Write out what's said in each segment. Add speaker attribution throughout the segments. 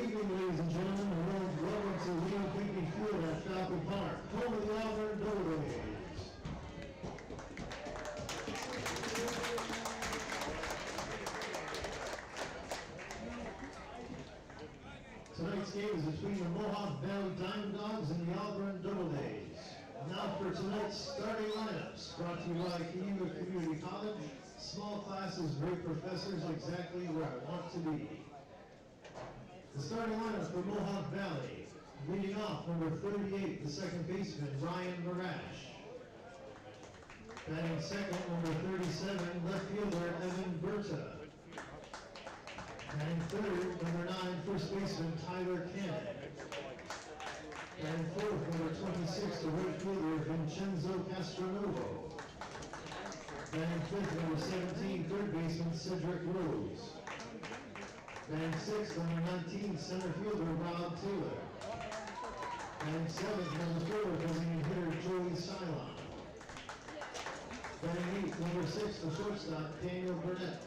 Speaker 1: evening, ladies and gentlemen, and welcome to Leo Pinckney Field at Falcon Park, home of the Auburn Doubledays. Tonight's game is between the Mohawk Dawgs and the Auburn Doubledays. Now for tonight's starting lineups, brought to you by Kiyuma Community College. Small classes, great professors, exactly where I want to be. The starting lineup for Mohawk Valley, leading off number 38, the second baseman, Ryan Marash. Batting second, number 37, left fielder, Evan Berta. Batting third, number 9, first baseman, Tyler Cannon. Batting fourth, number 26, the right fielder, Vincenzo Castronovo. Batting fifth, number 17, third baseman, Cedric Rose. Batting sixth, number 19, center fielder, Rob Taylor. Batting seventh, number 4, visiting hitter, Joey Silon. Batting eighth, number 6, the shortstop, Daniel Burnett.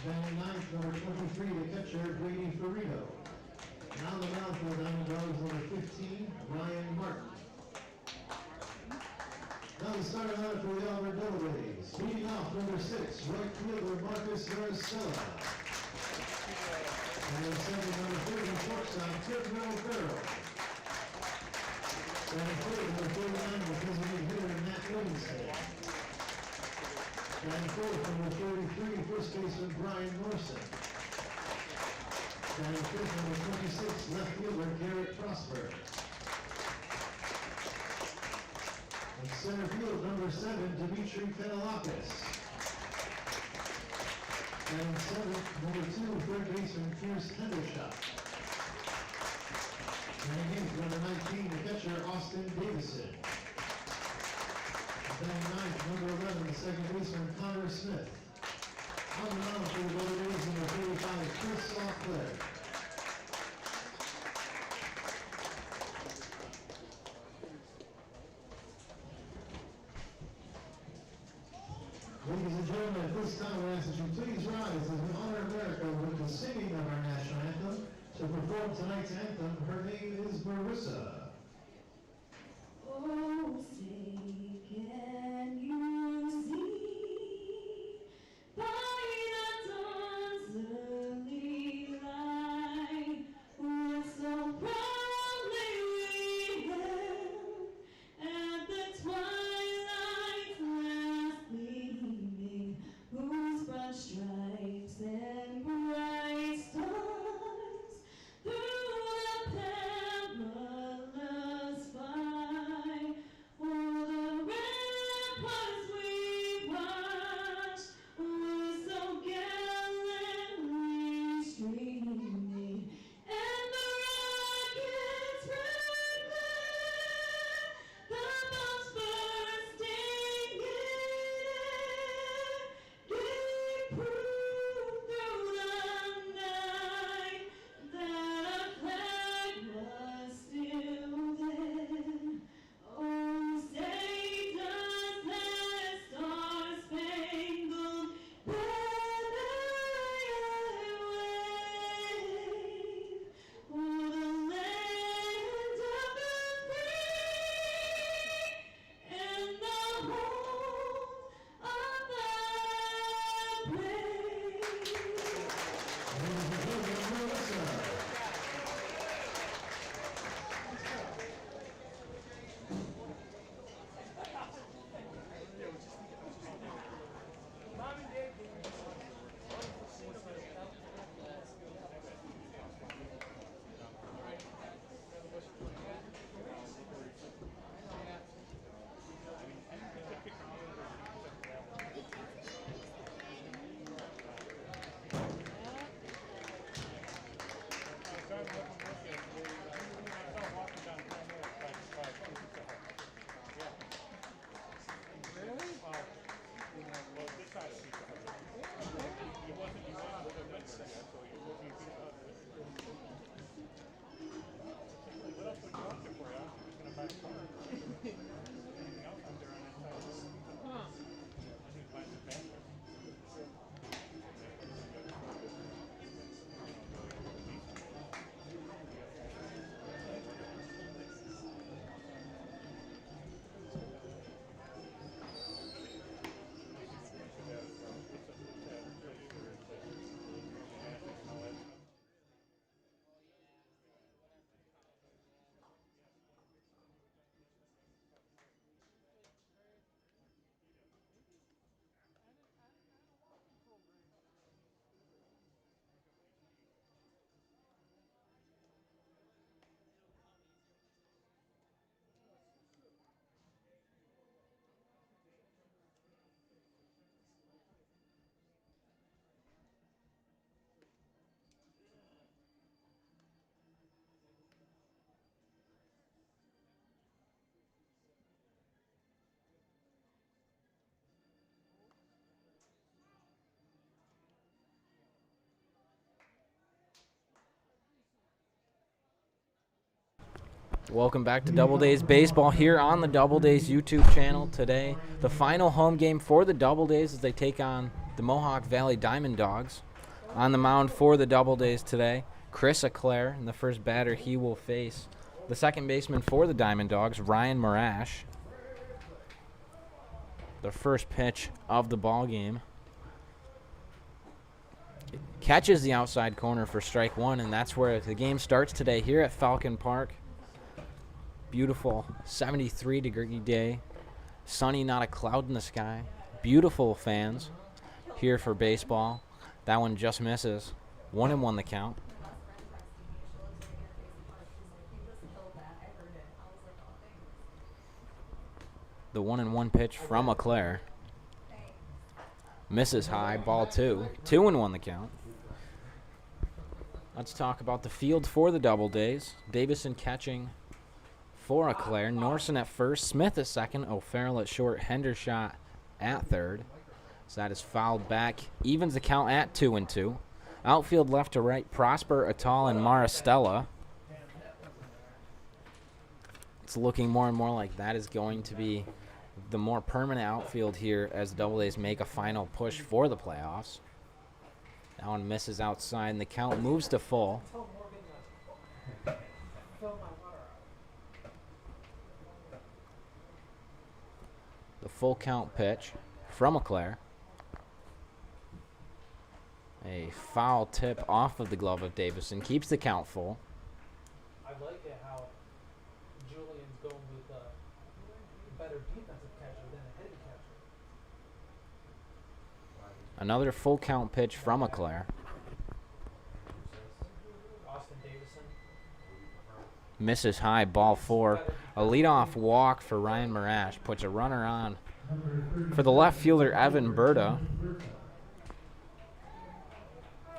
Speaker 1: Batting ninth, number 23, the catcher, Brady Ferrito. And on the mound for the Dawgs, number 15, Ryan Martin. Now the starting lineup for the Auburn Doubledays. Leading off, number 6, right fielder, Marcus Maricela. And second, number 30, shortstop, Tidwell Farrell. Batting third, number 39, the visiting hitter, Matt Livingston. Batting fourth, number 33, first baseman, Brian Morrison. Batting fifth, number 26, left fielder, Garrett Prosper. And center field, number 7, Dimitri Penelakis. And seventh, number 2, third baseman, Pierce Hendershot. And eighth, number 19, the catcher, Austin Davison. Then ninth, number 11, the second baseman, Connor Smith. On the mound for the Doubledays, number 35, Chris Sauclair. Ladies and gentlemen, at this time we ask that you please rise as we honor America with the singing of our national anthem. To perform tonight's anthem, her name is Marissa.
Speaker 2: Oh, say, can you see by the dawn's early light what so proudly we hailed at the twilight's last gleaming, whose broad stripes and bright stars through the perilous
Speaker 3: Welcome back to Doubledays Baseball here on the Doubledays YouTube channel. Today, the final home game for the Doubledays as they take on the Mohawk Valley Diamond Dogs. On the mound for the Doubledays today, Chris Eclair, and the first batter he will face the second baseman for the Diamond Dogs, Ryan Marash. The first pitch of the ball game catches the outside corner for strike one, and that's where the game starts today here at Falcon Park. Beautiful 73-degree day, sunny, not a cloud in the sky. Beautiful fans here for baseball. That one just misses. 1-1 the count. The 1-1 pitch from Eclair. Misses high, ball 2. 2-1 the count. Let's talk about the field for the Doubledays. Davison catching for Eclair. Norson at first, Smith at second, O'Farrell at short, Hendershot at third. So that is fouled back. Evens the count at 2-2. Outfield left to right, Prosper, Atal, and Maristella. It's looking more and more like that is going to be the more permanent outfield here as the Doubledays make a final push for the playoffs. That one misses outside, and the count moves to full. The full count pitch from Eclair. A foul tip off of the glove of Davison keeps the count full.
Speaker 4: I like it how Julian's going with a better defensive catcher than a hitting catcher.
Speaker 3: Another full count pitch from Eclair.
Speaker 4: Austin Davison.
Speaker 3: Misses high, ball 4. A leadoff walk for Ryan Marash puts a runner on for the left fielder, Evan Berta.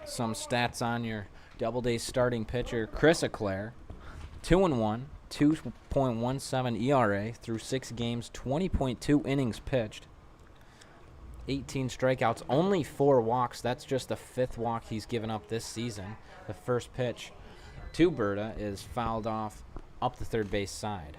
Speaker 3: Some stats on your Doubledays starting pitcher, Chris Eclair. 2-1, 2.17 ERA through 6 games, 20.2 innings pitched. 18 strikeouts, only 4 walks. That's just the 5th walk he's given up this season. The first pitch to Berta is fouled off up the third base side.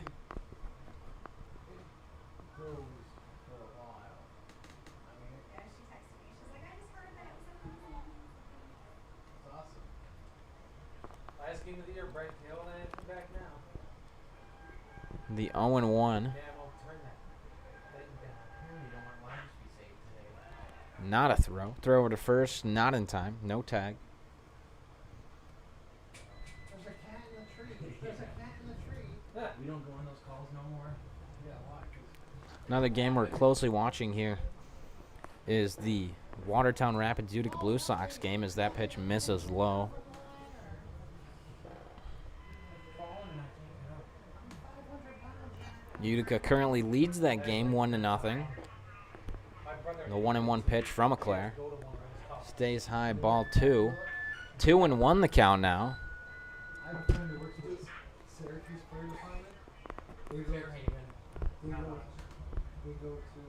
Speaker 4: Last game of the year, Bryce Hill, and come back now.
Speaker 3: The 0-1.
Speaker 4: Yeah, I'm overturn that. You don't want Lions to be saved today.
Speaker 3: Not a throw. Throw over to first, not in time. No tag.
Speaker 4: There's a cat in the tree. There's a cat in the tree. We don't go on those calls no more. Yeah, watch.
Speaker 3: Another game we're closely watching here is the Watertown Rapids Utica Blue Sox game as that pitch misses low. Utica currently leads that game 1-0. The 1-1 pitch from Eclair. Stays high, ball 2. 2-1 the count now.
Speaker 4: I'm trying to work with this Syracuse player department. We go to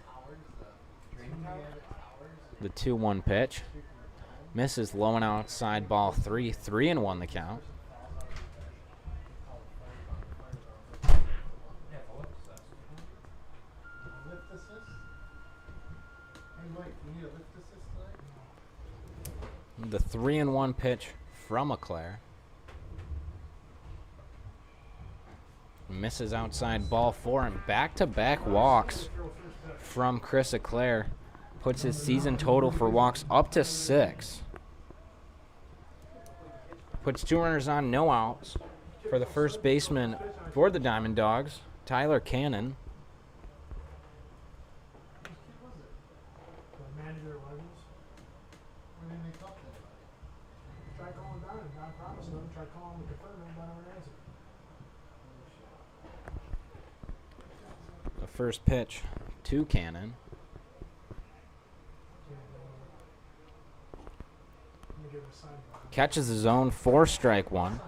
Speaker 4: Towers, the training camp at Towers.
Speaker 3: The 2-1 pitch. Misses low and outside, ball 3. 3-1 the count. The 3-1 pitch from Eclair. Misses outside, ball 4, and back-to-back walks from Chris Eclair. Puts his season total for walks up to 6. Puts 2 runners on, no outs for the first baseman for the Diamond Dogs, Tyler Cannon.
Speaker 4: Manager Legends. When did they talk to anybody? Try calling down and not promising them. Try calling them to confirm them, but never answer.
Speaker 3: The first pitch to Cannon.
Speaker 4: Let me give it a sign.
Speaker 3: Catches his own 4-strike 1.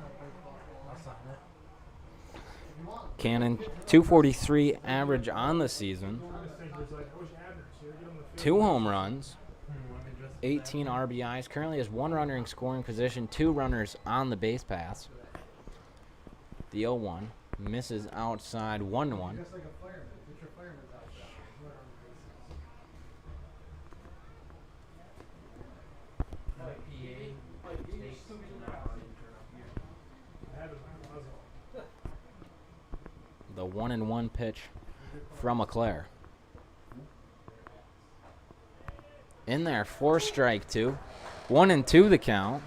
Speaker 4: I'll sign it.
Speaker 3: Cannon, 243 average on the season. 2 home runs, 18 RBIs. Currently has 1 runner in scoring position, 2 runners on the base paths. The 0-1 misses outside 1-1.
Speaker 4: Just like a fireman. Get your firemen's outfit on. Run on the bases. I had it in my muzzle.
Speaker 3: The 1-1 pitch from McClare. In there, 4 strike 2. 1-2 the count.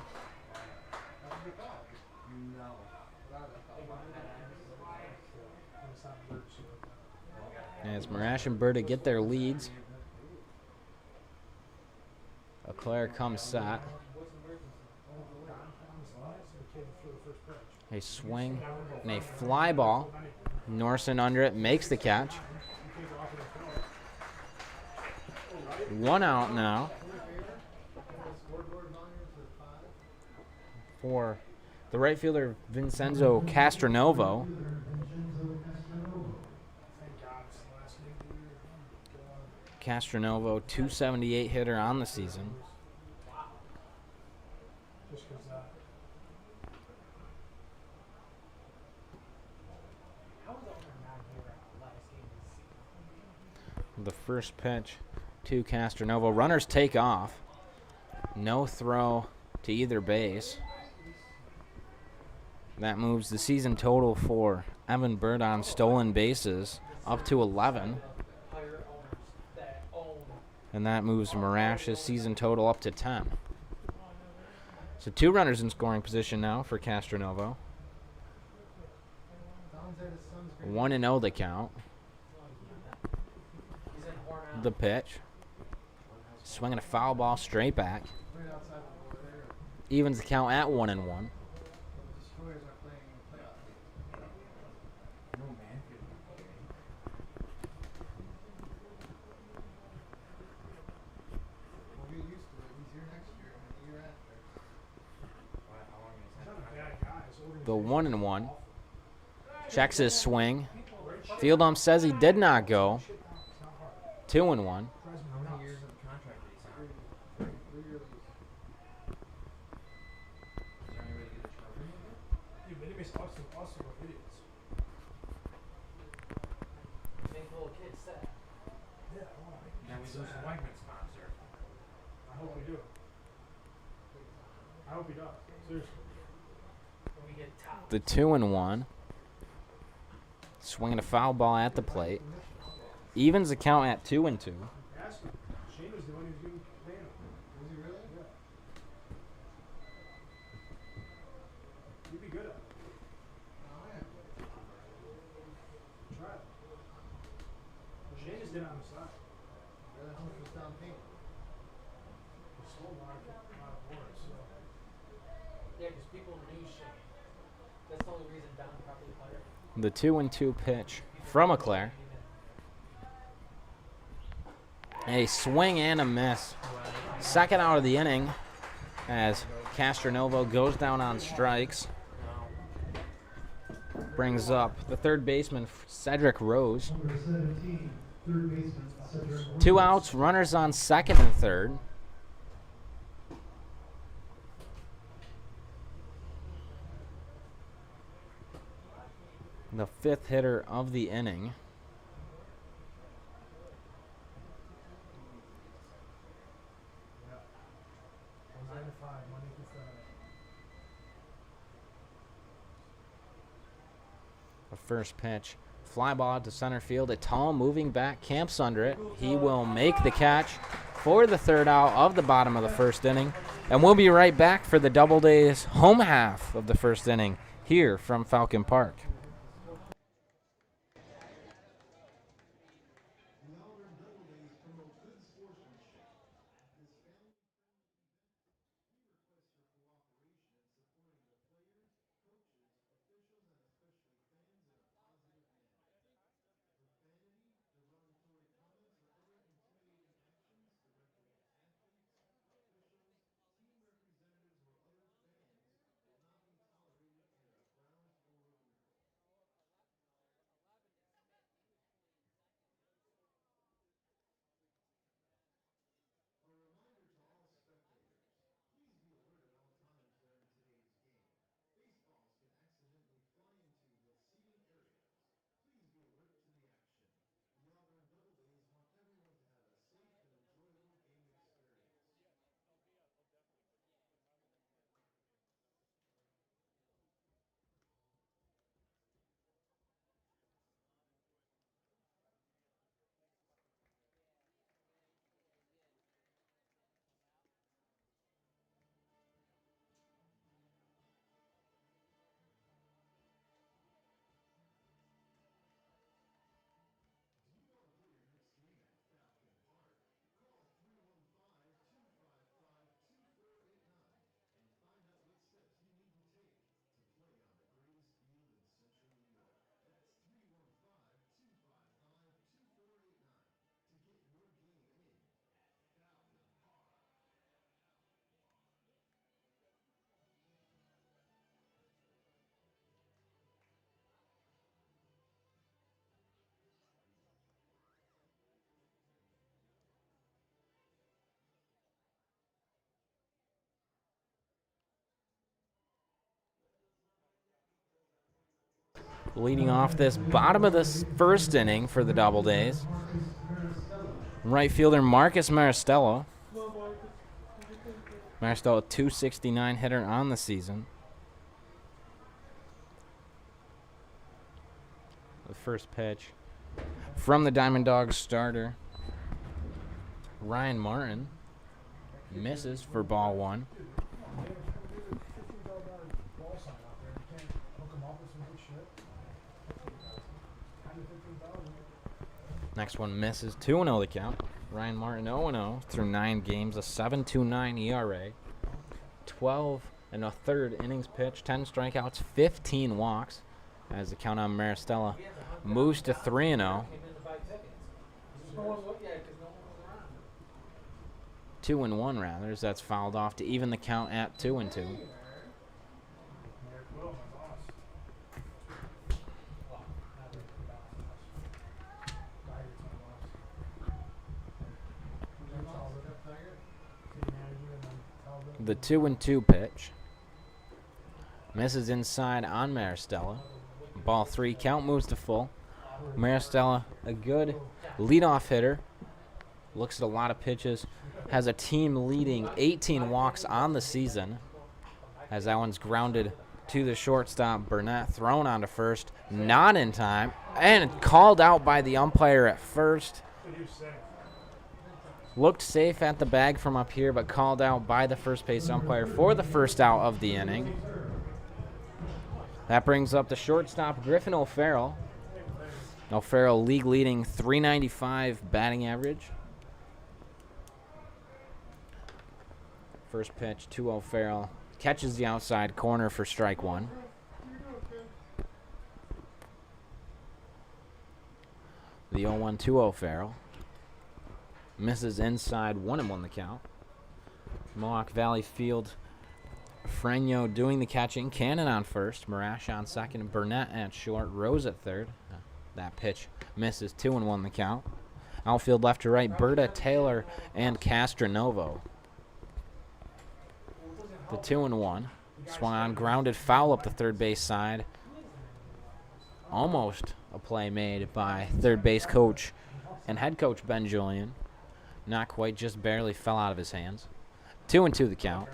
Speaker 3: As Marash and Berta get their leads. Leclerc comes set. A swing and a fly ball. Norson under it, makes the catch. 1 out now for the right fielder Vincenzo Castronovo. Castronovo, 278 hitter on the season. The first pitch to Castronovo. Runners take off. No throw to either base. That moves the season total for Evan Bird on stolen bases up to 11. And that moves Marash's season total up to 10. So 2 runners in scoring position now for Castronovo. 1-0 the count. The pitch. Swinging a foul ball straight back. Evens the count at 1-1. The 1-1. Checks his swing. Field ump says he did not go. 2-1.
Speaker 4: I hope we do. I hope he does. Seriously.
Speaker 3: The 2-1. Swinging a foul ball at the plate. Evens the count at 2-2.
Speaker 4: Ask him. Shane was the one who's getting paid him. Was he really? Yeah. You'd be good at it. Try it. Shane is on the side. Really? How much was down payment? We sold a lot of boards, so.
Speaker 5: Yeah, because people knew Shane. That's the only reason Don probably hired him.
Speaker 3: The 2-2 pitch from Leclerc. A swing and a miss. Second out of the inning as Castronovo goes down on strikes. Brings up the third baseman, Cedric Rose.
Speaker 1: Number 17, third baseman, Cedric Rose.
Speaker 3: 2 outs, runners on second and third. The 5th hitter of the inning. The first pitch. Fly ball to center field. A tall moving back. Camps under it. He will make the catch for the 3rd out of the bottom of the 1st inning. And we'll be right back for the Doubledays home half of the 1st inning here from Falcon Park.
Speaker 1: The Auburn Doubledays promote good sportsmanship. At this family-friendly event, we request your cooperation in supporting the players, coaches, officials, and especially fans in a positive manner. Profanity, derogatory comments, or other intimidating actions directed at athletes, officials, team representatives, or other fans will not be tolerated and are grounds for removal.
Speaker 3: Leading off this bottom of this first inning for the Doubledays. Right fielder Marcus Maristello. Maristello, 269 hitter on the season. The first pitch from the Diamond Dogs starter, Ryan Martin, misses for ball one. Next one misses, 2-0 the count. Ryan Martin 0-0 through 9 games, a 7.29 ERA, 12 1/3 innings pitched, 10 strikeouts, 15 walks, as the count on Maristella moves to 3-0. 2-1 rather, as that's fouled off to even the count at 2-2. The 2-2 pitch misses inside on Maristella. Ball 3, count moves to full. Maristella, a good leadoff hitter, looks at a lot of pitches, has a team leading 18 walks on the season, as that one's grounded to the shortstop. Burnett thrown onto first, not in time, and called out by the umpire at first. Looked safe at the bag from up here, but called out by the first base umpire for the first out of the inning. That brings up the shortstop, Griffin O'Farrell. O'Farrell, league leading 395 batting average. First pitch to O'Farrell, catches the outside corner for strike one. The 0-1 to O'Farrell. Misses inside, 1-1 the count. Mohawk Valley Field, Frenio doing the catching. Cannon on first, Marash on second, Burnett at short, Rose at third. That pitch misses, 2-1 the count. Outfield left to right, Berta, Taylor, and Castronovo. The 2-1. Swung on, grounded foul up the third base side. Almost a play made by third base coach and head coach Ben Julian. Not quite, just barely fell out of his hands. 2-2 the count.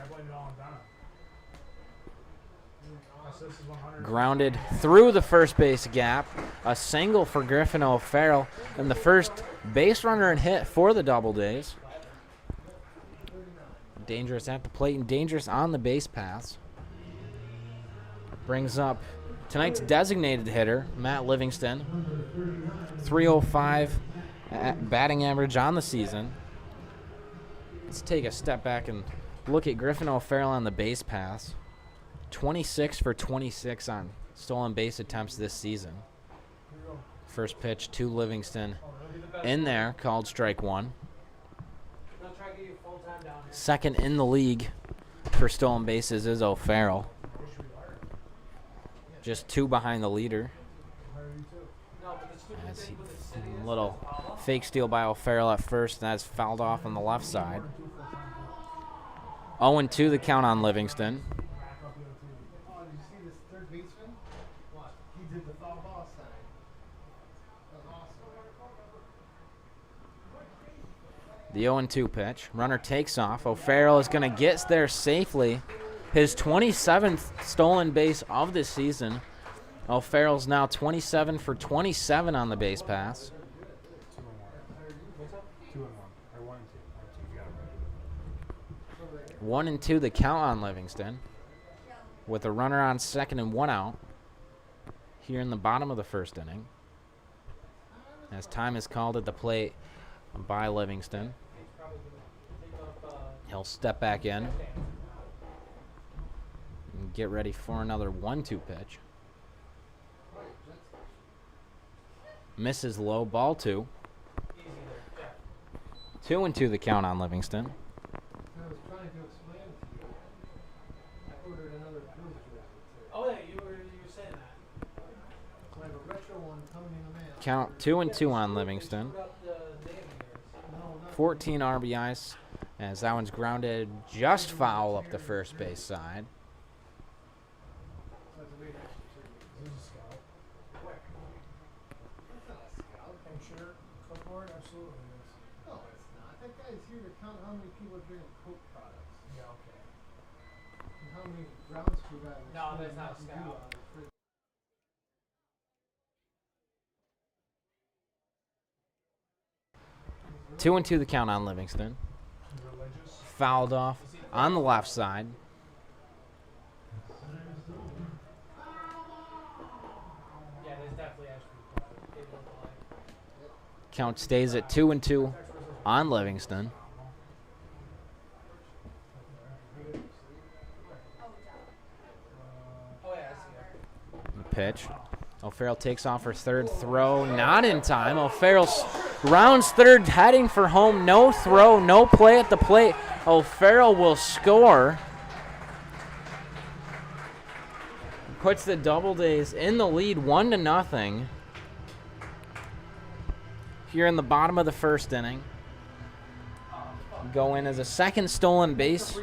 Speaker 3: Grounded through the first base gap. A single for Griffin O'Farrell, and the first base runner and hit for the Doubledays. Dangerous at the plate and dangerous on the base paths. Brings up tonight's designated hitter, Matt Livingston. 305 batting average on the season. Let's take a step back and look at Griffin O'Farrell on the base paths. 26 for 26 on stolen base attempts this season. First pitch to Livingston in there, called strike one. Second in the league for stolen bases is O'Farrell. Just 2 behind the leader. As little fake steal by O'Farrell at first, and that's fouled off on the left side. 0-2 the count on Livingston. The 0-2 pitch. Runner takes off. O'Farrell is going to get there safely. His 27th stolen base of the season. O'Farrell's now 27 for 27 on the base pass. 1-2 the count on Livingston, with a runner on second and 1 out here in the bottom of the first inning, as time is called at the plate by Livingston. He'll step back in and get ready for another 1-2 pitch. Misses low, ball 2. 2-2 the count on Livingston.
Speaker 1: I was trying to explain it to you. I ordered another cruise jersey.
Speaker 5: Oh yeah, you were saying that.
Speaker 1: So I have a retro one coming in the mail.
Speaker 3: Count 2-2 on Livingston.
Speaker 5: Screwed up the name of yours.
Speaker 1: No, not
Speaker 3: 14 RBIs, as that one's grounded just foul up the first base side.
Speaker 1: That's a way to-
Speaker 4: absolutely is.
Speaker 6: No, it's not. That guy's here to count how many people are drinking Coke products.
Speaker 4: Yeah, okay.
Speaker 6: And how many grounds crew guys are
Speaker 5: No,
Speaker 6: spilling
Speaker 5: that's not
Speaker 6: Mountain Dew
Speaker 5: scout.
Speaker 6: on the fridge.
Speaker 3: 2-2 the count on Livingston.
Speaker 4: Religious.
Speaker 3: Fouled off on the left side.
Speaker 5: Yeah, there's definitely Ashby. It looked like.
Speaker 3: Count stays at 2-2 on Livingston.
Speaker 5: Oh yeah, I see it.
Speaker 3: Pitch. O'Farrell takes off her third throw. Not in time. O'Farrell rounds third, heading for home. No throw, no play at the plate. O'Farrell will score. Puts the Doubledays in the lead 1-0. Here in the bottom of the first inning. Go in as a second stolen base.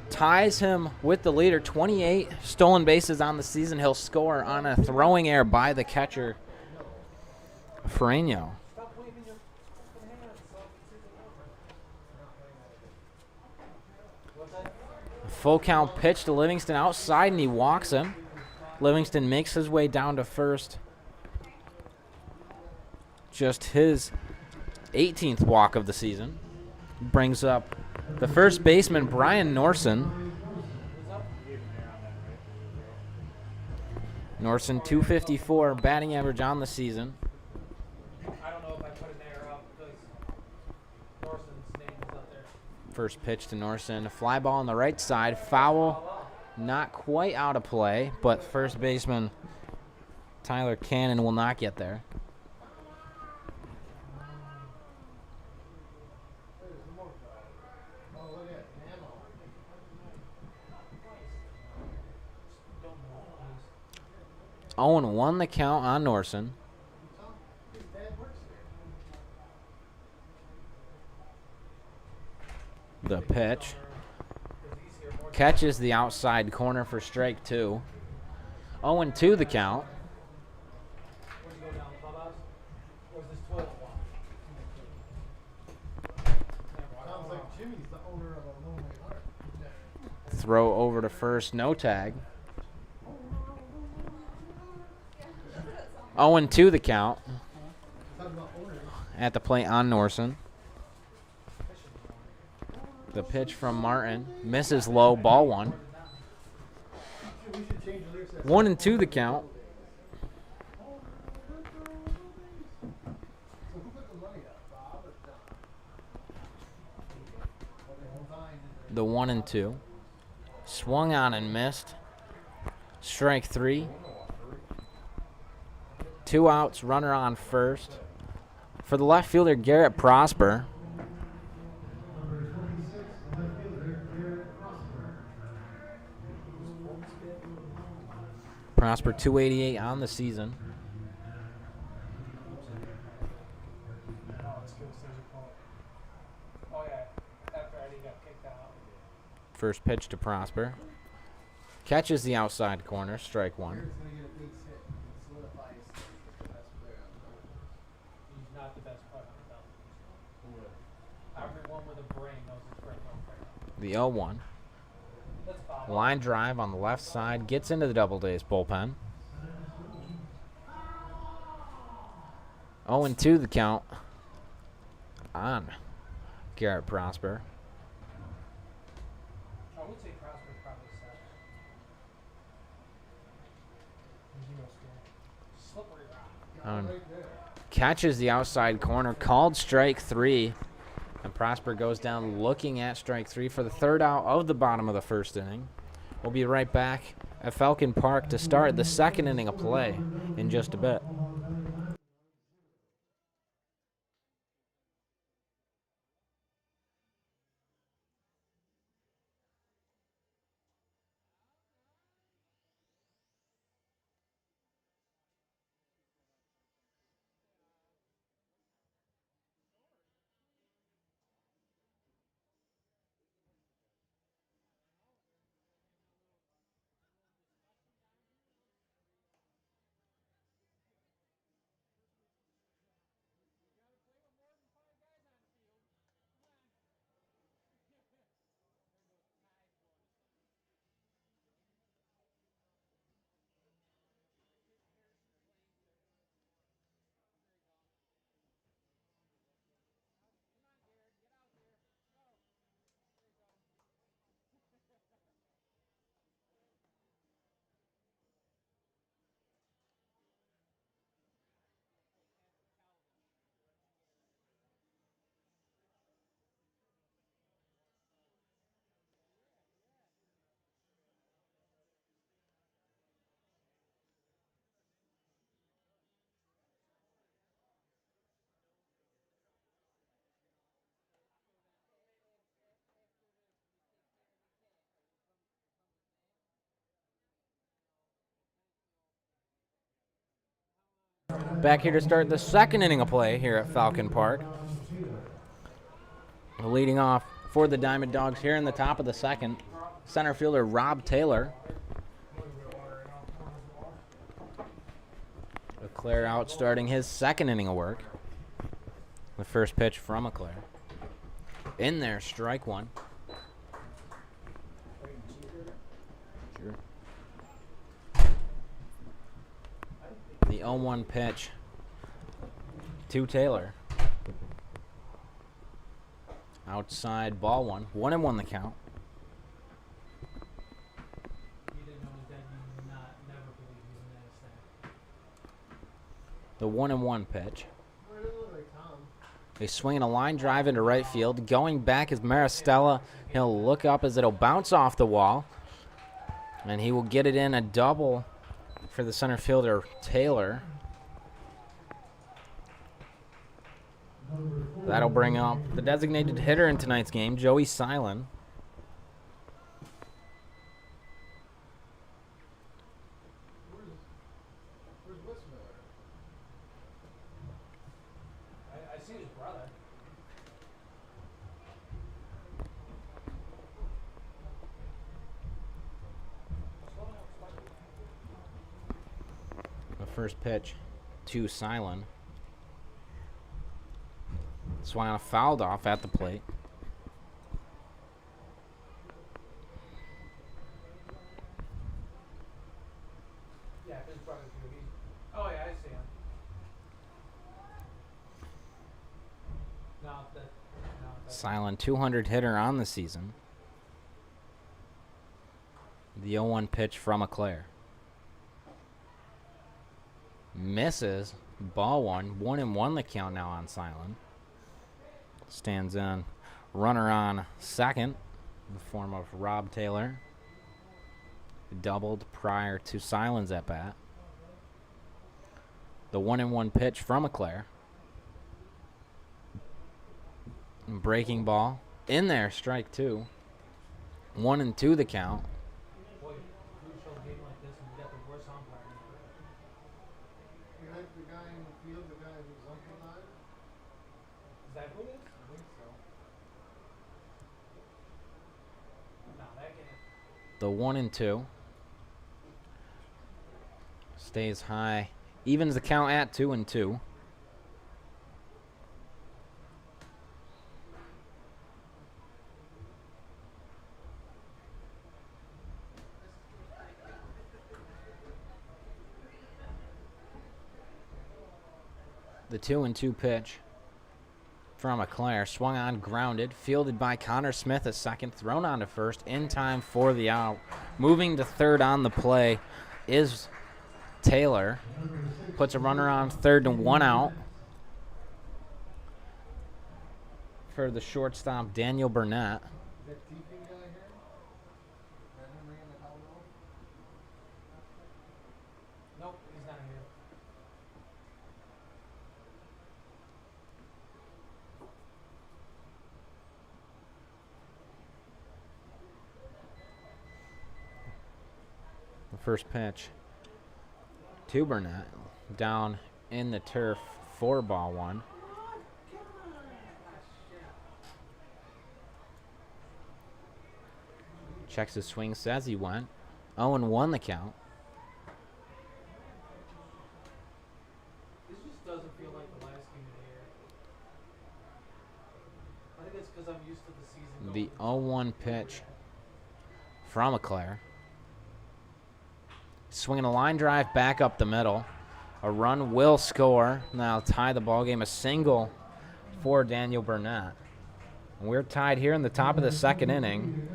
Speaker 3: Ties him with the leader, 28 stolen bases on the season. He'll score on a throwing error by the catcher, Ferreño.
Speaker 5: Stop waving your fucking hands so What's that?
Speaker 3: Full count pitch to Livingston outside, and he walks him. Livingston makes his way down to first. Just his 18th walk of the season. Brings up the first baseman, Brian Norson. Norson, 254 batting average on the season.
Speaker 5: I don't know if I put an error up because Norson's name is up there.
Speaker 3: First pitch to Norson. A fly ball on the right side. Foul. Not quite out of play, but first baseman Tyler Cannon will not get there.
Speaker 6: Oh, look at Namo.
Speaker 3: 0-1 the count on Norson.
Speaker 6: His dad works there.
Speaker 3: The pitch. Catches the outside corner for strike 2. 0-2 the count.
Speaker 5: Where'd you go down the clubhouse? Or is this toilet water?
Speaker 6: Sounds like Jimmy's the owner of a lonely heart.
Speaker 3: Throw over to first, no tag. 0-2 the count.
Speaker 6: Talking about owners.
Speaker 3: At the plate on Norson. The pitch from Martin misses low, ball 1.
Speaker 6: We should change the lyrics.
Speaker 3: 1-2 the count.
Speaker 6: So who put the money up, Bob or John?
Speaker 3: The 1-2. Swung on and missed. Strike 3. 2 outs, runner on first. For the left fielder, Garrett Prosper. Prosper 288 on the season.
Speaker 5: Oh yeah, after Eddie got kicked out.
Speaker 3: First pitch to Prosper. Catches the outside corner, strike 1.
Speaker 6: Garrett's gonna get a base hit and solidify his status as the best player on the team.
Speaker 5: He's not the best player on the belt. Everyone with a brain knows it's great player.
Speaker 3: The 0-1.
Speaker 5: That's fine.
Speaker 3: Line drive on the left side. Gets into the Doubledays bullpen. 0-2 the count on Garrett Prosper.
Speaker 5: I would say Prosper's probably set. Slippery rock.
Speaker 6: Right there.
Speaker 3: Catches the outside corner. Called strike 3. And Prosper goes down looking at strike 3 for the third out of the bottom of the first inning. We'll be right back at Falcon Park to start the second inning of play in just a bit. Back here to start the second inning of play here at Falcon Park. Leading off for the Diamond Dogs here in the top of the second, center fielder Rob Taylor. Leclerc out starting his second inning of work. The first pitch from Leclerc. In there, strike one. Sure. The 0-1 pitch to Taylor. Outside, ball one. 1-1 the count.
Speaker 5: You didn't know his dad, you never believe he's in that stat.
Speaker 3: The 1-1 pitch.
Speaker 4: Well, it didn't look like Tom.
Speaker 3: They swing a line drive into right field. Going back is Maristella. He'll look up as it'll bounce off the wall. And he will get it in a double for the center fielder, Taylor. That'll bring up the designated hitter in tonight's game, Joey Silent.
Speaker 4: Where's Westmiller?
Speaker 5: I see his brother.
Speaker 3: The first pitch to Silent. Swung out, fouled off at the plate.
Speaker 5: Yeah, his brother's here. Oh yeah, I see him.
Speaker 3: Silent 200 hitter on the season. The 0-1 pitch from Leclerc. Misses. Ball one. 1-1 the count now on Silent. Stands in. Runner on second in the form of Rob Taylor. Doubled prior to Silent's at bat. The 1-1 pitch from Leclerc. Breaking ball. In there, strike two. 1-2 the count.
Speaker 5: Boy, crucial game like this, and we got the worst umpire.
Speaker 4: You like the guy in the field, the guy who's umping on?
Speaker 5: Is that who it is?
Speaker 4: I think so.
Speaker 5: No, that game.
Speaker 3: The 1-2. Stays high. Evens the count at 2-2. The 2-2 pitch from Leclerc. Swung on, grounded. Fielded by Connor Smith at second. Thrown on to first in time for the out. Moving to third on the play is Taylor. Puts a runner on third and 1 out. For the shortstop, Daniel Burnett.
Speaker 4: Is that Teeping guy here? Is that him ringing the cowbell?
Speaker 5: Nope, he's not here.
Speaker 3: The first pitch to Burnett. Down in the turf for ball one. Checks his swing, says he went. 0-1 the count.
Speaker 5: This just doesn't feel like the last game of the year. I think it's because I'm used to the season.
Speaker 3: The
Speaker 5: going
Speaker 3: 0-1 pitch from Leclerc. Swinging a line drive back up the middle. A run will score. Now tie the ball game. A single for Daniel Burnett. And we're tied here in the top of the second inning.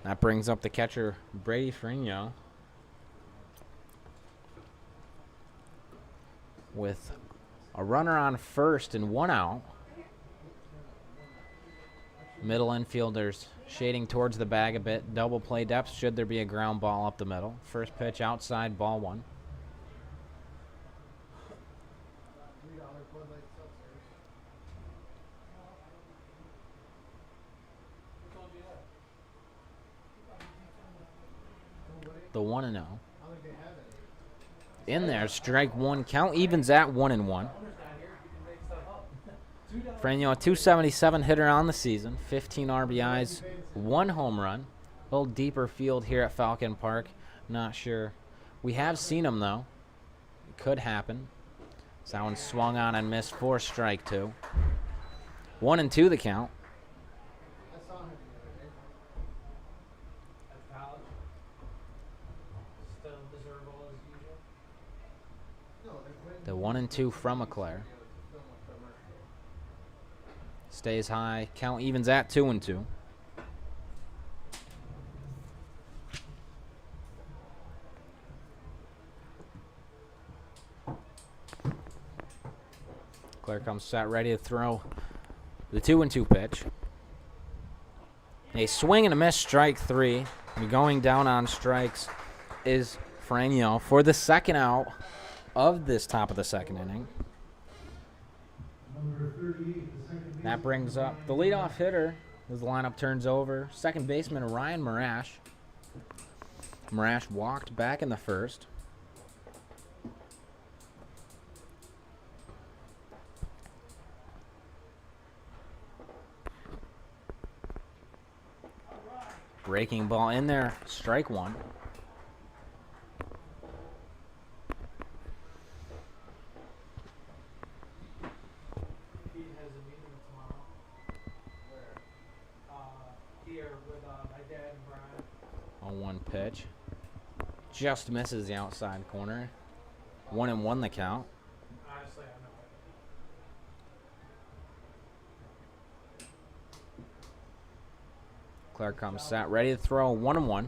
Speaker 3: That brings up the catcher, Brady Frigno, with a runner on first and 1 out. Middle infielders shading towards the bag a bit. Double play depth should there be a ground ball up the middle. First pitch outside, ball one.
Speaker 4: $3 Bud Light seltzers.
Speaker 5: Who told you that?
Speaker 4: Nobody?
Speaker 3: The 1-0.
Speaker 4: I don't think they have any.
Speaker 3: In there, strike one. Count evens at 1-1.
Speaker 5: Owner's down here. You can make stuff up.
Speaker 3: Frano, 277 hitter on the season, 15 RBIs, 1 home run. A little deeper field here at Falcon Park. Not sure. We have seen him, though. It could happen. So that one swung on and missed for strike 2. 1-2 the count.
Speaker 6: I saw him the other day.
Speaker 5: At college. Still miserable as usual.
Speaker 6: No, they
Speaker 3: The 1-2 from Eclair. Stays high. Count evens at 2-2. Claire comes set, ready to throw the 2-2 pitch. A swing and a miss, strike 3. And going down on strikes is Frano for the second out of this top of the second inning.
Speaker 1: Number 38, the second
Speaker 3: That brings up the leadoff hitter as the lineup turns over. Second baseman Ryan Marash. Marash walked back in the first. Breaking ball in there, strike 1.
Speaker 5: Pete has a meeting tomorrow. Where? Here with my dad and Brian.
Speaker 3: 0-1 pitch. Just misses the outside corner. 1-1 the count.
Speaker 5: Honestly, I know.
Speaker 3: Clark comes set, ready to throw. 1-1.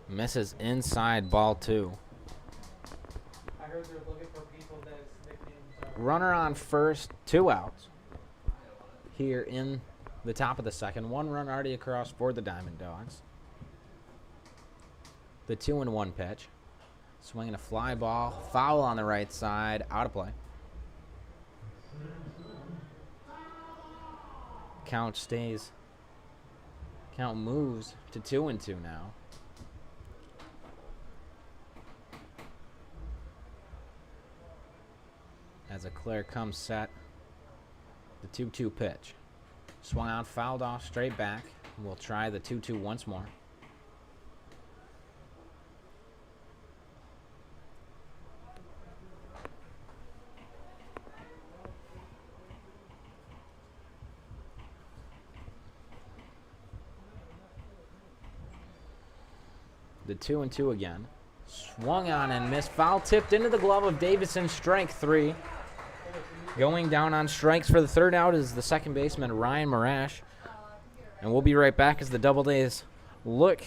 Speaker 3: Misses inside, ball 2.
Speaker 5: I heard they're looking for people that's nicknames are.
Speaker 3: Runner on first, 2 outs. Here in the top of the second. 1 run already across for the Diamond Dogs. The 2-1 pitch. Swinging a fly ball. Foul on the right side. Out of play. Count stays. Count moves to 2-2 now. As Eclair comes set. The 2-2 pitch. Swung out, fouled off, straight back. We'll try the 2-2 once more. The 2-2 again. Swung on and missed. Foul tipped into the glove of Davison. Strike 3. Going down on strikes for the third out is the second baseman, Ryan Marash. And we'll be right back as the Doubledays look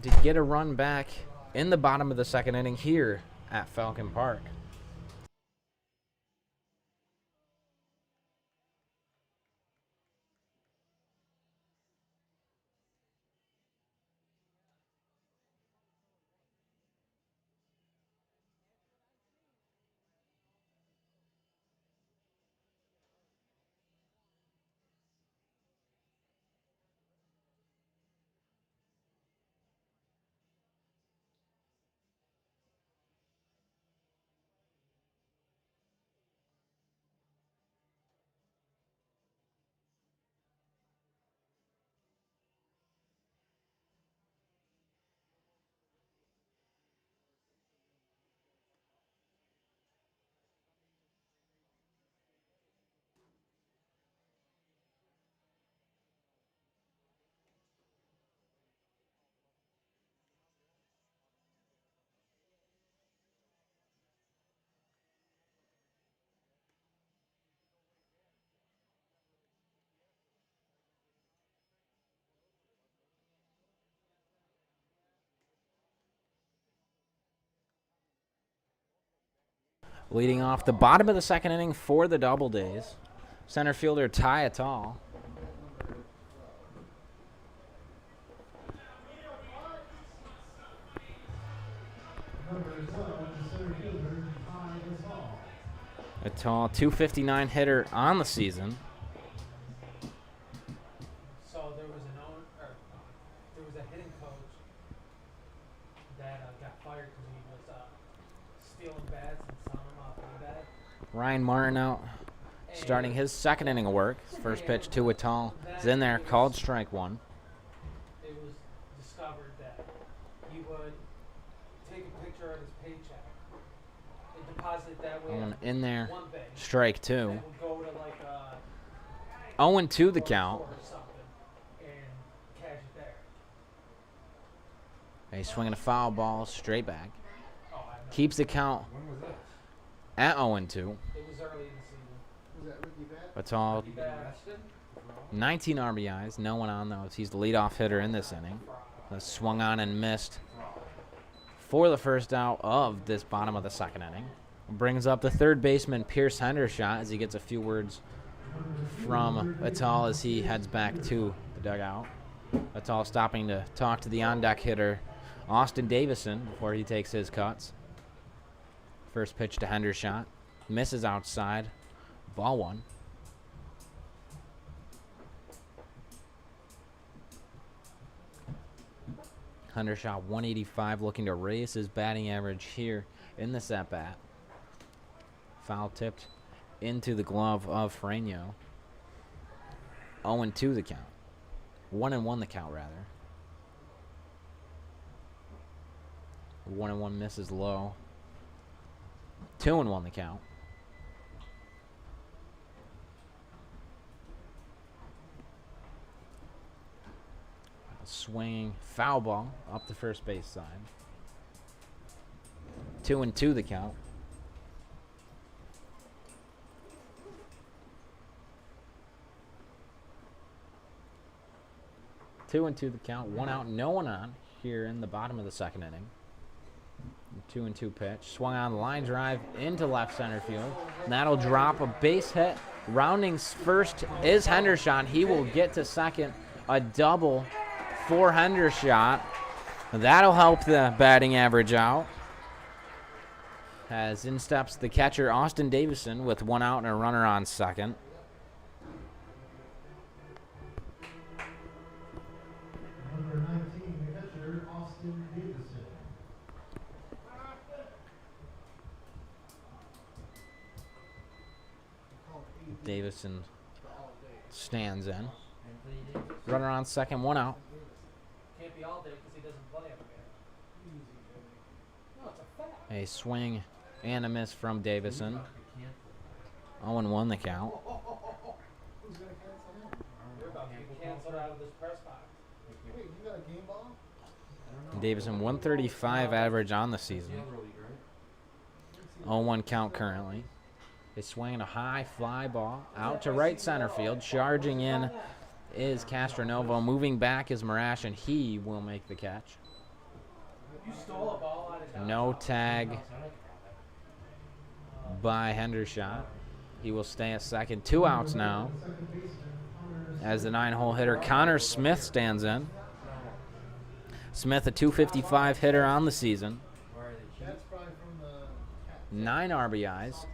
Speaker 3: to get a run back in the bottom of the second inning here at Falcon Park. Leading off the bottom of the second inning for the Doubledays, center fielder Ty Atal.
Speaker 1: Number 12, the center fielder, Ty Atal.
Speaker 3: Atal, 259 hitter on the season.
Speaker 5: So there was an a hitting coach that got fired because he was stealing bats and selling them off eBay.
Speaker 3: Ryan Martin out, starting his second inning of work. His first pitch to Atal is in there, called strike one.
Speaker 5: It was discovered that he would take a picture of his paycheck and deposit it that way
Speaker 3: Going
Speaker 5: on
Speaker 3: in there,
Speaker 5: one bank.
Speaker 3: strike two.
Speaker 5: That would go to like
Speaker 3: 0-2 the count.
Speaker 5: or something and cash it there.
Speaker 3: He's swinging a foul ball straight back.
Speaker 5: Oh, I know.
Speaker 3: Keeps the count
Speaker 6: When was this?
Speaker 3: at 0-2.
Speaker 5: It was early in the season.
Speaker 6: Was that Ricky Bat?
Speaker 3: Atal,
Speaker 5: He batted
Speaker 3: 19 RBIs. No one on those. He's the leadoff hitter in this inning. Swung on and missed for the first out of this bottom of the second inning. Brings up the third baseman, Pierce Hendershot, as he gets a few words from Atal as he heads back to the dugout. Atal stopping to talk to the on-deck hitter, Austin Davison, before he takes his cuts. First pitch to Hendershot. Misses outside. Ball one. Hendershot 185, looking to raise his batting average here in this at-bat. Foul tipped into the glove of Freño. 0-2 the count. 1-1 the count, rather. 1-1 misses low. 2-1 the count. Swinging foul ball up the first base side. 2-2 the count. Two and two the count. One out, no one on here in the bottom of the second inning. 2-2 pitch. Swung on the line drive into left center field. And that'll drop a base hit. Rounding first is Hendershot. He will get to second. A double for Hendershot. That'll help the batting average out. As in steps the catcher, Austin Davison, with one out and a runner on second.
Speaker 1: Number 19, the catcher, Austin Davison.
Speaker 3: Davison stands in. Runner on second, one out.
Speaker 5: Can't be all day because he doesn't play every game. No, it's a fact.
Speaker 3: A swing and a miss from Davison. 0-1 the count.
Speaker 5: You're about to get canceled out of this press box.
Speaker 6: Wait, you got a game ball?
Speaker 3: Davison 135 average on the season. 0-1 count currently. He's swinging a high fly ball out to right center field. Charging in is Castronovo. Moving back is Marash, and he will make the catch.
Speaker 5: You stole a ball out of Dawgs.
Speaker 3: No tag by Hendershot. He will stay at second. 2 outs now as the 9-hole hitter Connor Smith stands in. Smith, a .255 hitter on the season.
Speaker 6: That's probably from the
Speaker 3: 9 RBIs,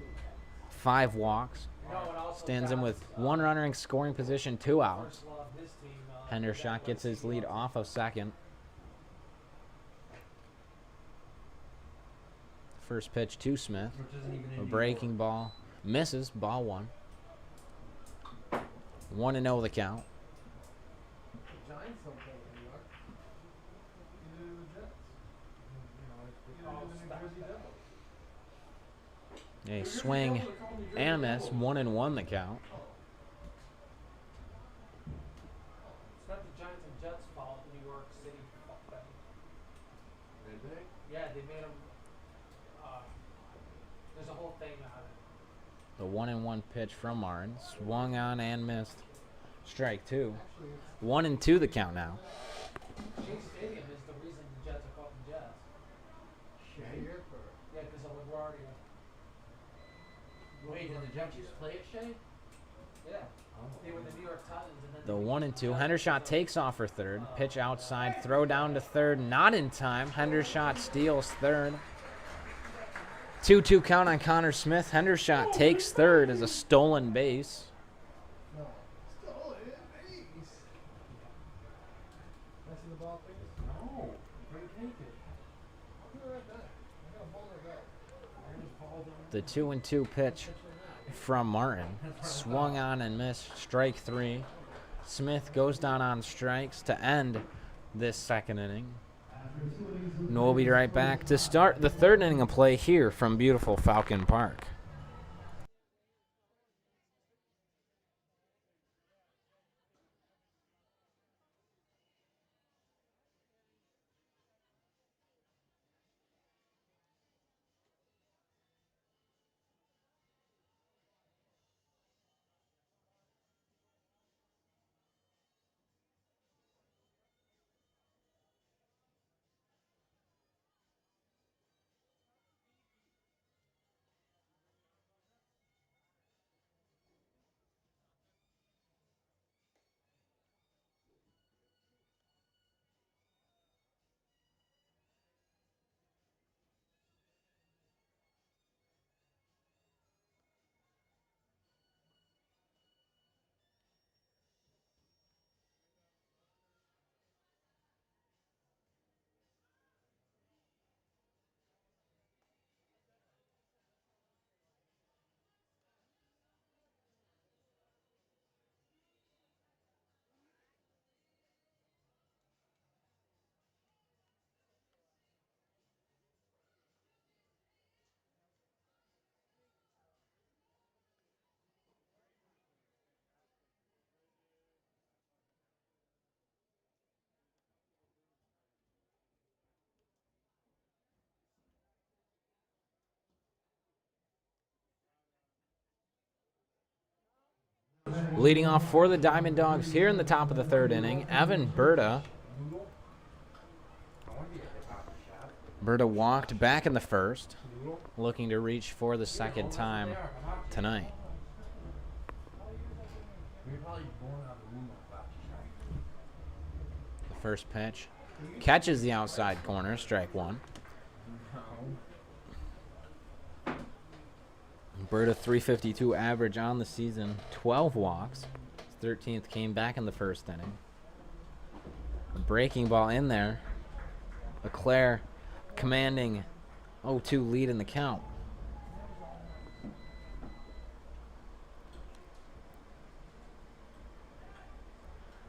Speaker 3: 5 walks. Stands in with 1 runner in scoring position, 2 outs. Hendershot gets his lead off of second. First pitch to Smith. A breaking ball. Misses. Ball one. 1-0 the count.
Speaker 6: Giants don't play in New York. Neither do the Jets. Neither do the New Jersey Devils.
Speaker 3: A swing and a miss. 1-1 the count.
Speaker 5: It's not the Giants and Jets' fault. New York City fucked them.
Speaker 6: Did they?
Speaker 5: Yeah, they made them. There's a whole thing on it.
Speaker 3: The 1-1 pitch from Martin. Swung on and missed. Strike 2. 1-2 the count now.
Speaker 5: Shea Stadium is the reason the Jets are called the Jets.
Speaker 6: Shea?
Speaker 5: Yeah, because of LaGuardia.
Speaker 7: Wait, did the Jets used to play at Shea?
Speaker 5: Yeah. They were the New York Titans, and then
Speaker 3: The 1-2. Hendershot takes off for third. Pitch outside. Throw down to third. Not in time. Hendershot steals third. 2-2 count on Connor Smith. Hendershot takes third as a stolen base.
Speaker 6: No. Still in base. That's see the ball, please?
Speaker 7: No. Bring take it.
Speaker 6: I'll be right back. I got a ball like that.
Speaker 3: The 2-2 pitch from Martin. Swung on and missed. Strike 3. Smith goes down on strikes to end this second inning. And we'll be right back to start the third inning of play here from beautiful Falcon Park. Leading off for the Diamond Dogs here in the top of the third inning, Evan Berta. Berta walked back in the first, looking to reach for the second time tonight. The first pitch catches the outside corner, strike 1. Berta 352 average on the season, 12 walks. His 13th came back in the first inning. A breaking ball in there. Leclerc commanding 0-2 lead in the count.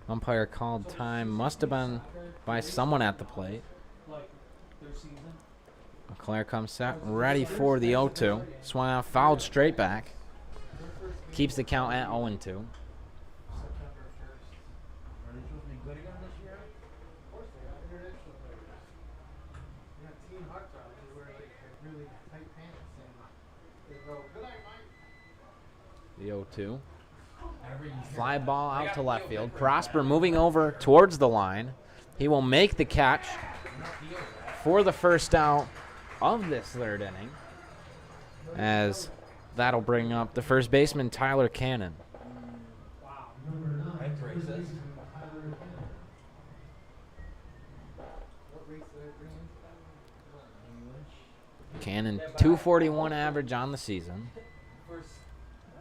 Speaker 3: Umpire called time. Must have been by someone at the plate.
Speaker 5: Like their season.
Speaker 3: Leclerc comes set, ready for the 0-2. Swung out, fouled straight back. Keeps the count at 0-2.
Speaker 6: September 1st. Are they supposed to be good again this year? Of course they are. International players. You got team hot dogs. They wear like really tight pants and they go, good night, Mike.
Speaker 3: The 0-2.
Speaker 7: Every year.
Speaker 3: Fly ball out to left field. Prosper moving over towards the line. He will make the catch for the first out of this third inning, as that'll bring up the first baseman, Tyler Cannon.
Speaker 5: Wow.
Speaker 7: That's racist.
Speaker 6: What race did I bring in?
Speaker 3: Cannon, 241 average on the season.
Speaker 5: First,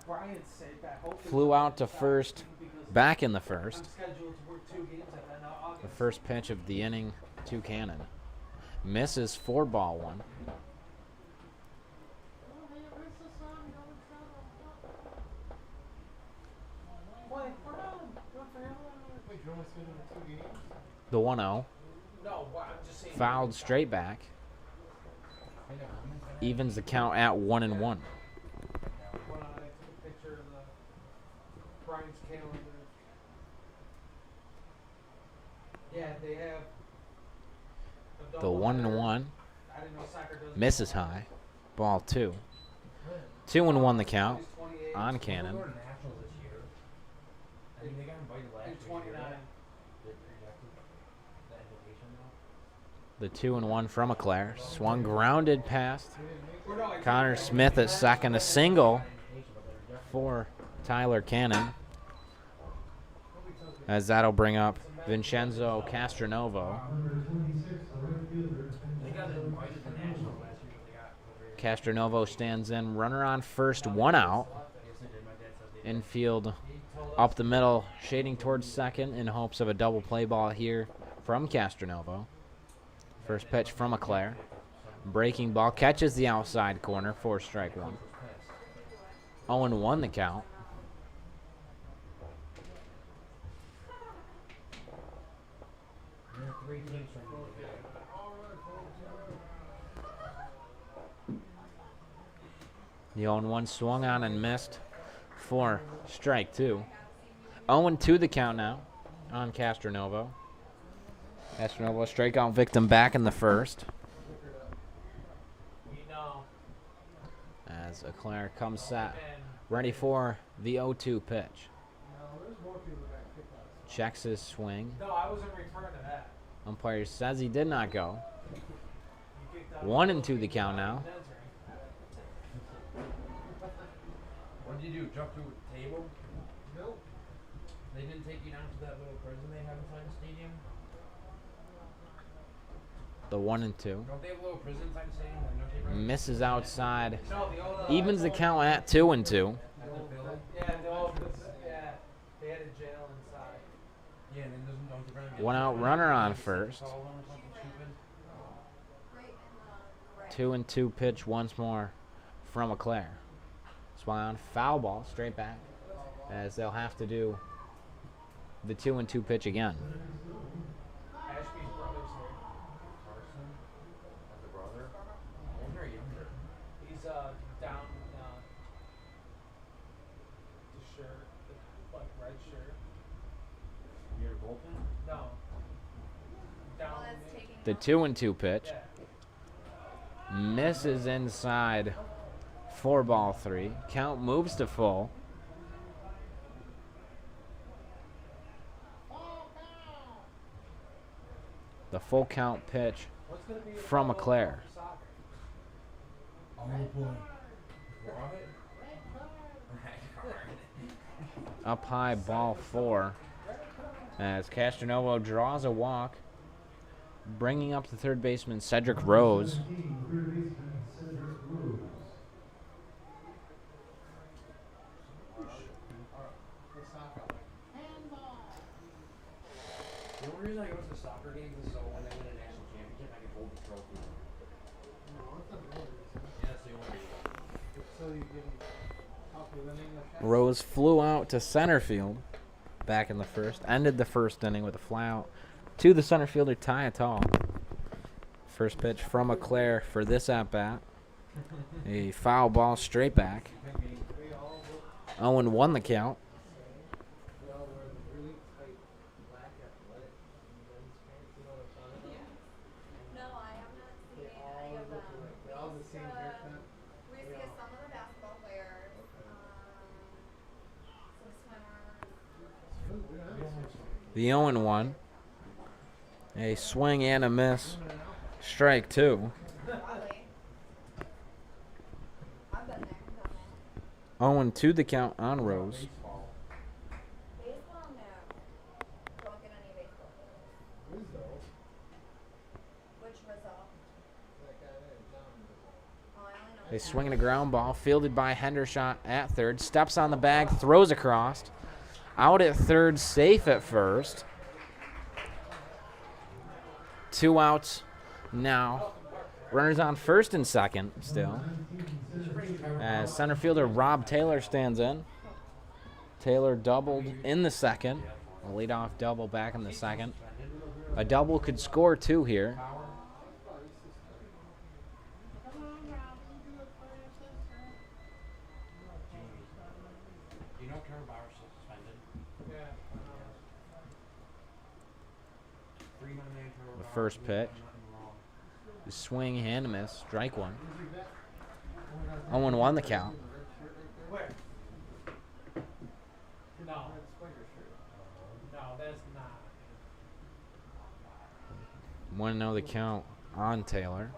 Speaker 5: Brian's sake, I hope they
Speaker 3: Flew out to
Speaker 5: stop
Speaker 3: first,
Speaker 5: because
Speaker 3: back in the
Speaker 5: I'm
Speaker 3: first.
Speaker 5: scheduled to work 2 games at that now August.
Speaker 3: The first pitch of the inning to Cannon. Misses for ball 1.
Speaker 5: Wait, we're not. Good for him.
Speaker 6: Wait, you're only scheduled for 2 games?
Speaker 3: The 1-0.
Speaker 5: No, well, I'm just saying.
Speaker 3: Fouled straight back. Evens the count at 1-1.
Speaker 5: When I took a picture of Brian's calendar. Yeah, they have a
Speaker 3: The
Speaker 5: double
Speaker 3: 1-1
Speaker 5: header. I didn't know soccer does
Speaker 3: misses high. Ball 2. 2-1 the count on Cannon.
Speaker 7: They're going to nationals this year. I mean, they got invited last
Speaker 5: And
Speaker 7: year.
Speaker 5: 29.
Speaker 7: They rejected the invitation though.
Speaker 3: The 2-1 from Leclerc. Swung grounded past
Speaker 5: Or no, I
Speaker 3: Connor Smith at second. A single for Tyler Cannon, as that'll bring up Vincenzo Castronovo.
Speaker 7: They got invited to nationals last year, but they got over here.
Speaker 3: Castronovo stands in. Runner on first, 1 out.
Speaker 7: Yes, they did. My dad said they did.
Speaker 3: Infield up the middle, shading towards second in hopes of a double play ball here from Castronovo. First pitch from Leclerc. Breaking ball catches the outside corner for strike one. 0-1 the count.
Speaker 7: There are 3 teams from
Speaker 3: The 0-1 swung on and missed for strike two. 0-2 the count now on Castronovo. Castronovo strikeout victim back in the first.
Speaker 5: We know.
Speaker 3: As Leclerc comes set, ready for the 0-2 pitch. Checks his swing.
Speaker 5: No, I wasn't referring to that.
Speaker 3: Umpire says he did not go.
Speaker 5: You kicked out
Speaker 3: 1-2 the count now.
Speaker 7: What did you do? Jump through a table?
Speaker 6: Nope.
Speaker 7: They didn't take you down to that little prison they have inside the stadium?
Speaker 3: The 1-2.
Speaker 7: Don't they have a little prison inside the stadium? Like, don't they run-
Speaker 3: Misses outside.
Speaker 5: No, the old,
Speaker 3: Evens the count at 2-2.
Speaker 7: At the building?
Speaker 5: Yeah, the old, yeah, they had a jail inside.
Speaker 7: Yeah, and then don't they run against
Speaker 3: One out
Speaker 7: the-
Speaker 3: runner on
Speaker 7: like,
Speaker 3: first.
Speaker 7: call them or something stupid?
Speaker 3: 2-2 pitch once more from Leclerc. Swung on, foul ball, straight back. As they'll have to do the 2-2 pitch again.
Speaker 5: Ashby's brother's here.
Speaker 7: Carson? That's the brother? Older or younger?
Speaker 5: He's down the shirt, the like red shirt.
Speaker 7: You're a bullpen?
Speaker 5: No. Down.
Speaker 3: The 2-2 pitch.
Speaker 5: Yeah.
Speaker 3: Misses inside. 4-3. Count moves to full. The full count pitch
Speaker 5: What's gonna be your
Speaker 3: from
Speaker 5: follow-up
Speaker 3: Leclerc.
Speaker 5: for soccer?
Speaker 7: Oh boy. Robert?
Speaker 3: Up high, ball 4. As Castronovo draws a walk. Bringing up the third baseman, Cedric Rose.
Speaker 1: Third baseman Cedric Rose.
Speaker 7: The only reason I go to the soccer games is so when they win a national championship, I can hold the trophy.
Speaker 6: No, that's not the only reason.
Speaker 7: Yeah, that's the only reason.
Speaker 6: It's so you can help you win English.
Speaker 3: Rose flew out to center field back in the first. Ended the first inning with a fly out to the center fielder, Ty Attal. First pitch from Leclerc for this at-bat. A foul ball straight back.
Speaker 6: We all look,
Speaker 3: 0-1 the count.
Speaker 6: we all wear the really tight black athletic men's pants, you know what I'm talking about?
Speaker 2: No, I have not seen
Speaker 6: They all
Speaker 2: any of
Speaker 6: look
Speaker 2: them.
Speaker 6: like, they all have the same haircut.
Speaker 2: We see some of the basketball players, some swimmers.
Speaker 6: We don't have this.
Speaker 3: The 0-1. A swing and a miss. Strike two.
Speaker 2: Really? I've been there, done that.
Speaker 3: 0-2 the count on Rose.
Speaker 7: Baseball.
Speaker 2: Baseball, no. Don't get any baseball players.
Speaker 6: Rizzo,
Speaker 2: Which result?
Speaker 6: that guy there, John Rizzo.
Speaker 2: Oh, I only know
Speaker 3: They
Speaker 2: that.
Speaker 3: swing a ground ball, fielded by Hendershot at third. Steps on the bag, throws across. Out at third, safe at first. 2 outs now. Runners on first and second still. As center fielder Rob Taylor stands in. Taylor doubled in the second. A leadoff double back in the second. A double could score 2 here.
Speaker 7: Do you know Trevor Bauer's still suspended?
Speaker 5: Yeah.
Speaker 7: 399 Trevor
Speaker 3: The
Speaker 7: Bauer,
Speaker 3: first
Speaker 7: we
Speaker 3: pitch.
Speaker 7: done nothing wrong.
Speaker 3: The swing and a miss. Strike one. 0-1 the count.
Speaker 5: Where? No. No, that's not.
Speaker 3: 1-0 the count on Taylor.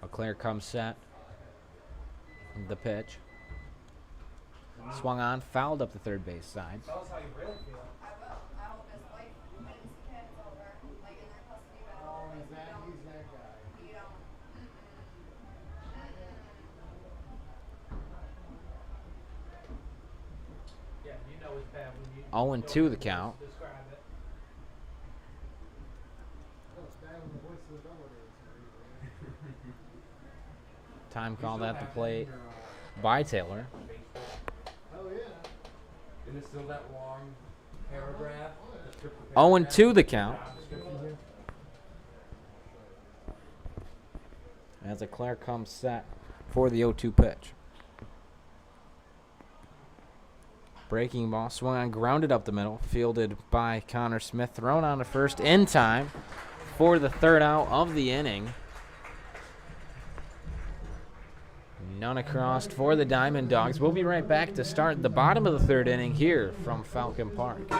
Speaker 3: Leclerc comes set. The pitch. Swung on, fouled up the third base side.
Speaker 5: Tell us how you really feel.
Speaker 2: I will. I hope his wife wins the kids over, like in their custody battle.
Speaker 6: Oh,
Speaker 2: Like,
Speaker 6: he's that,
Speaker 2: you
Speaker 6: he's that guy.
Speaker 2: don't. You don't.
Speaker 5: Yeah, you know it's bad when you.
Speaker 3: 0-2 the count.
Speaker 5: Describe it.
Speaker 6: the voice of the Doubledays.
Speaker 3: Time
Speaker 7: You
Speaker 3: called
Speaker 7: still
Speaker 3: at the
Speaker 7: have
Speaker 3: plate
Speaker 7: that in your,
Speaker 3: by Taylor.
Speaker 6: Oh, yeah.
Speaker 7: Isn't it still that long paragraph? Descriptive
Speaker 3: 0
Speaker 7: paragraph?
Speaker 3: 2 the count.
Speaker 7: Job description here?
Speaker 3: As Leclerc comes set for the 0-2 pitch. Breaking ball swung on, grounded up the middle, fielded by Connor Smith, thrown on to first in time for the third out of the inning. None across for the Diamond Dogs. We'll be right back to start the bottom of the third inning here from Falcon Park.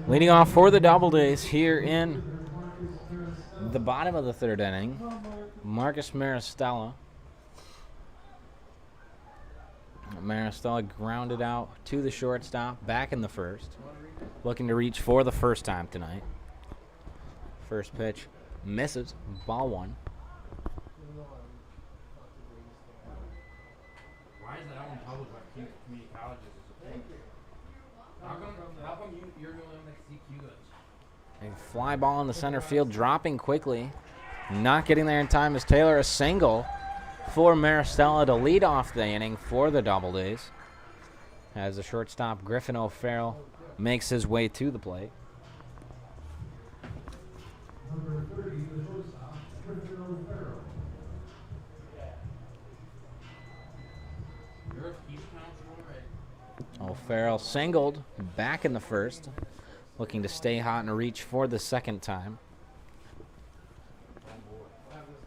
Speaker 3: Leading off for the Doubledays here in the bottom of the third inning, Marcus Maristella. Maristella grounded out to the shortstop back in the first. Looking to reach for the first time tonight. First pitch misses, ball one.
Speaker 7: Why is that Auburn Public like community colleges as a thing? How come you're the only one that can see Q goods?
Speaker 3: A fly ball in the center field, dropping quickly. Not getting there in time as Taylor, a single for Maristella to lead off the inning for the Doubledays. As the shortstop Griffin O'Farrell makes his way to the plate.
Speaker 1: Number 30, the shortstop, Griffin O'Farrell.
Speaker 7: You're a Q counselor, right?
Speaker 3: O'Farrell singled back in the first, looking to stay hot and reach for the second time.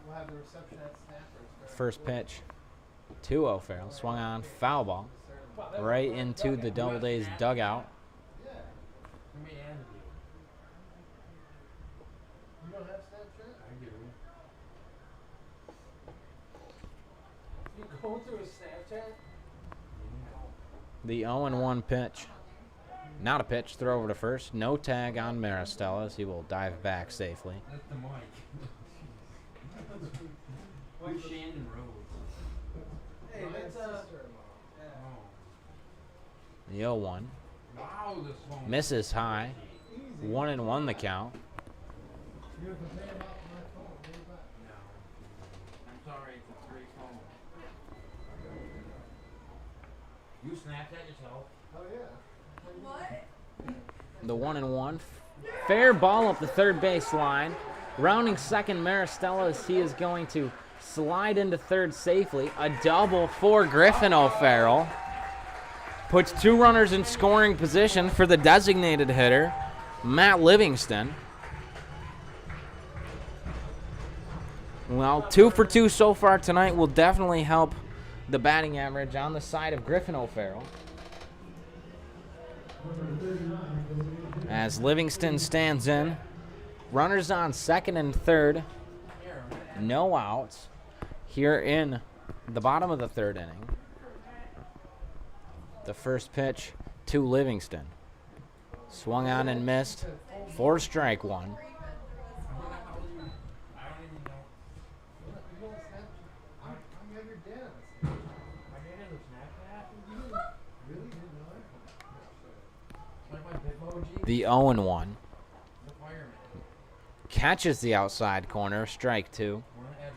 Speaker 6: We'll have the reception at Snappers.
Speaker 3: First pitch to O'Farrell, swung on, foul ball, right into the Doubledays dugout.
Speaker 6: Yeah.
Speaker 7: Let me add you.
Speaker 6: You don't have Snapchat?
Speaker 7: I do.
Speaker 5: You go through a Snapchat?
Speaker 3: The 0-1 pitch. Not a pitch, throw over to first. No tag on Maristella as he will dive back safely.
Speaker 7: That's the mic. Who's Shandon Rhodes?
Speaker 5: Hey, that's
Speaker 7: Oh.
Speaker 3: The 0-1
Speaker 7: Wow, this one.
Speaker 3: misses high. 1-1 the count.
Speaker 6: You have to pay about my phone. Pay it back.
Speaker 7: No. I'm sorry, it's a free phone. You Snapchat yourself?
Speaker 6: Oh, yeah.
Speaker 2: What?
Speaker 3: The 1-1. Fair ball up the third base line. Rounding second, Maristella as he is going to slide into third safely. A double for Griffin O'Farrell. Puts two runners in scoring position for the designated hitter, Matt Livingston. Well, 2 for 2 so far tonight will definitely help the batting average on the side of Griffin O'Farrell. As Livingston stands in, runners on second and third, no outs here in the bottom of the third inning. The first pitch to Livingston. Swung on and missed for strike one.
Speaker 6: dance.
Speaker 7: My dad has a Snapchat.
Speaker 6: Really? Didn't know it?
Speaker 7: Like my Bitmoji.
Speaker 3: The 0-1.
Speaker 7: The fireman.
Speaker 3: Catches the outside corner. Strike 2.
Speaker 7: Wanna add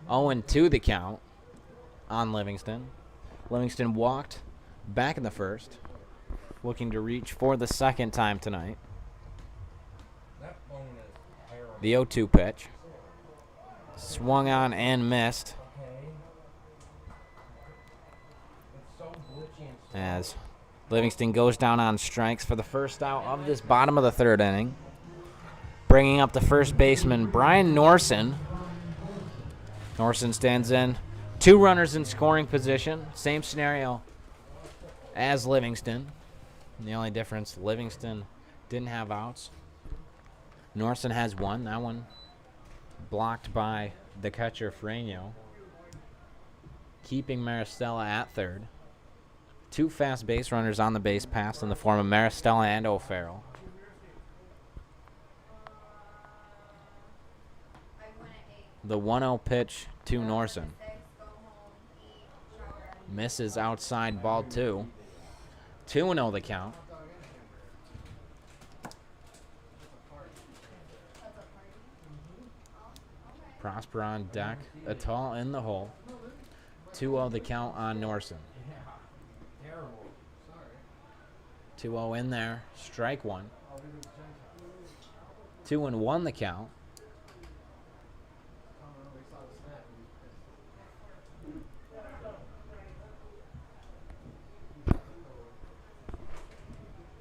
Speaker 7: line?
Speaker 3: 0-2 the count on Livingston. Livingston walked back in the first, looking to reach for the second time tonight.
Speaker 7: That phone is terrible.
Speaker 3: The 0-2 pitch. Swung on and missed
Speaker 7: Okay. It's so glitchy and slow.
Speaker 3: as Livingston goes down on strikes for the first out of this bottom of the third inning. Bringing up the first baseman, Brian Norson. Norson stands in. 2 runners in scoring position. Same scenario as Livingston. The only difference, Livingston didn't have outs. Norson has 1. That one blocked by the catcher, Freño. Keeping Maristella at third. 2 fast base runners on the base pass in the form of Maristella and O'Farrell. The 1-0 pitch to Norson. Misses outside ball 2. 2-0 the count. Prosper on deck. Atal in the hole. 2-0 the count on Norson.
Speaker 7: Terrible.
Speaker 3: 2-0 in there. Strike 1. 2-1 the count.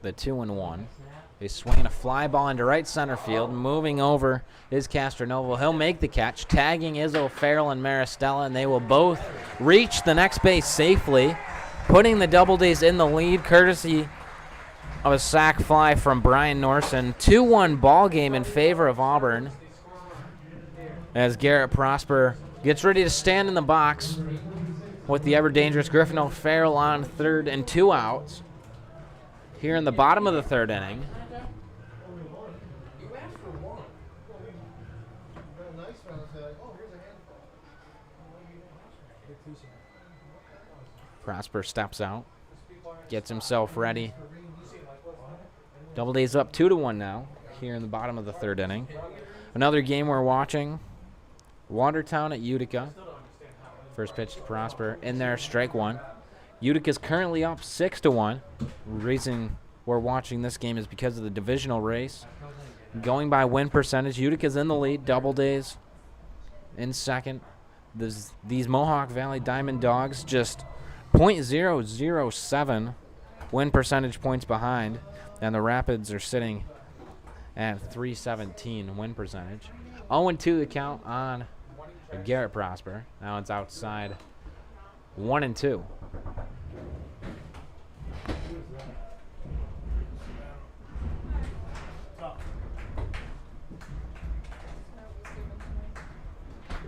Speaker 3: The 2-1. He's swinging a fly ball into right center field. Moving over is Castronovo. He'll make the catch. Tagging is O'Farrell and Maristella, and they will both reach the next base safely, putting the Doubledays in the lead, courtesy of a sac fly from Brian Norson. 2-1 ball game in favor of Auburn as Garrett Prosper gets ready to stand in the box with the ever-dangerous Griffin O'Farrell on third and 2 outs. Here in the bottom of the third inning.
Speaker 7: You asked for 1.
Speaker 6: Nice one. Say like, oh, here's a handful.
Speaker 3: Prosper steps out, gets himself ready. Doubledays up 2-1 now here in the bottom of the third inning. Another game we're watching. Watertown at Utica. First pitch to Prosper. In there, strike 1. Utica's currently up 6-1. Reason we're watching this game is because of the divisional race. Going by win percentage, Utica's in the lead. Doubledays in second. These Mohawk Valley Diamond Dogs just .007 win percentage points behind, and the Rapids are sitting at .317 win percentage. 0-2 the count on Garrett Prosper. Now it's outside 1-2.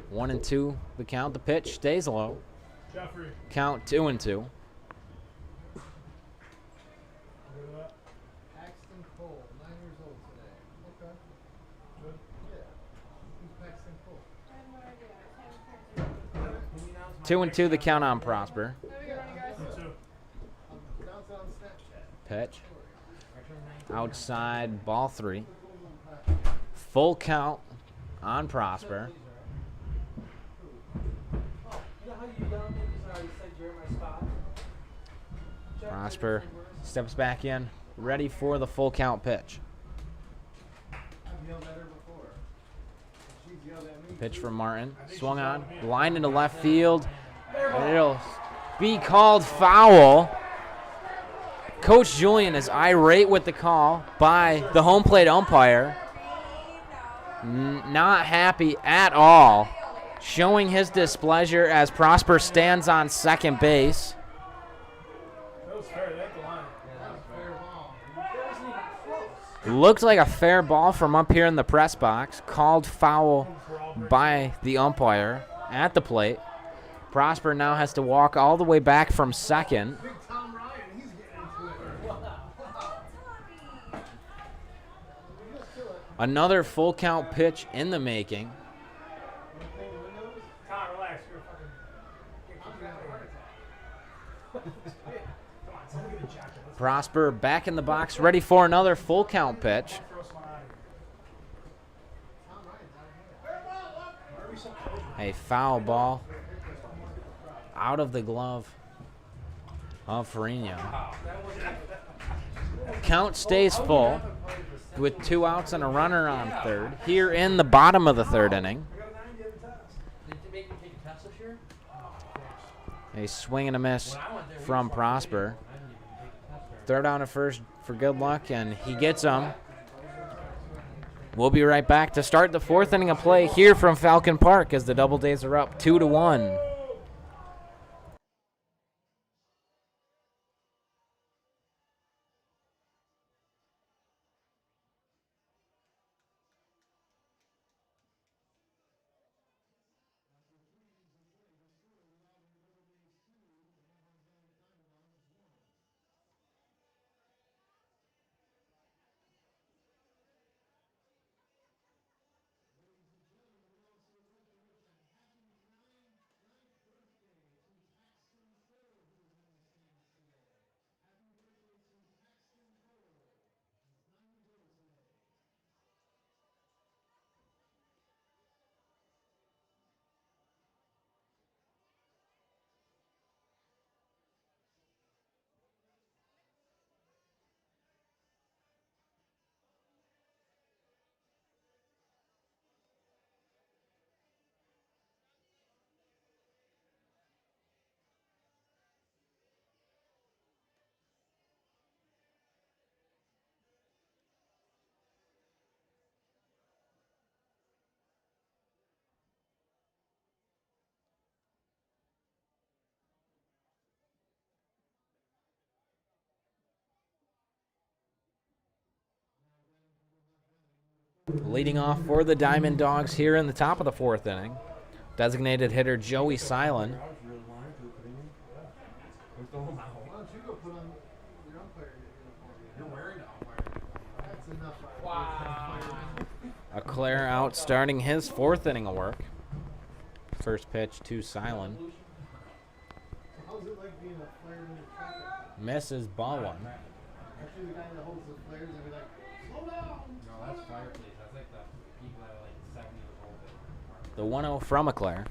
Speaker 3: One and 2 the count. The pitch stays low.
Speaker 4: Jeffrey.
Speaker 3: Count 2-2.
Speaker 6: Paxton Cole, 9 years old today. Okay. Good. Yeah. Who's Paxton Cole?
Speaker 3: 2-2 the count on Prosper.
Speaker 6: Announce it on Snapchat.
Speaker 3: Pitch. Outside ball 3. Full count on Prosper.
Speaker 5: You know how you yell at me because I already said you're in my spot?
Speaker 3: Prosper steps back in, ready for the full count pitch.
Speaker 6: I've yelled at her before. She's yelled at me.
Speaker 3: Pitch from Martin. Swung on. Line into left field. It'll be called foul. Coach Julian is irate with the call by the home plate umpire. Not happy at all. Showing his displeasure as Prosper stands on second base.
Speaker 4: That was fair. They had the line.
Speaker 6: Fair ball.
Speaker 5: That wasn't even close.
Speaker 3: Looked like a fair ball from up here in the press box. Called foul by the umpire at the plate. Prosper now has to walk all the way back from second.
Speaker 6: Big Tom Ryan, he's getting into it.
Speaker 3: Another full count pitch in the making.
Speaker 4: Tom, relax. You're fucking. Someone get a jacket. Let's
Speaker 3: Prosper back in the box, ready for another full count pitch.
Speaker 4: throw someone out of here. Why are we so close?
Speaker 3: A foul ball out of the glove of Farino. Count stays full with 2 outs and a runner on third here in the bottom of the third inning.
Speaker 4: I got a 90 every test.
Speaker 7: Did they make me take a test this year?
Speaker 3: A swing and a miss
Speaker 7: When I went there, we
Speaker 3: from
Speaker 7: were
Speaker 3: Prosper.
Speaker 7: I didn't even take a test there.
Speaker 3: Throw down at first for good luck, and he gets them. We'll be right back to start the 4th inning of play here from Falcon Park as the Doubledays are up 2-1. Leading off for the Diamond Dogs here in the top of the 4th inning, designated hitter Joey Silent.
Speaker 6: Why don't you go put on your umpire uniform?
Speaker 7: You're wearing the umpire.
Speaker 6: That's enough.
Speaker 5: Wow.
Speaker 3: Eclair out starting his 4th inning of work. First pitch to Silent.
Speaker 6: So how's it like being a flare in the traffic?
Speaker 3: Misses ball one.
Speaker 6: Actually, the guy that holds the flares and be like, slow down.
Speaker 7: No, that's fireplace. That's like the people that are like 70 years old.
Speaker 3: The 1-0 from Eclair.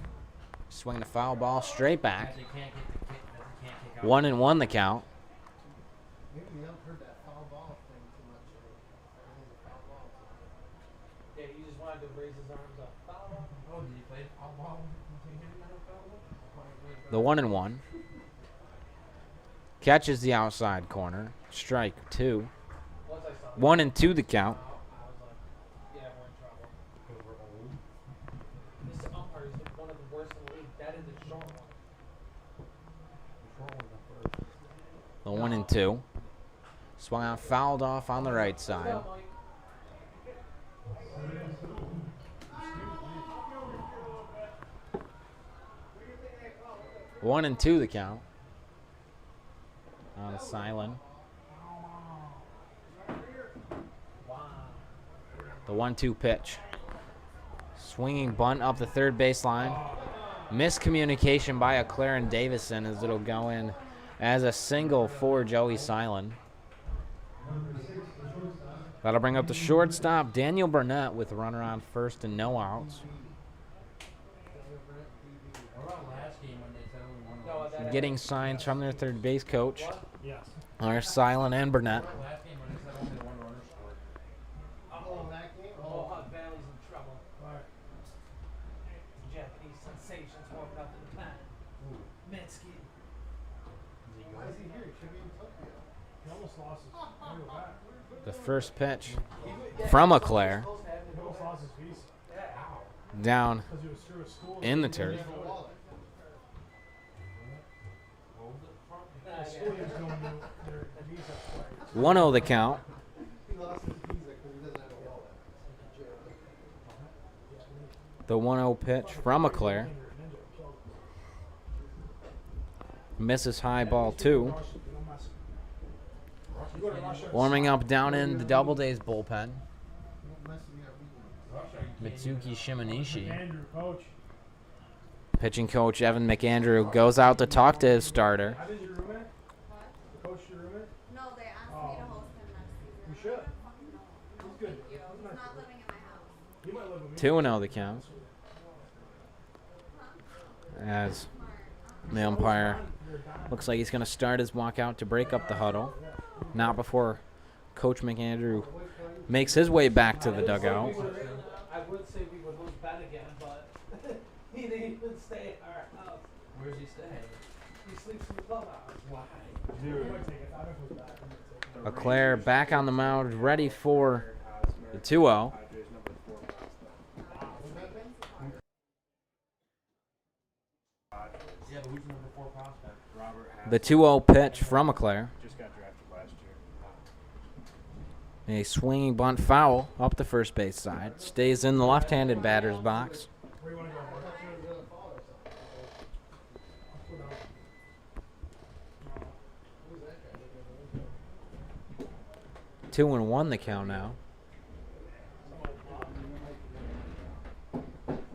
Speaker 3: Swinging a foul ball straight back.
Speaker 7: They can't get the kick. They can't kick out.
Speaker 3: 1-1 the count.
Speaker 6: Maybe the ump heard that foul ball thing too much. Everything's a foul ball.
Speaker 5: Yeah, he just wanted to raise his arms up. Foul ball.
Speaker 7: Oh, did he play foul ball? Did he hit another foul ball?
Speaker 3: The 1-1. Catches the outside corner. Strike 2.
Speaker 5: Once I saw
Speaker 3: 1-2 the count.
Speaker 5: I was like, yeah, we're in trouble.
Speaker 7: Because we're old.
Speaker 5: This umpire is one of the worst in the league. That is the short one.
Speaker 3: The 1-2. Swung out, fouled off on the right
Speaker 5: What's
Speaker 3: side.
Speaker 5: up, Mike?
Speaker 3: 1-2 the count. On Silent. The 1-2 pitch. Swinging bunt up the third baseline. Miscommunication by Eclair and Davison as it'll go in as a single for Joey Silent. That'll bring up the shortstop, Daniel Burnett, with a runner on first and no outs.
Speaker 7: What about last game when they said only
Speaker 5: No,
Speaker 7: one?
Speaker 5: that
Speaker 3: Getting signs from their third base coach
Speaker 4: Yes.
Speaker 3: are Silent and Burnett.
Speaker 7: Last game when they said only one runner scored.
Speaker 6: Oh, that game?
Speaker 5: Mohawk Valley's in trouble.
Speaker 4: Alright.
Speaker 5: Japanese sensations walking up to the pen. Minsky.
Speaker 6: Why is he here? He should be in Tokyo.
Speaker 4: He almost lost his. Let me go back.
Speaker 3: The first pitch from Eclair
Speaker 5: Supposed to have
Speaker 4: He almost lost his visa.
Speaker 5: Yeah.
Speaker 3: down
Speaker 4: Because he was through his school.
Speaker 3: in the turf.
Speaker 6: The wallet.
Speaker 4: The school he was going to, their visa expired.
Speaker 3: 1-0 the count.
Speaker 6: He lost his visa because he doesn't have a wallet.
Speaker 3: The 1-0 pitch from Eclair. Misses high ball 2. Warming up down in the Doubledays bullpen.
Speaker 6: Don't mess with me up.
Speaker 3: Mitsuki Shimanishi.
Speaker 4: Andrew, coach.
Speaker 3: Pitching coach Evan McAndrew goes out to talk to his starter.
Speaker 4: How did your roommate?
Speaker 2: What?
Speaker 4: The coach your roommate?
Speaker 2: No, they asked me to host him next season.
Speaker 4: You should.
Speaker 2: No,
Speaker 4: He's good.
Speaker 2: thank you.
Speaker 4: He's
Speaker 2: He's
Speaker 4: nice
Speaker 2: not
Speaker 4: dude.
Speaker 2: living in my house.
Speaker 4: He might live with me.
Speaker 3: 2-0 the count. As the umpire looks like he's going to start his walkout to break up the huddle. Not before Coach McAndrew makes his way back to the dugout.
Speaker 5: I would say we would lose Ben again, but he didn't even stay at our house.
Speaker 7: Where's he staying?
Speaker 5: He sleeps in the clubhouse.
Speaker 7: Why?
Speaker 4: He might take it. I don't know if he's back. He might take it.
Speaker 3: Leclerc back on the mound, ready for the 2-0.
Speaker 7: Yeah, but who's the number 4 prospect? Robert Hass.
Speaker 3: The 2-0 pitch from Leclerc.
Speaker 6: Just got drafted last year.
Speaker 3: A swinging bunt foul up the first base side. Stays in the left-handed batter's box.
Speaker 4: Where you want to go? Mark?
Speaker 3: 2-1 the count now.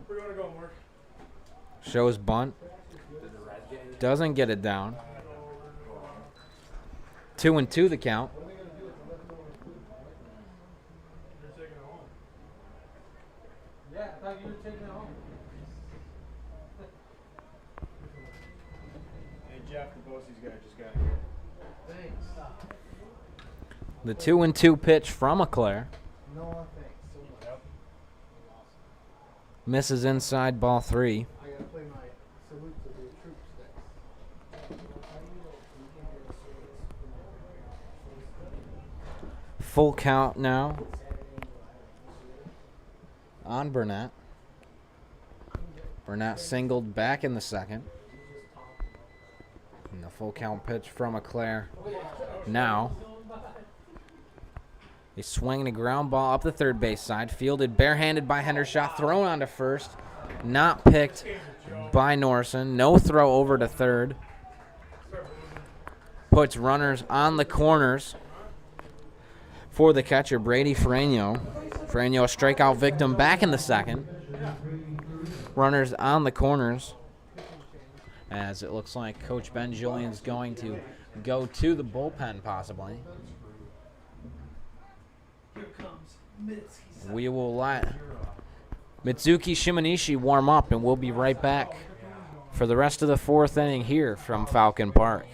Speaker 4: Where you want to go, Mark?
Speaker 3: Shows bunt. Doesn't get it down. 2-2 the count.
Speaker 4: You're taking it home.
Speaker 5: Yeah, I thought you were taking it home.
Speaker 6: Hey, Jeff, the Bosie's guy just got here. Thanks.
Speaker 3: The 2-2 pitch from Leclerc.
Speaker 6: No, thanks so much. Yep.
Speaker 3: Misses inside, ball 3.
Speaker 6: I gotta play my salute to the troops next.
Speaker 3: Full count now on Burnett. Burnett singled back in the second. And the full count pitch from Leclerc. Now, a swing and a ground ball up the third base side. Fielded barehanded by Hendershot. Thrown onto first. Not picked by Norson. No throw over to third. Puts runners on the corners for the catcher, Brady Ferragno. Ferragno, a strikeout victim, back in the second. Runners on the corners, as it looks like Coach Ben Julian's going to go to the bullpen possibly.
Speaker 5: Here comes Mitsuki.
Speaker 3: We will let Mitsuki Shimanishi warm up, and we'll be right back for the rest of the fourth inning here from Falcon Park.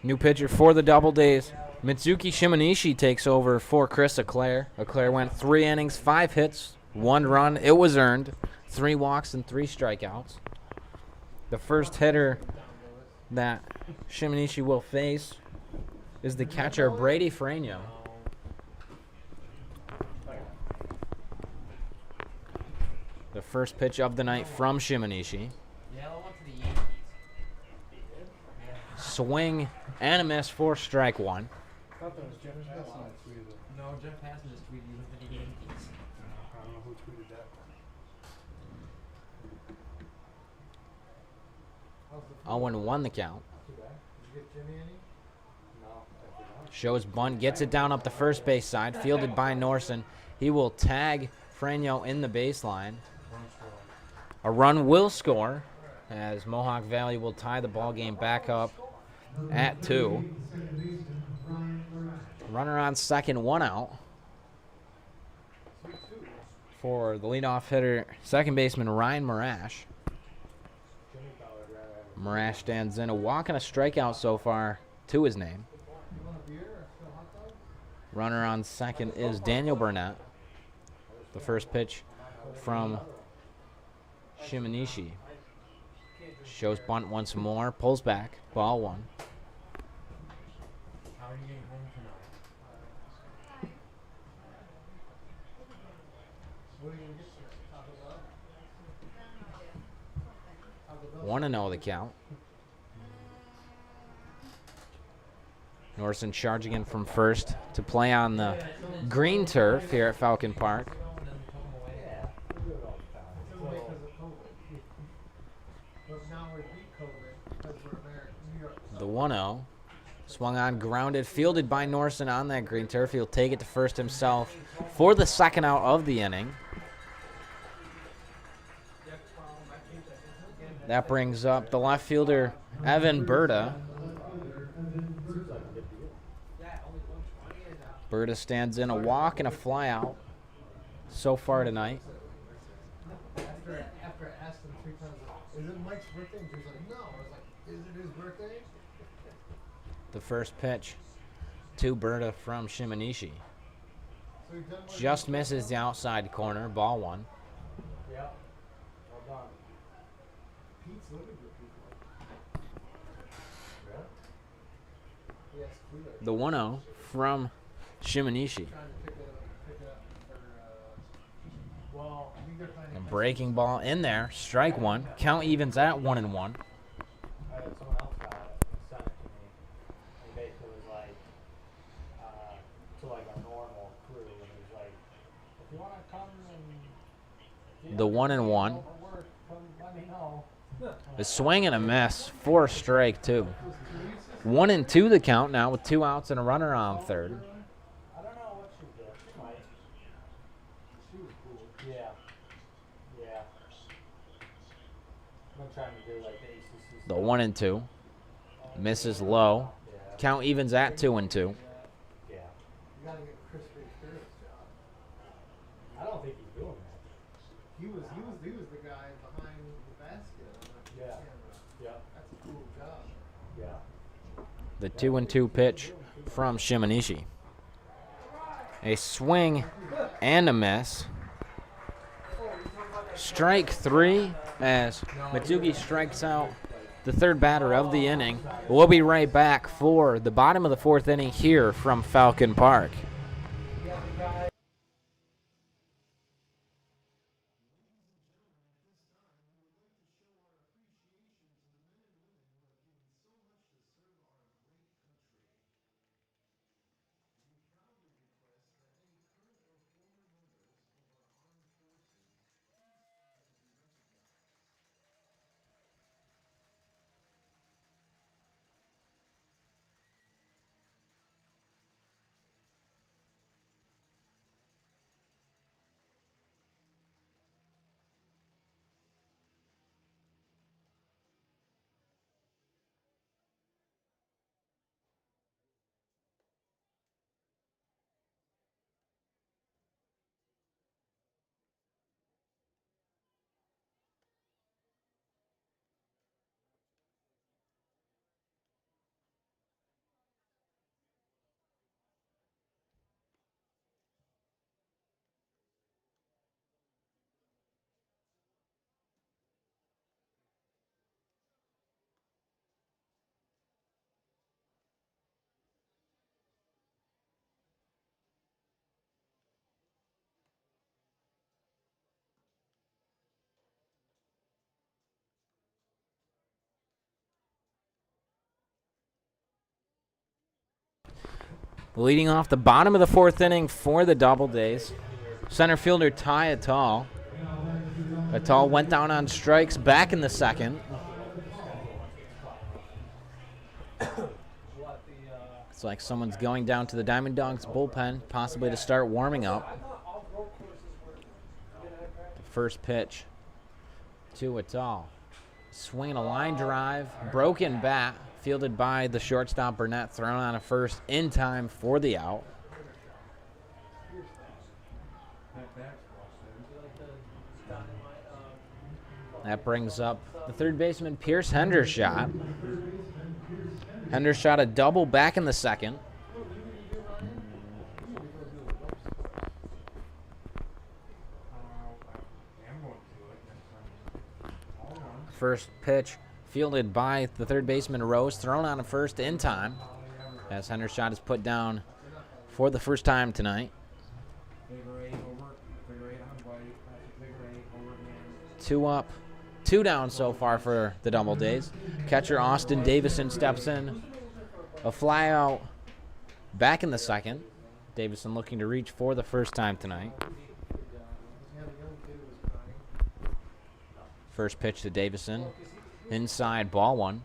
Speaker 3: New pitcher for the Doubledays. Mitsuki Shimonishi takes over for Chris Eclair. Eclair went 3 innings, 5 hits, 1 run. It was earned. 3 walks and 3 strikeouts. The first hitter that Shimonishi will face is the catcher Brady Frano. The first pitch of the night from Shimonishi.
Speaker 7: Yellow went to the Yankees.
Speaker 3: Swing and a miss for strike 1.
Speaker 4: I thought that was Jeff Passan that tweeted it.
Speaker 7: No, Jeff Passan just tweeted he went to the Yankees.
Speaker 4: I don't know who tweeted that.
Speaker 1: How's the
Speaker 3: 0-1 the count.
Speaker 1: Too bad. Did you get Jimmy any?
Speaker 4: No, I forgot.
Speaker 3: Shows bunt, gets it down up the first base side, fielded by Norson. He will tag Frano in the baseline. A run will score as Mohawk Valley will tie the ball game back up at 2. Runner on second, 1 out for the leadoff hitter, second baseman Ryan Marash. Marash stands in a walk and a strikeout so far to his name.
Speaker 1: You want a beer or still hot dog?
Speaker 3: Runner on second is Daniel Burnett. The first pitch from Shimonishi. Shows bunt once more, pulls back, ball 1.
Speaker 7: How are you getting home tonight?
Speaker 1: What are you gonna get for Taco Bell? Taco Bell?
Speaker 3: 1-0 the count. Norson charging in from first to play on the green turf here at Falcon Park.
Speaker 1: We'll do it all the time. It's only because of COVID. But now we beat COVID because we're American. New York.
Speaker 3: The 1-0. Swung on, grounded, fielded by Norson on that green turf. He'll take it to first himself for the second out of the inning. That brings up the left fielder, Evan Berta. Berta stands in a walk and a fly out so far tonight.
Speaker 1: After I asked him 3 times, is it Mike's birthday? And he was like, no. I was like, is it his birthday?
Speaker 3: The first pitch to Berta from Shimonishi.
Speaker 1: So he done what he
Speaker 3: Just
Speaker 1: was
Speaker 3: misses the
Speaker 1: supposed
Speaker 3: outside corner, ball 1.
Speaker 1: Yeah. Well done. Pete's living with people. Yeah? Yes, Cooler.
Speaker 3: The 1-0 from Shimonishi.
Speaker 1: Trying to pick it up for, well, I think they're playing.
Speaker 3: A breaking ball in there, strike 1. Count evens at 1-1.
Speaker 6: Someone else got it and sent it to me. And basically was like, to like a normal crew, and he was like, if you want to come and
Speaker 3: The 1-1.
Speaker 6: over work, come let me know.
Speaker 3: A swing and a miss for strike 2. 1-2 the count now with 2 outs and a runner on third.
Speaker 6: I don't know what she did. She might. She was cool. Yeah. Yeah. I'm trying to do like the ACC
Speaker 3: The
Speaker 6: stuff.
Speaker 3: 1-2 misses low.
Speaker 6: Yeah.
Speaker 3: Count evens at 2-2.
Speaker 6: Yeah.
Speaker 1: You gotta get Chris Fitzgerald's job.
Speaker 6: I don't think he's doing that.
Speaker 1: He was the guy behind the basket on the
Speaker 6: Yeah.
Speaker 1: camera.
Speaker 6: Yeah.
Speaker 1: That's a cool job.
Speaker 6: Yeah.
Speaker 3: The 2-2 pitch from Shimonishi. A swing and a miss. Strike 3 as Mitsugi strikes out the third batter of the inning. We'll be right back for the bottom of the 4th inning here from Falcon Park. Leading off the bottom of the fourth inning for the Doubledays, center fielder Ty Attal. Attal went down on strikes back in the second. It's like someone's going down to the Diamond Dogs bullpen, possibly to start warming up. The first pitch to Attal. Swinging a line drive, broken bat, fielded by the shortstop Burnett, thrown on a first in time for the out. That brings up the third baseman Pierce Hendershot. Hendershot a double back in the second. First pitch fielded by the third baseman Rose, thrown on a first in time as Hendershot is put down for the first time tonight. 2 up, 2 down so far for the Doubledays. Catcher Austin Davison steps in. A fly out back in the second. Davison looking to reach for the first time tonight. First pitch to Davison. Inside, ball 1.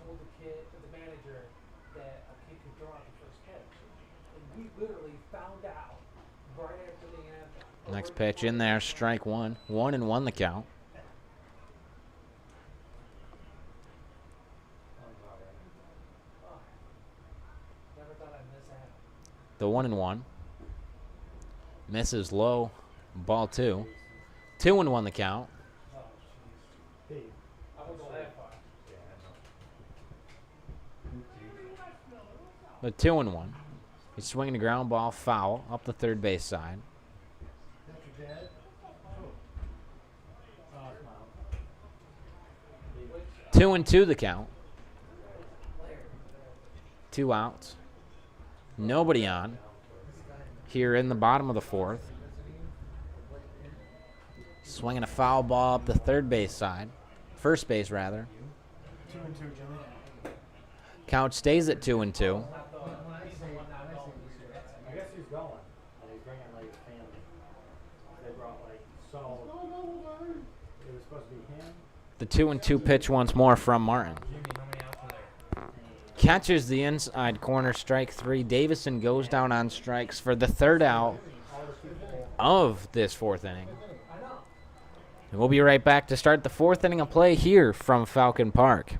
Speaker 5: Told the manager that a kid could draw on the first pitch. And we literally found out right after the anthem.
Speaker 3: Next pitch in there, strike 1. 1-1 the count.
Speaker 5: Never thought I'd miss that.
Speaker 3: The 1-1. Misses low, ball 2. 2-1 the count.
Speaker 5: Oh, jeez. I wouldn't go that far.
Speaker 3: The 2-1. He's swinging a ground ball foul up the third base side. 2-2 the count. 2 outs. Nobody on here in the bottom of the fourth. Swinging a foul ball up the third base side. First base, rather.
Speaker 4: 2-2, Jimmy.
Speaker 3: Count stays at 2-2.
Speaker 6: I guess he's going. And he's bringing like his family. They brought like so. It was supposed to be him.
Speaker 3: The 2-2 pitch once more from Martin.
Speaker 7: Jimmy, how many outs are there?
Speaker 3: Catches the inside corner, strike 3. Davison goes down on strikes for the third out of this fourth inning. And we'll be right back to start the fourth inning of play here from Falcon Park.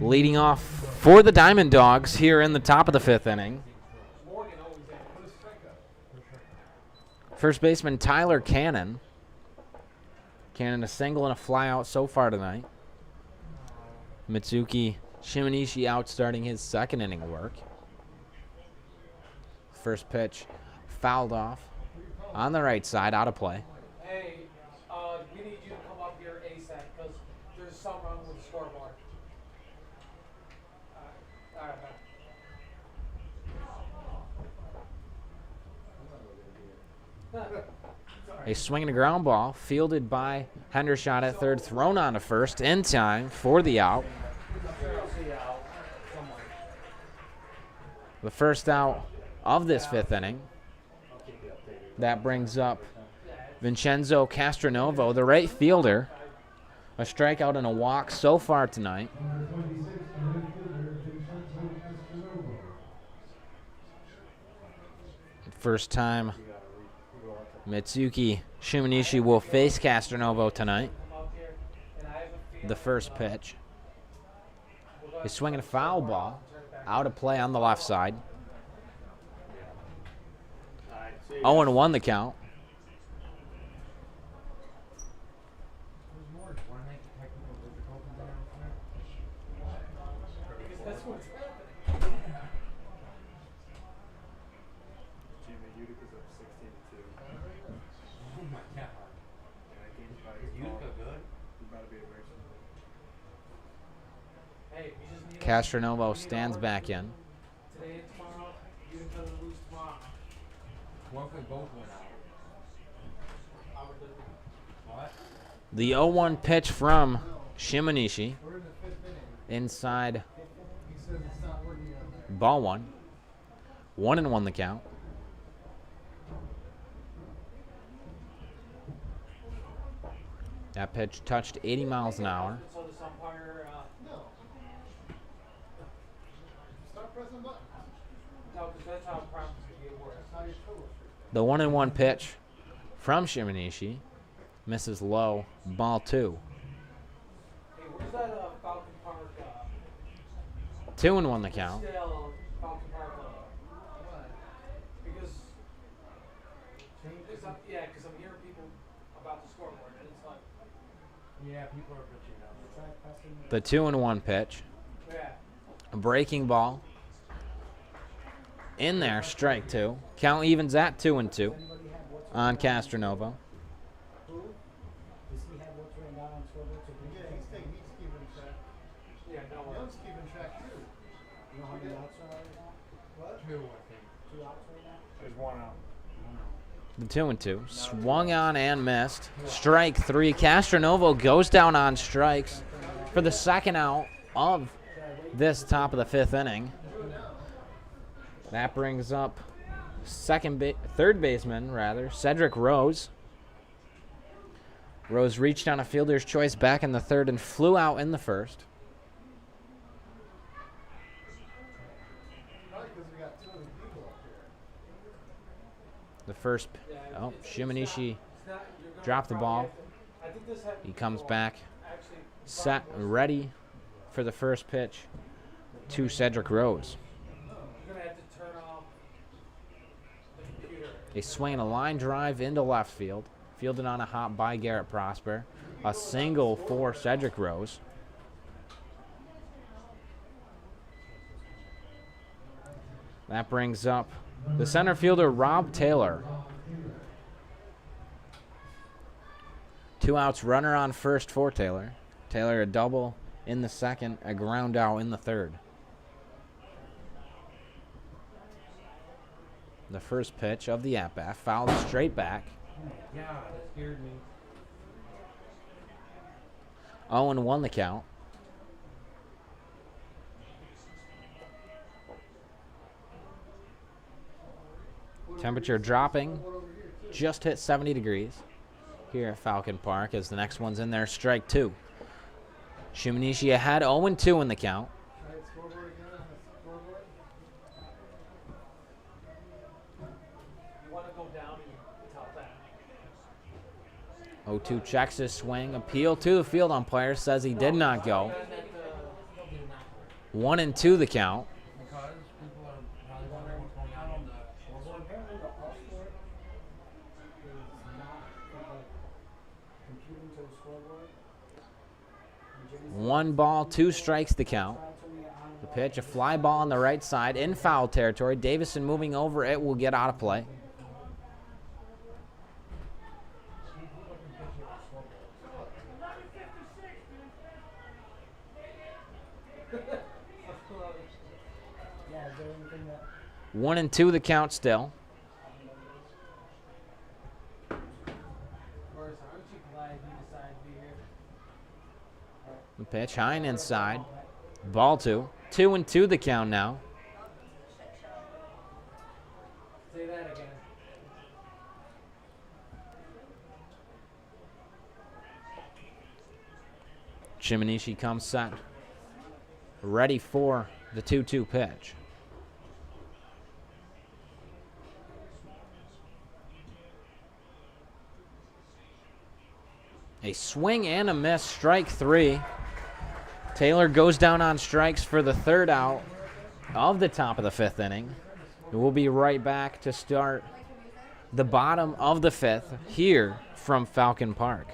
Speaker 3: Leading off for the Diamond Dogs here in the top of the fifth inning. First baseman Tyler Cannon. Cannon a single and a flyout so far tonight. Mitsuki Shimanishi out starting his second inning work. First pitch fouled off on the right side, out of play.
Speaker 5: Hey, we need you to come up here ASAP because there's something wrong with the scoreboard. All right.
Speaker 3: A swing and a ground ball fielded by Hendershot at third, thrown on to first in time for the out. The first out of this fifth inning. That brings up Vincenzo Castronovo, the right fielder. A strikeout and a walk so far tonight.
Speaker 1: Number 26, the midfielder, Vincenzo Castronovo.
Speaker 3: First time Mitsuki Shimanishi will face Castronovo tonight. The first pitch. He's swinging a foul ball. Out of play on the left side. 0-1 the count.
Speaker 5: That's what's happening.
Speaker 4: Jimmy Utica's up 16-2.
Speaker 7: Oh my God.
Speaker 4: That game's about
Speaker 7: Is Utica good?
Speaker 4: He's about to be a race.
Speaker 5: Hey, we just need
Speaker 3: Castronovo stands back in.
Speaker 5: today and tomorrow. You can lose tomorrow.
Speaker 7: One could both win out. What?
Speaker 3: The 0-1 pitch from Shimanishi.
Speaker 6: We're in the fifth inning.
Speaker 3: Inside
Speaker 6: He says it's not working out there.
Speaker 3: ball one. 1-1 the count. That pitch touched 80 miles an hour.
Speaker 5: So this umpire,
Speaker 6: No. Start pressing buttons.
Speaker 5: no, because that's how problems get worse.
Speaker 6: That's how you troubleshoot.
Speaker 3: The 1-1 pitch from Shimanishi misses low. Ball two.
Speaker 5: Hey, where's that Falcon Park?
Speaker 3: 2-1 the count.
Speaker 5: Still Falcon Park. Because, because I'm hearing people about the scoreboard, and it's like,
Speaker 7: Yeah, people are bitching out.
Speaker 3: The 2-1 pitch.
Speaker 5: yeah.
Speaker 3: A breaking ball. In there, strike two. Count evens at 2-2 on Castronovo.
Speaker 6: Yeah, he's keeping track.
Speaker 5: Yeah, no
Speaker 6: Young's keeping track too.
Speaker 4: You know how many outs are right now?
Speaker 6: What?
Speaker 7: 2, I think.
Speaker 4: There's one out.
Speaker 3: The 2-2. Swung on and missed. Strike three. Castronovo goes down on strikes for the second out of this top of the fifth inning. That brings up third baseman, Cedric Rose. Rose reached on a fielder's choice back in the third and flew out in the first.
Speaker 6: Probably because we got too many people up here.
Speaker 3: The first, Shimanishi
Speaker 5: It's not, you're gonna
Speaker 3: dropped the
Speaker 5: probably
Speaker 3: ball.
Speaker 5: have to- I think this happened
Speaker 3: He comes
Speaker 5: before.
Speaker 3: back,
Speaker 5: Actually,
Speaker 3: set, ready for the first pitch to Cedric Rose.
Speaker 5: you're going to have to turn off the computer.
Speaker 3: A swing and a line drive into left field. Fielded on a hop by Garrett Prosper. A single for Cedric Rose. That brings up the center fielder, Rob Taylor. 2 outs, runner on first for Taylor. Taylor a double in the second, a ground out in the third. The first pitch of the at-bat, fouled straight back.
Speaker 7: Yeah, that scared me.
Speaker 3: 0-1 the count. Temperature dropping, just hit 70 degrees here at Falcon Park as the next one's in there, strike two. Shimanishi ahead, 0-2 in the count.
Speaker 6: All right, scoreboard again on the scoreboard.
Speaker 5: You want to go down and tell that.
Speaker 3: 0-2 checks his swing, appeal to the field umpire, says he did not go. 1-2 the count.
Speaker 7: Because people are probably wondering what's going on the scoreboard.
Speaker 3: 1 ball, 2 strikes to count. The pitch, a fly ball on the right side in foul territory. Davison moving over. It will get out of play.
Speaker 4: Yeah, is there anything that
Speaker 3: 1-2 the count still.
Speaker 5: Boris, aren't you glad you decided to be here?
Speaker 3: The pitch, high and inside. Ball 2. 2-2 the count now.
Speaker 5: Say that again.
Speaker 3: Chiminishi comes set. Ready for the 2-2 pitch. A swing and a miss, strike 3. Taylor goes down on strikes for the 3rd out of the top of the 5th inning. We'll be right back to start the bottom of the 5th here from Falcon Park.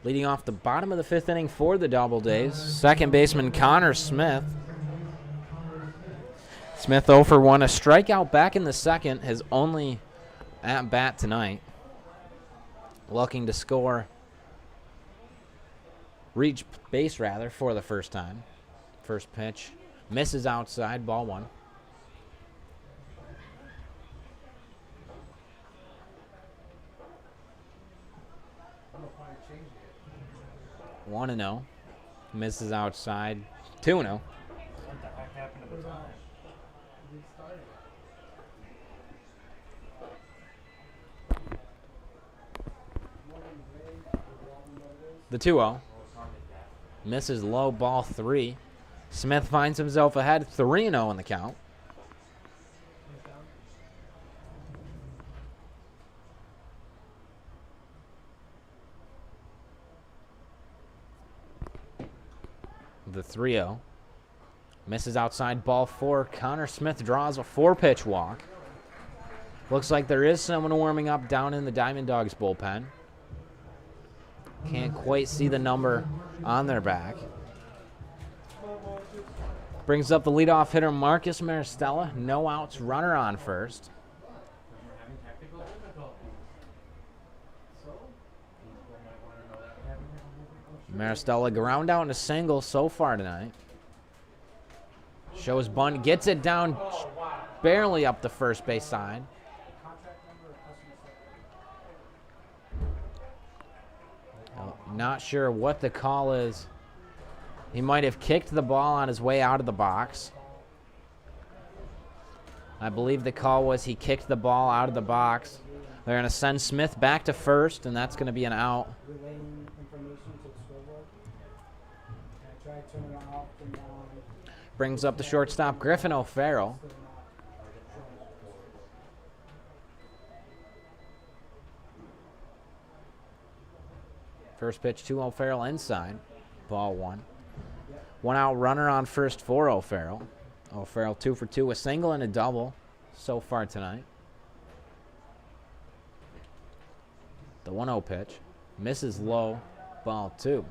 Speaker 3: Leading off the bottom of the 5th inning for the Doubledays, second baseman Connor Smith. Smith 0 for 1, a strikeout back in the 2nd, his only at bat tonight. Looking to score, reach base rather, for the first time. First pitch misses outside, ball 1. 1-0. Misses outside. 2-0. The 2-0. Misses low, ball 3. Smith finds himself ahead, 3-0 in the count. The 3-0. Misses outside, ball 4. Connor Smith draws a 4-pitch walk. Looks like there is someone warming up down in the Diamond Dogs bullpen. Can't quite see the number on their back. Brings up the leadoff hitter, Marcus Maristella. No outs, runner on first. Maristella ground out in a single so far tonight. Shows bunt, gets it down barely up the first base side. Not sure what the call is. He might have kicked the ball on his way out of the box. I believe the call was he kicked the ball out of the box. They're going to send Smith back to first, and that's going to be an out. Brings up the shortstop, Griffin O'Farrell. First pitch to O'Farrell inside. Ball 1. 1 out runner on first for O'Farrell. O'Farrell 2 for 2, a single and a double so far tonight. The 1-0 pitch. Misses low, ball 2.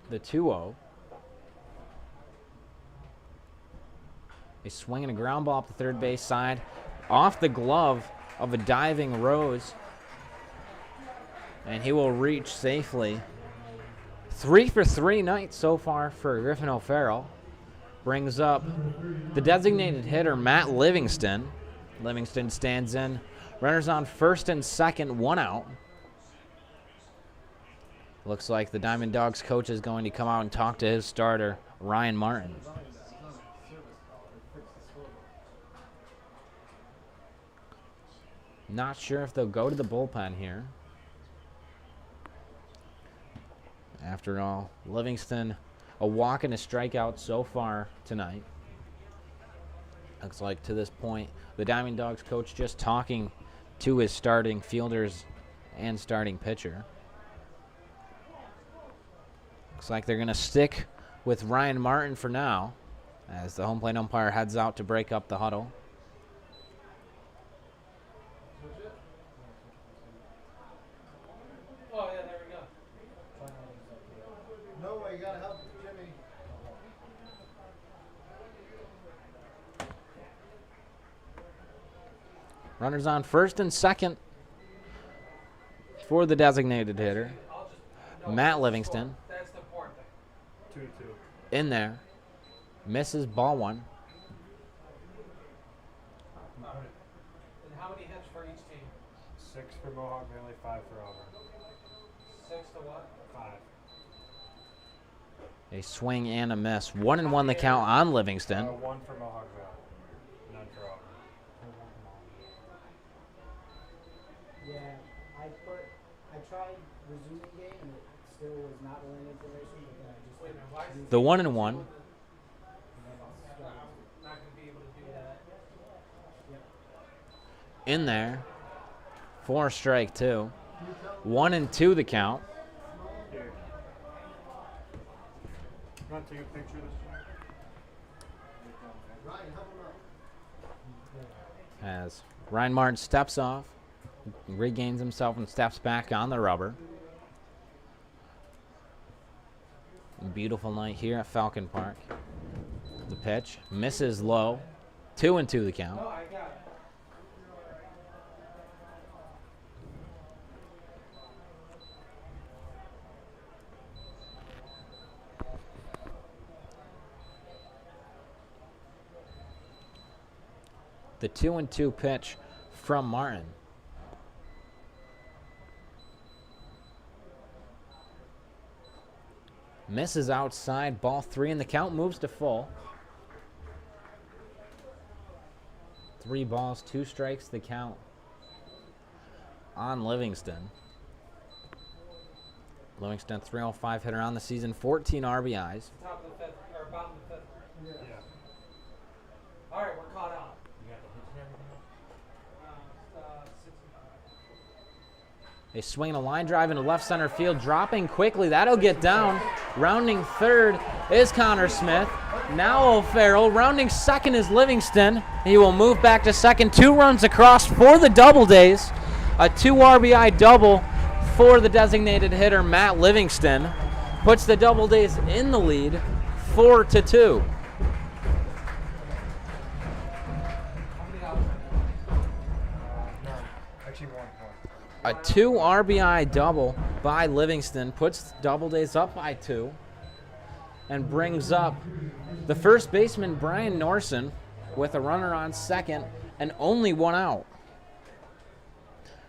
Speaker 3: The 2-0. A swing and a ground ball up the third base side. Off the glove of a diving Rose. And he will reach safely. 3 for 3 night so far for Griffin O'Farrell. Brings up the designated hitter, Matt Livingston. Livingston stands in. Runners on first and second, 1 out. Looks like the Diamond Dogs coach is going to come out and talk to his starter, Ryan Martin. Not sure if they'll go to the bullpen here. After all, Livingston, a walk and a strikeout so far tonight. Looks like to this point, the Diamond Dogs coach just talking to his starting fielders and starting pitcher. Looks like they're going to stick with Ryan Martin for now as the home plate umpire heads out to break up the huddle.
Speaker 5: Oh, yeah, there we go.
Speaker 6: No way, you gotta help Jimmy.
Speaker 3: Runners on first and second for the designated hitter, Matt Livingston.
Speaker 5: That's the important thing.
Speaker 4: 2-2.
Speaker 3: In there. Misses ball 1.
Speaker 5: And how many hits for each team?
Speaker 4: 6 for Mohawk, Valley, 5 for Auburn.
Speaker 5: 6 to what?
Speaker 4: 5.
Speaker 3: A swing and a miss. 1-1 the count on Livingston.
Speaker 4: 1 for Mohawk Valley, none for Auburn.
Speaker 8: Yeah, I tried resuming game and it still was not letting information, but then I just
Speaker 5: Wait a minute, why is
Speaker 3: The 1-1.
Speaker 5: not going to be able to do that?
Speaker 3: In there. 4 strike 2. 1-2 the count.
Speaker 4: Here. You want to take a picture of this one?
Speaker 6: Ryan, help him out.
Speaker 3: As Ryan Martin steps off, regains himself and steps back on the rubber. Beautiful night here at Falcon Park. The pitch misses low. 2-2 the count.
Speaker 5: Oh, I got it.
Speaker 3: The 2-2 pitch from Martin. Misses outside, ball 3, and the count moves to full. 3 balls, 2 strikes, the count on Livingston. Livingston, 305 hitter on the season, 14 RBIs.
Speaker 5: Top of the 5th, or bottom of the 5th.
Speaker 4: Yeah.
Speaker 5: All right, we're caught up.
Speaker 7: You got the hits and everything else?
Speaker 5: 65.
Speaker 3: A swing and a line drive into left center field, dropping quickly. That'll get down. Rounding third is Connor Smith. Now O'Farrell. Rounding second is Livingston. He will move back to second. 2 runs across for the Doubledays. A 2 RBI double for the designated hitter, Matt Livingston. Puts the Doubledays in the lead, 4-2.
Speaker 4: No, actually 1 point.
Speaker 3: A 2 RBI double by Livingston puts Doubledays up by 2 and brings up the first baseman, Brian Norson, with a runner on second and only 1 out.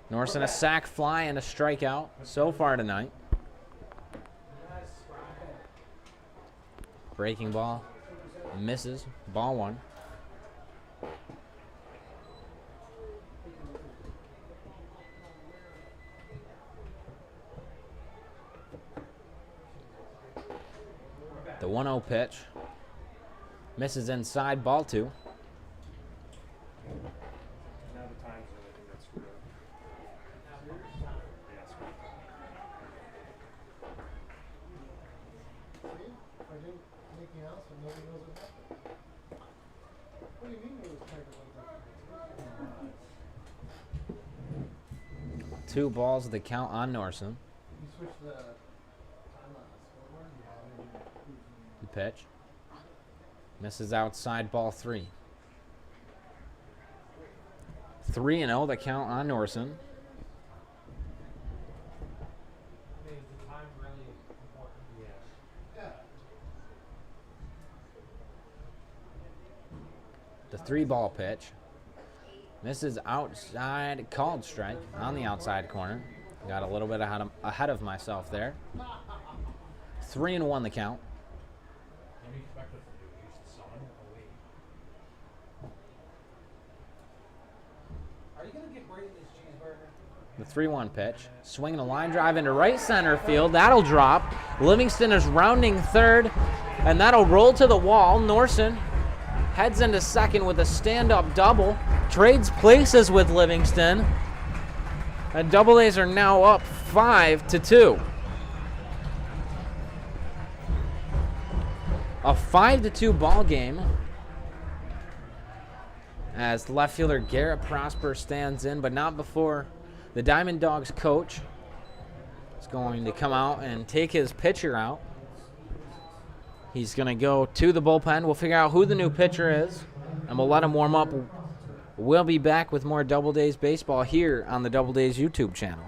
Speaker 3: Norson a sac fly and a strikeout so far tonight. Breaking ball misses, ball 1. The 1-0 pitch misses inside, ball 2.
Speaker 6: nobody knows what happened. What do you mean it was technical?
Speaker 3: 2 balls the count on Norson.
Speaker 6: You switched the time on the scoreboard? Yeah.
Speaker 3: The pitch. Misses outside, ball 3. 3-0 the count on Norson.
Speaker 5: I mean, is the time really important?
Speaker 6: Yeah.
Speaker 3: The 3-ball pitch. Misses outside, called strike on the outside corner. Got a little bit ahead of myself there. 3-1 the count.
Speaker 7: What do you expect us to do? Use the sun or wait?
Speaker 5: Are you gonna get Brayden this cheeseburger?
Speaker 3: The 3-1 pitch. Swinging a line drive into right center field. That'll drop. Livingston is rounding third, and that'll roll to the wall. Norson heads into second with a stand-up double. Trades places with Livingston. And Doubledays are now up 5-2. A 5-2 ball game as left fielder Garrett Prosper stands in, but not before the Diamond Dogs coach is going to come out and take his pitcher out. He's going to go to the bullpen. We'll figure out who the new pitcher is, and we'll let him warm up. We'll be back with more Doubledays baseball here on the Doubledays YouTube channel.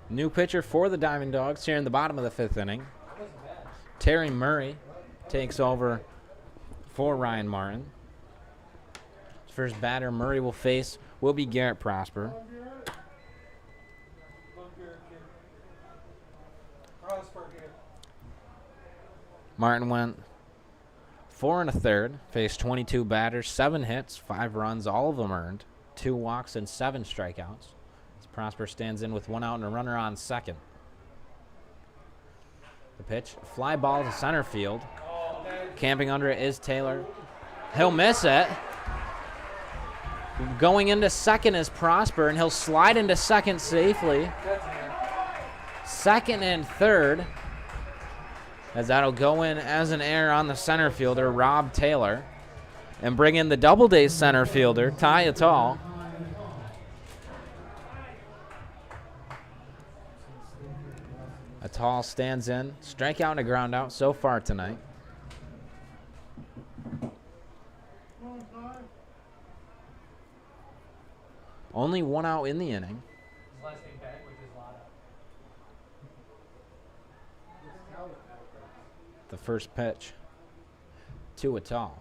Speaker 3: New pitcher for the Diamond Dogs here in the bottom of the 5th inning. Terry Murray takes over for Ryan Martin. First batter Murray will face will be Garrett Prosper. Martin went 4 1/3, faced 22 batters, 7 hits, 5 runs, all of them earned, 2 walks and 7 strikeouts. Prosper stands in with 1 out and a runner on second. The pitch, fly ball to center field. Camping under it is Taylor. He'll miss it. Going into second is Prosper, and he'll slide into second safely. Second and third, as that'll go in as an error on the center fielder, Rob Taylor, and bring in the Doubledays center fielder, Ty Atal. Atal stands in, strikeout and a ground out so far tonight. 1 out in the inning.
Speaker 5: His last name backwards is Lada.
Speaker 3: The first pitch to Atal.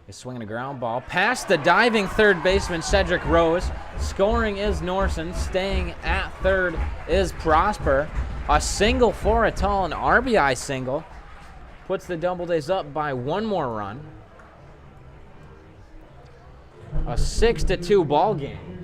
Speaker 3: He's swinging a ground ball past the diving third baseman, Cedric Rose. Scoring is Norson. Staying at third is Prosper. A single for Atal, an RBI single. Puts the Doubledays up by 1 more run. A 6-2 ball game.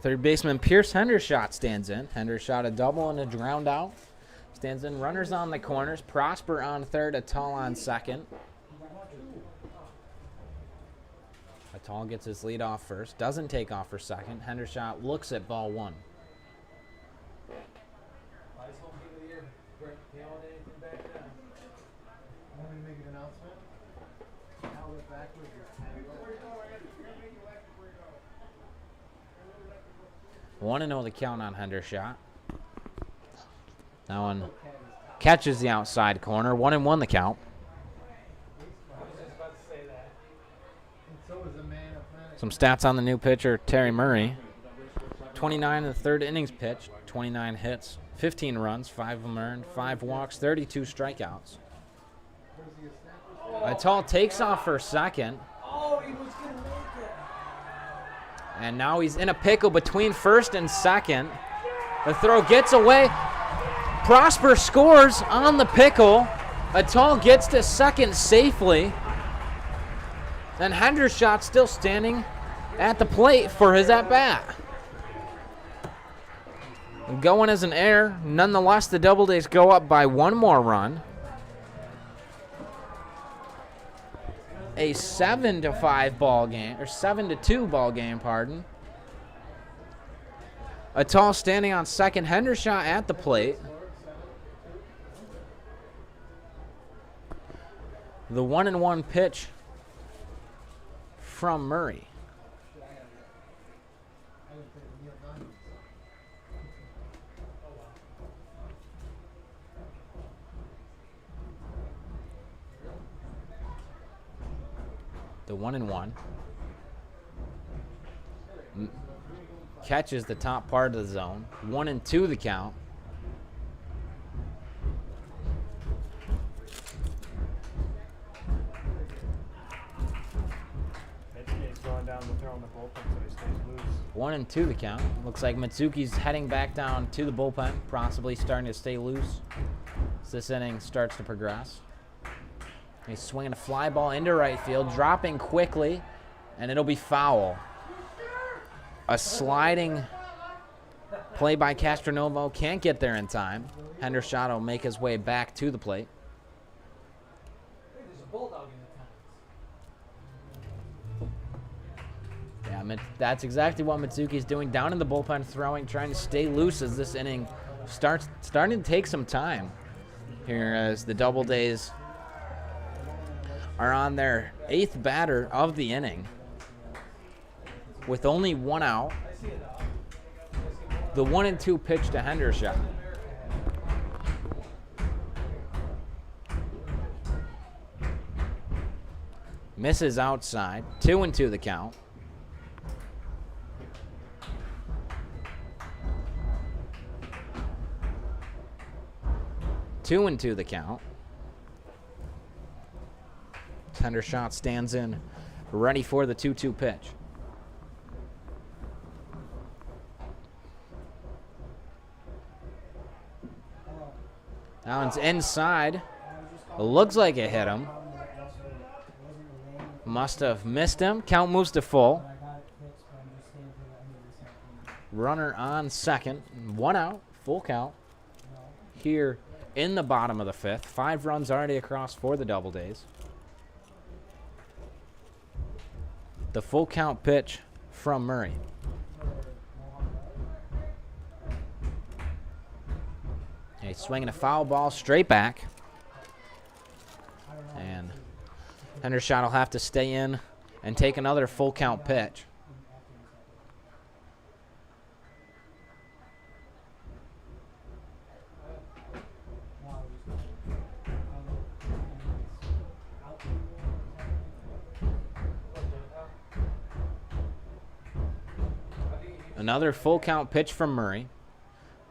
Speaker 3: Third baseman Pierce Hendershot stands in. Hendershot a double and a ground out. Stands in. Runners on the corners. Prosper on third. Atal on second. Atal gets his lead off first. Doesn't take off for second. Hendershot looks at ball 1.
Speaker 5: Nice home team of the year. Great. They all did anything back then.
Speaker 6: Want me to make an announcement? Now we're backwards.
Speaker 3: 1-0 the count on Hendershot. That one catches the outside corner. 1-1 the count.
Speaker 5: I was just about to say that.
Speaker 6: And so is a man of planet.
Speaker 3: Some stats on the new pitcher, Terry Murray. 29 in the third innings pitched. 29 hits, 15 runs, 5 of them earned, 5 walks, 32 strikeouts. Atal takes off for second.
Speaker 5: Oh, he was going to make it.
Speaker 3: And now he's in a pickle between first and second. The throw gets away. Prosper scores on the pickle. Atal gets to second safely. Then Hendershot still standing at the plate for his at-bat. Going as an error. Nonetheless, the Doubledays go up by 1 more run. A 7-5 ball game, or 7-2 ball game, pardon. Atal standing on second. Hendershot at the plate. The 1-1 pitch from Murray. The 1-1 catches the top part of the zone. 1-2 the count.
Speaker 4: He's going down the throw in the bullpen so he stays loose.
Speaker 3: 1-2 the count. Looks like Mitsuki's heading back down to the bullpen, possibly starting to stay loose as this inning starts to progress. He's swinging a fly ball into right field, dropping quickly, and it'll be foul. A sliding play by Castronovo, can't get there in time. Hendershot will make his way back to the plate.
Speaker 5: I think there's a bulldog in attendance.
Speaker 3: Yeah, that's exactly what Mitsuki's doing down in the bullpen, throwing, trying to stay loose as this inning starting to take some time here as the Doubledays are on their 8th batter of the inning with only 1 out. The 1-2 pitch to Hendershot. Misses outside. 2-2 the count. Two and 2 the count. Hendershot stands in, ready for the 2-2 pitch. That one's inside. Looks like it hit him. Must have missed him. Count moves to full. Runner on second. 1 out. Full count. Here in the bottom of the 5th. 5 runs already across for the Doubledays. The full count pitch from Murray. He's swinging a foul ball straight back. And Hendershot will have to stay in and take another full count pitch. Another full count pitch from Murray.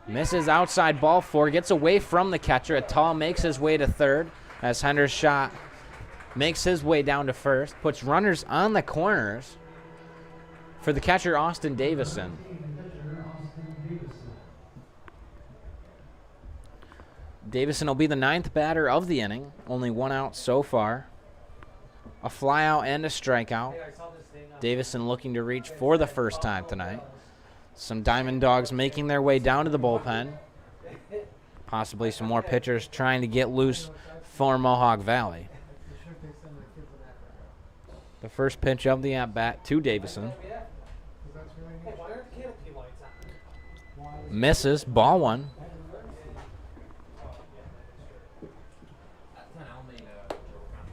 Speaker 3: Misses outside ball 4, gets away from the catcher. Atal makes his way to third as Hendershot makes his way down to first. Puts runners on the corners for the catcher, Austin Davison. Davison will be the 9th batter of the inning. Only 1 out so far. A fly out and a strikeout. Davison looking to reach for the first time tonight. Some Diamond Dogs making their way down to the bullpen. Possibly some more pitchers trying to get loose for Mohawk Valley. The first pitch of the at-bat to Davison. Misses, ball 1.
Speaker 7: That's an Almeida joke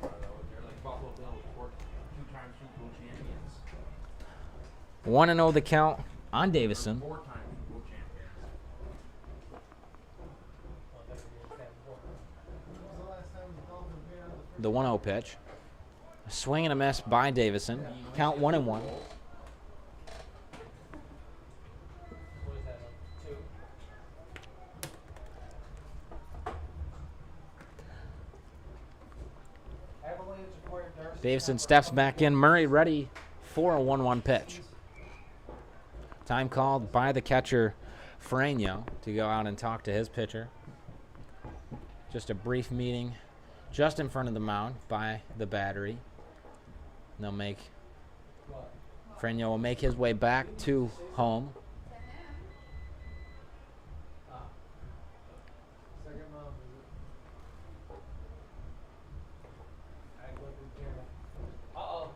Speaker 7: on they're like Buffalo Bills, 2-time Super Bowl champions.
Speaker 3: 1-0 the count on Davison.
Speaker 7: 4-time Super Bowl champions.
Speaker 3: The 1-0 pitch. A swing and a miss by Davison. Count 1-1.
Speaker 5: What is that? 2. Avalanche acquired Darcy.
Speaker 3: Davison steps back in. Murray ready for a 1-1 pitch. Time called by the catcher, Franyo, to go out and talk to his pitcher. Just a brief meeting just in front of the mound by the battery. Franyo will make his way back to home.
Speaker 5: Uh-oh.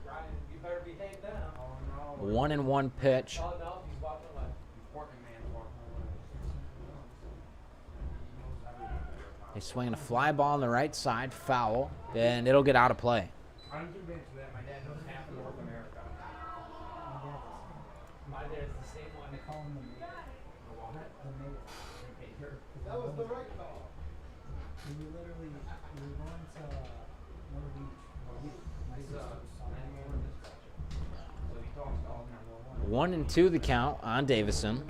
Speaker 5: Ryan, you better behave now.
Speaker 7: Oh no.
Speaker 3: 1-1 pitch.
Speaker 5: Oh no, he's walking away.
Speaker 7: Portland man's walking
Speaker 3: He's swinging a fly ball on the right side, foul, and it'll get out of play.
Speaker 7: I'm convinced that my dad knows half of North America.
Speaker 5: My dad's the same one.
Speaker 8: They call him the mayor. The mayor.
Speaker 6: That was the right call.
Speaker 8: We were going to Myrtle Beach.
Speaker 7: He's 911 dispatcher. So he talks to all 911.
Speaker 3: 1-2 the count on Davison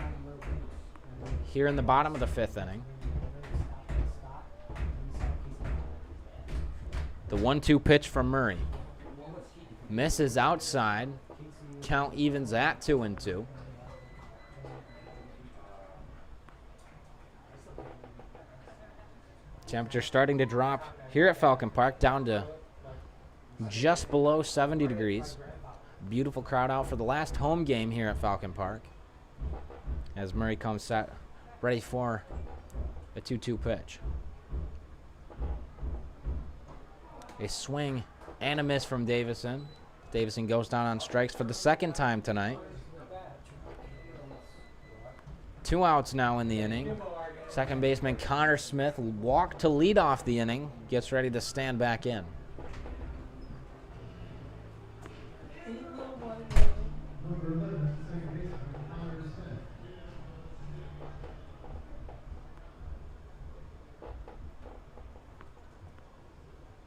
Speaker 3: here in the bottom of the 5th inning. The 1-2 pitch from Murray. Misses outside. Count evens at 2-2. Temperature starting to drop here at Falcon Park down to just below 70 degrees. Beautiful crowd out for the last home game here at Falcon Park as Murray comes set ready for a 2-2 pitch. A swing and a miss from Davison. Davison goes down on strikes for the 2nd time tonight. 2 outs now in the inning. Second baseman Connor Smith walked to lead off the inning. Gets ready to stand back in.
Speaker 1: Number 11, second baseman Connor Smith.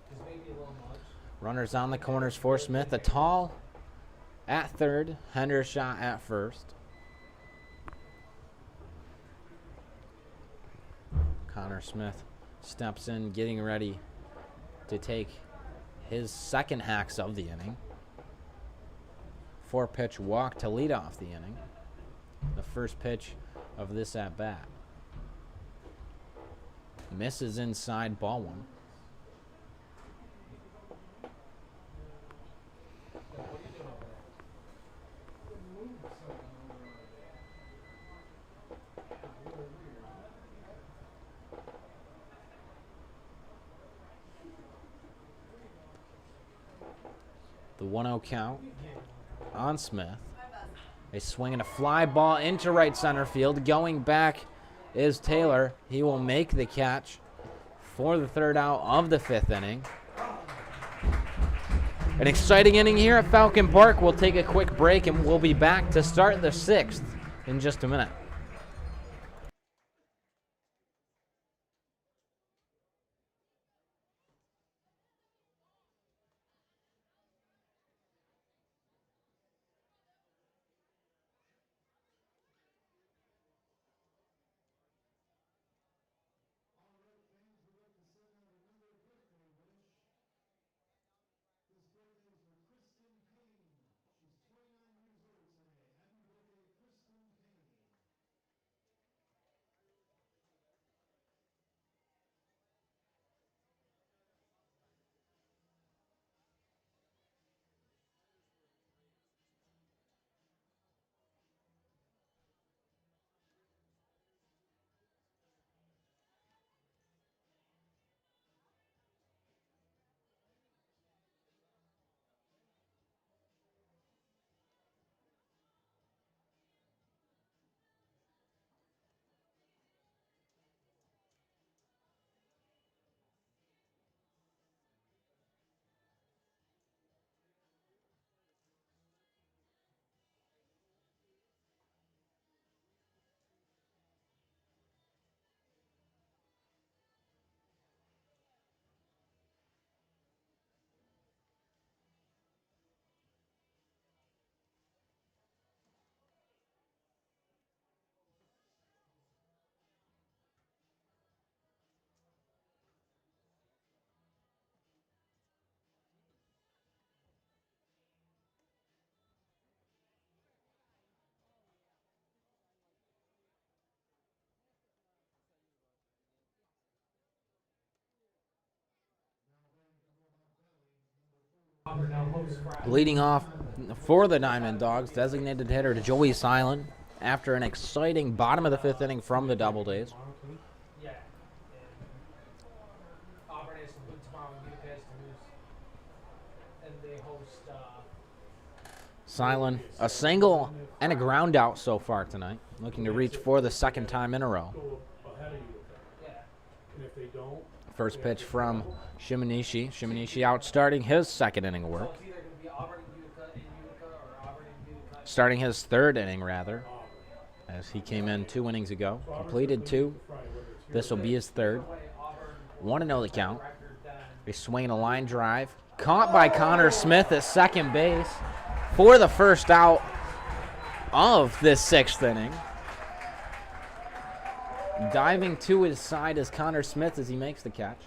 Speaker 5: This may be a little much.
Speaker 3: Runners on the corners for Smith. Atal at third. Hendershot at first. Connor Smith steps in, getting ready to take his 2nd hacks of the inning. 4-pitch walk to lead off the inning. The first pitch of this at-bat. Misses inside, ball 1. The 1-0 count on Smith. A swing and a fly ball into right center field. Going back is Taylor. He will make the catch for the 3rd out of the 5th inning. An exciting inning here at Falcon Park. We'll take a quick break and we'll be back to start the 6th in just a minute.
Speaker 5: Auburn now hosts Friday.
Speaker 3: Leading off for the Diamond Dogs, designated hitter to Joey Silent after an exciting bottom of the 5th inning from the Doubledays.
Speaker 5: Yeah. And Auburn has to win tomorrow and Utica has to lose. And they host
Speaker 3: Silent, a single and a ground out so far tonight, looking to reach for the 2nd time in a row.
Speaker 5: yeah.
Speaker 4: And if they don't,
Speaker 3: First pitch from Shimanishi. Shimanishi out starting his 2nd inning of
Speaker 5: So
Speaker 3: work.
Speaker 5: it's either going to be Auburn and Utica or Auburn and Utica.
Speaker 3: Starting his 3rd inning, rather, as he came in 2 innings ago. Completed 2. This will be his 3rd. 1-0 the count. A swing and a line drive. Caught by Connor Smith at second base for the first out of this 6th inning. Diving to his side is Connor Smith as he makes the catch.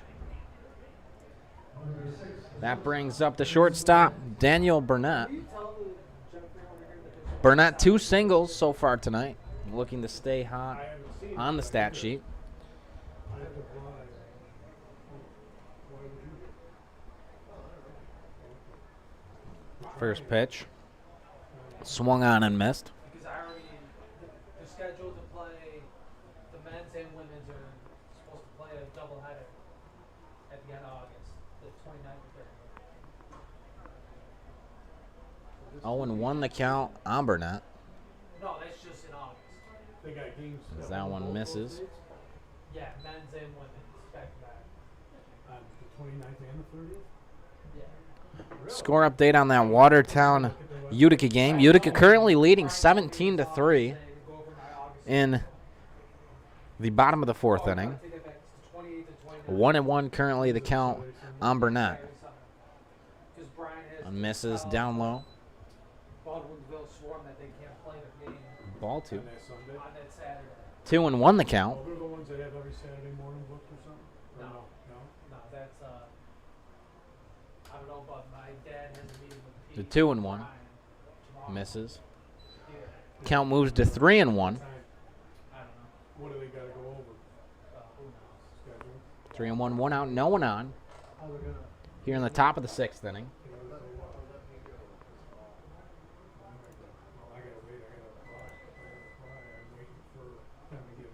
Speaker 3: That brings up the shortstop, Daniel Burnett. Burnett 2 singles so far tonight, looking to stay hot on the stat sheet. First pitch, swung on and missed.
Speaker 5: Because I already, they're scheduled to play, the men's and women's are supposed to play a doubleheader at the end of August, the 29th or 30th.
Speaker 3: 0-1 the count on Burnett.
Speaker 5: No, that's just in August.
Speaker 4: they got games.
Speaker 3: As that one misses.
Speaker 5: Yeah, men's and women's back to back.
Speaker 4: On the 29th and the 30th?
Speaker 5: Yeah.
Speaker 3: Score update on that Watertown Utica game. Utica currently leading 17-3 in the bottom of the 4th inning. 1-1 currently the count on Burnett.
Speaker 5: Because Brian has
Speaker 3: Misses down low.
Speaker 5: Baldwinsville sworn that they can't play their game
Speaker 3: Ball 2.
Speaker 4: On that Sunday?
Speaker 5: on that Saturday.
Speaker 3: 2-1 the count.
Speaker 4: Oh, they're the ones that have every Saturday morning booked or something? Or
Speaker 5: No.
Speaker 4: No?
Speaker 5: No, that's I don't know, but my dad has a meeting with
Speaker 3: The
Speaker 5: Pete
Speaker 3: 2-1.
Speaker 5: Brian tomorrow.
Speaker 3: Misses.
Speaker 5: Yeah,
Speaker 3: Count moves to 3-1.
Speaker 5: I don't know.
Speaker 4: What do they gotta go over?
Speaker 5: Who knows?
Speaker 4: Schedule?
Speaker 3: 3-1, 1 out, no one on.
Speaker 6: How they're gonna,
Speaker 3: Here in the top of the 6th inning.
Speaker 4: Well, I gotta wait, I gotta apply. I'm waiting for them to get it.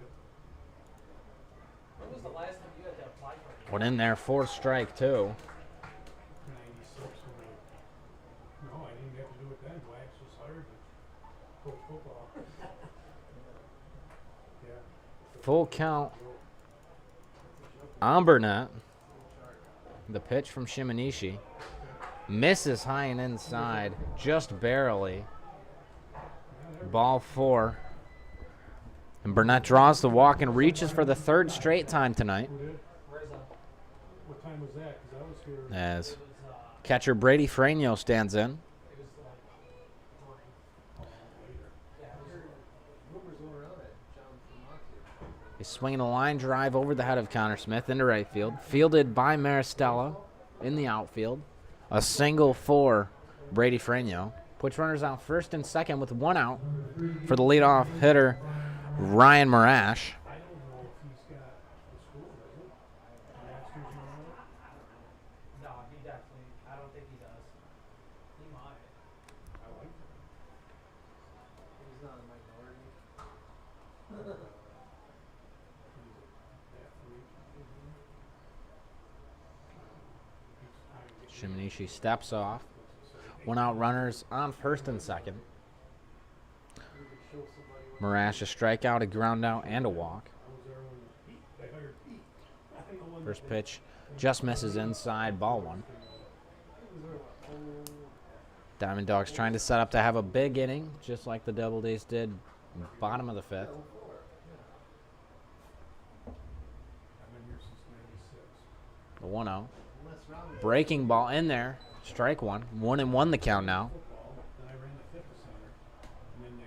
Speaker 5: When was the last time you had to apply for it?
Speaker 3: Put in there for strike 2.
Speaker 4: 96 when no, I didn't have to do it then. Wax just hired me. Coach football. Yeah.
Speaker 3: Full count on Burnett. The pitch from Shimanishi. Misses high and inside, just barely. Ball 4. And Burnett draws the walk and reaches for the 3rd straight time tonight.
Speaker 4: Who did?
Speaker 5: Where's
Speaker 4: What time was that? Because I was here.
Speaker 3: As
Speaker 5: it was
Speaker 3: catcher Brady Franio stands in.
Speaker 5: it was like 3. Yeah, it was
Speaker 6: rumors going around that John Fumaxi.
Speaker 3: He's swinging a line drive over the head of Connor Smith into right field. Fielded by Maristella in the outfield. A single for Brady Franio. Puts runners out 1st and 2nd with 1 out for the leadoff hitter, Ryan Marash.
Speaker 4: I don't know if he's got the school, does he? Masters and all that?
Speaker 5: no, he definitely. I don't think he does. He might.
Speaker 4: I like him.
Speaker 6: He's not a minority.
Speaker 4: He's an athlete.
Speaker 3: Shimanishi steps off. 1 out runners on 1st and 2nd. Marash a strikeout, a ground out, and a walk.
Speaker 4: I was there when they hired Pete. I know when
Speaker 3: First
Speaker 4: they-
Speaker 3: pitch just misses inside, ball 1. Diamond Dogs trying to set up to have a big inning, just like the Doubledays did bottom of the 5th.
Speaker 4: I've been here since '96.
Speaker 3: The 1-0.
Speaker 6: Unless Robin
Speaker 3: Breaking ball in there. Strike 1. 1-1 the count now.
Speaker 4: Football, then I ran the fitness center, and then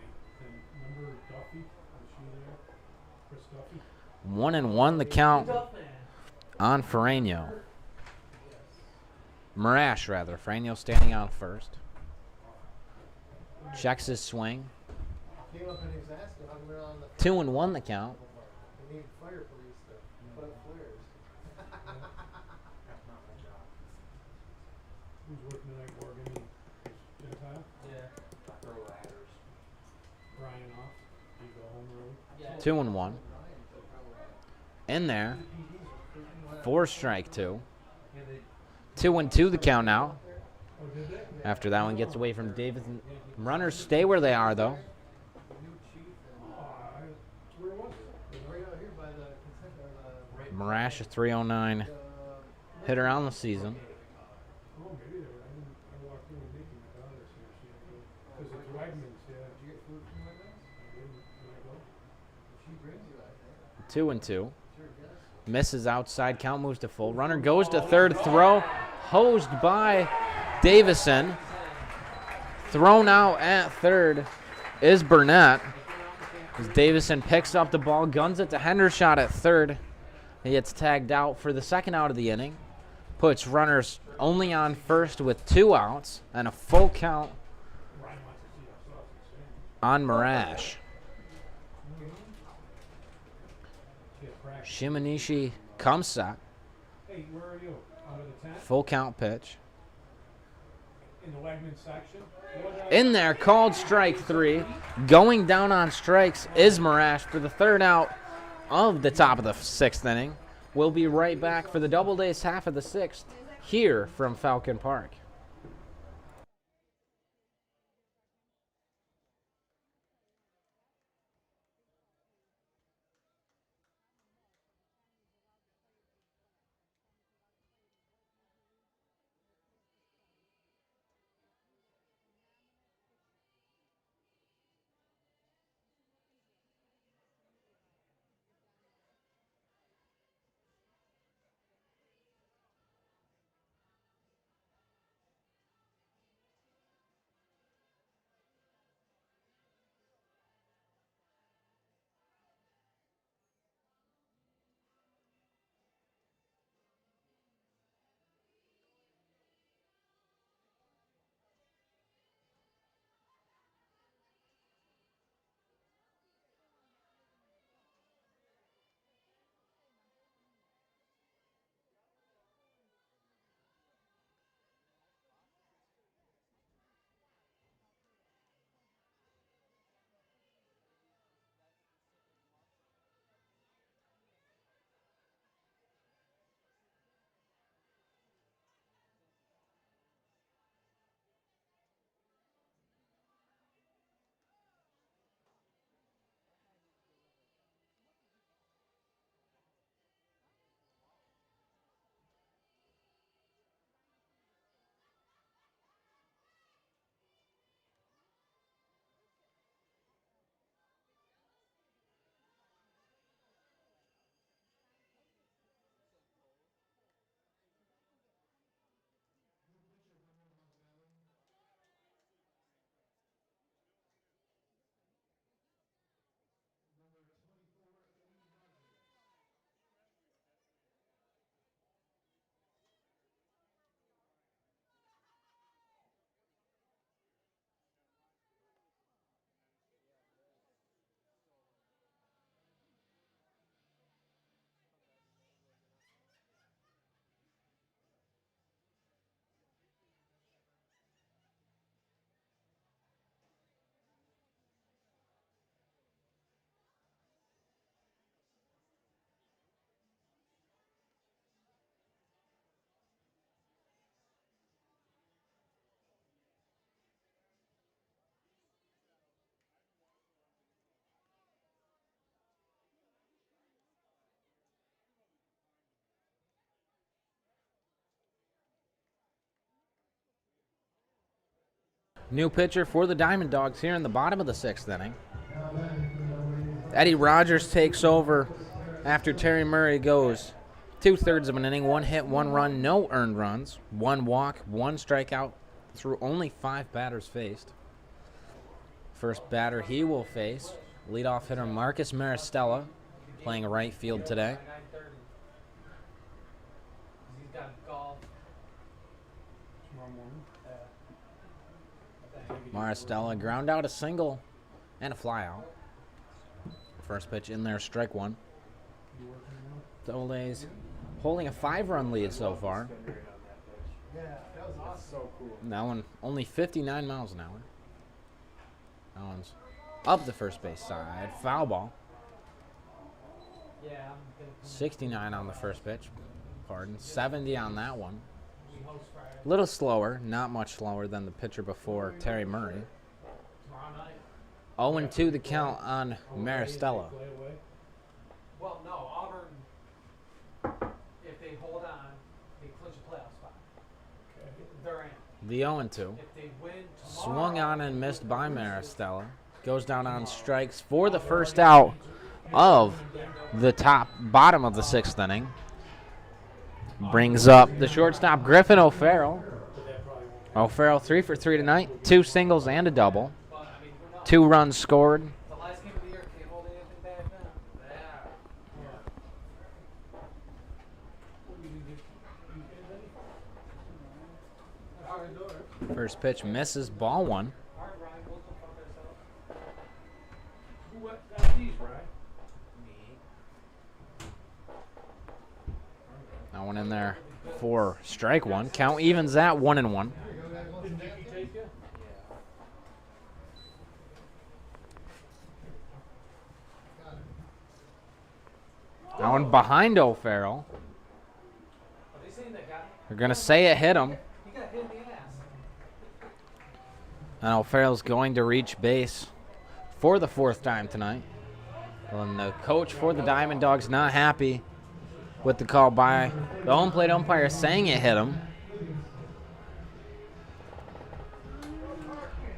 Speaker 4: remember Duffy? Was she there? Chris Duffy?
Speaker 3: 1-1 the count
Speaker 5: Tough man.
Speaker 3: on Ferrano. Marash, rather. Ferrano standing on 1st. Checks his swing.
Speaker 6: came up and he was asking how come they're on the
Speaker 3: 2-1 the count.
Speaker 6: they need fire police to put up flares.
Speaker 4: Who's working tonight?
Speaker 3: 2-1. In there. 4 strike 2. 2-2 the count now. After that one gets away from Davis. Runners stay where they are, though. Marash, a 309 hitter on the season. Two and two. Misses outside. Count moves to full. Runner goes to third. Throw hosed by Davison. Thrown out at third is Burnett. As Davison picks up the ball, guns it to Hendershot at third. He gets tagged out for the second out of the inning. Puts runners only on first with 2 outs and a full count on Marash. Shimonishi comes set.
Speaker 4: Hey, where are you? Under the tent?
Speaker 3: Full count pitch.
Speaker 4: In the Wegman section?
Speaker 3: In there, called strike 3. Going down on strikes is Marash for the third out of the top of the 6th inning. We'll be right back for the Doubledays half of the 6th here from Falcon Park. New pitcher for the Diamond Dogs here in the bottom of the 6th inning. Eddie Rogers takes over after Terry Murray goes 2/3 of an inning, 1 hit, 1 run, no earned runs, 1 walk, 1 strikeout through only 5 batters faced. First batter he will face, leadoff hitter Marcus Maristella, playing right field today.
Speaker 5: He's got golf.
Speaker 4: Tomorrow morning.
Speaker 3: Maristella ground out a single and a fly out. First pitch in there, strike 1. Doubledays holding a 5-run lead so far.
Speaker 6: Yeah, that was awesome. So cool.
Speaker 3: That one only 59 miles an hour. That one's up the first base side. Foul ball.
Speaker 5: Yeah, I'm gonna.
Speaker 3: 69 on the first pitch. Pardon. 70 on that one.
Speaker 5: We host Friday.
Speaker 3: A little slower, not much slower than the pitcher before, Terry Murray.
Speaker 5: Tomorrow night.
Speaker 3: 0-2 the count on Maristella.
Speaker 5: Well, no, Auburn. If they hold on, they clinch a playoff spot. They're in.
Speaker 3: The 0-2.
Speaker 5: If they win tomorrow,
Speaker 3: Swung on and missed by Maristella. Goes down on strikes for the first out of the bottom of the 6th inning. Brings up the shortstop, Griffin O'Farrell. O'Farrell 3 for 3 tonight. 2 singles and a double. 2 runs scored.
Speaker 5: the last game of the year can't hold anything back now. Yeah.
Speaker 3: First pitch misses, ball 1.
Speaker 5: All right, Ryan, we'll confront ourselves.
Speaker 4: Who got these, Ryan?
Speaker 3: That one in there for strike 1. Count evens at 1-1.
Speaker 4: Didn't Nicky take you?
Speaker 3: That one behind O'Farrell.
Speaker 5: Are they saying that guy?
Speaker 3: They're going to say it hit him.
Speaker 5: He got hit in the ass.
Speaker 3: And O'Farrell's going to reach base for the 4th time tonight. And the coach for the Diamond Dogs not happy with the call by the home plate umpire saying it hit him.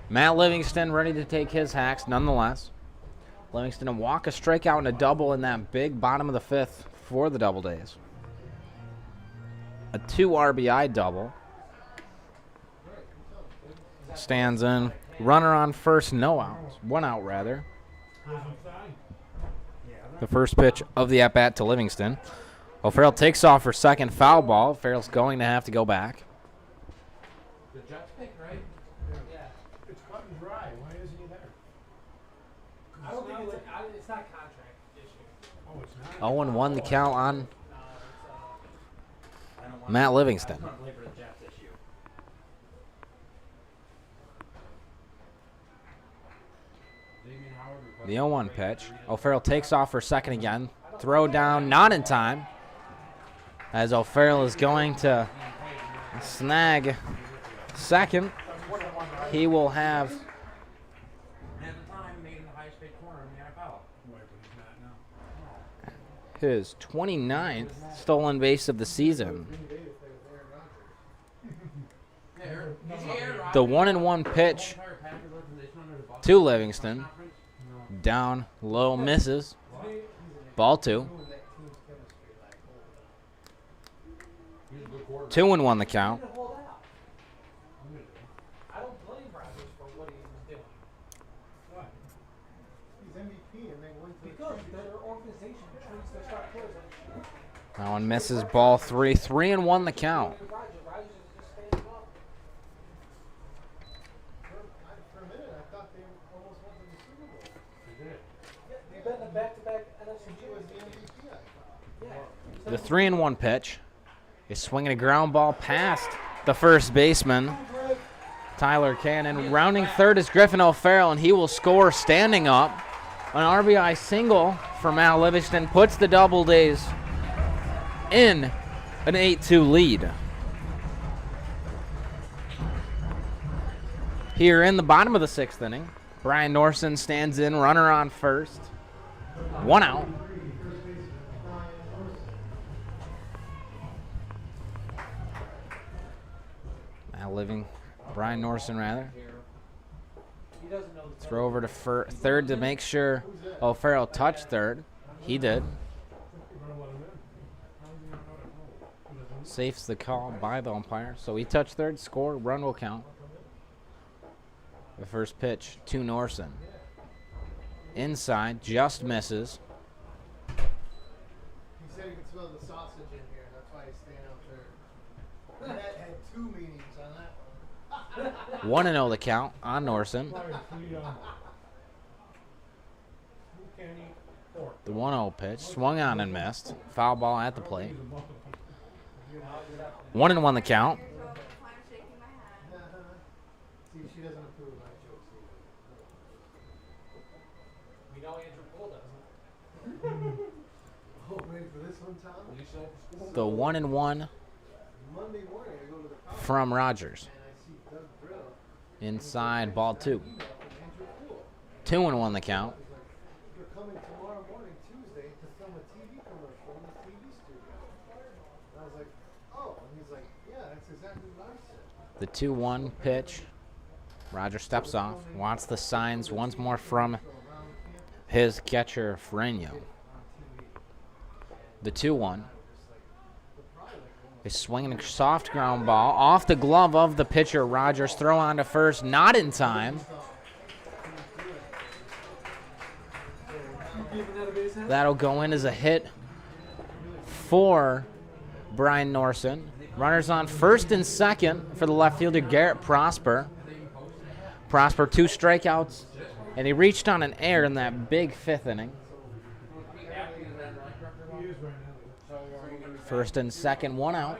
Speaker 3: Matt Livingston ready to take his hacks nonetheless. Livingston a walk, a strikeout, and a double in that big bottom of the 5th for the Doubledays. A 2 RBI double. Stands in. Runner on first, no outs. 1 out, rather. The first pitch of the at-bat to Livingston. O'Farrell takes off for second, foul ball. Farrell's going to have to go back.
Speaker 7: The Jets pick, right?
Speaker 5: Yeah.
Speaker 4: It's cut and dry. Why isn't he there?
Speaker 5: I don't think it's not a contract issue.
Speaker 4: Oh, it's not?
Speaker 3: 0-1 the count on
Speaker 5: No, it's
Speaker 7: I don't want
Speaker 3: Matt Livingston.
Speaker 7: I don't play for the Jets issue. Damien Howard requested
Speaker 3: The 0-1
Speaker 7: trade.
Speaker 3: pitch. O'Farrell takes off for second again. Throw down, not in time. As O'Farrell is going to snag second. He will have
Speaker 7: And at the time, made him the highest paid corner in the NFL.
Speaker 4: Wait, but he's not now.
Speaker 3: his 29th stolen base of the season.
Speaker 7: Yeah, Aaron
Speaker 3: The
Speaker 7: Rodgers-
Speaker 3: 1-1 pitch
Speaker 7: entire Packers organization under the Bucs
Speaker 3: to Livingston.
Speaker 7: conference.
Speaker 3: Down low, misses. Ball 2.
Speaker 7: He's a good quarterback.
Speaker 3: 2-1 the count.
Speaker 5: He didn't hold out. I don't blame Rodgers for what he was doing.
Speaker 4: Why?
Speaker 6: He's MVP and they went to
Speaker 5: Because their organization treats their star players like
Speaker 3: That one misses, ball 3. 3-1 the count.
Speaker 5: Rodgers is just standing up.
Speaker 6: For a minute, I thought they almost went to the Super Bowl.
Speaker 4: They did.
Speaker 5: Yeah, they've been the back-to-back NFC
Speaker 6: He was the MVP, I thought.
Speaker 5: Yeah.
Speaker 3: The 3-1 pitch is swinging a ground ball past the first baseman, Tyler Cannon. Rounding third is Griffin O'Farrell, and he will score standing up. An RBI single for Matt Livingston puts the Doubledays in an 8-2 lead. Here in the bottom of the 6th inning, Brian Norson stands in, runner on first. 1 out. Brian Norson rather.
Speaker 5: He doesn't know the
Speaker 3: Throw over to third to make sure O'Farrell touched third. He did. Safe's the call by the umpire. So he touched third, score, run will count. The first pitch to Norson. Inside, just misses.
Speaker 6: He said he could smell the sausage in here. That's why he's staying out there. Matt had 2 meetings on that one.
Speaker 3: 1-0 the count on Norson. The 1-0 pitch, swung on and missed. Foul ball at the plate. 1-1 the count.
Speaker 2: I'm shaking my head.
Speaker 6: See, she doesn't approve of my jokes either.
Speaker 5: We know Andrew Cole doesn't.
Speaker 6: Oh, ready for this one, Tom?
Speaker 7: Will you show up for school?
Speaker 3: The 1-1
Speaker 6: Monday morning, I go to the college
Speaker 3: from Rogers.
Speaker 6: and I see Doug Brill.
Speaker 3: Inside ball 2.
Speaker 6: Email from Andrew Poole.
Speaker 3: 2-1 the count.
Speaker 6: He's like, you're coming tomorrow morning, Tuesday, to film a TV commercial in the TV studio. And I was like, oh. And he's like, yeah, that's exactly what I said.
Speaker 3: The 2-1 pitch. Roger steps off. Wants the signs once more from his catcher, Freño. The 2-1. A swinging a soft ground ball off the glove of the pitcher. Rogers throw on to first, not in time. That'll go in as a hit for Brian Norson. Runners on first and second for the left fielder, Garrett Prosper. Prosper 2 strikeouts, and he reached on an error in that big 5th inning. First and second, 1 out.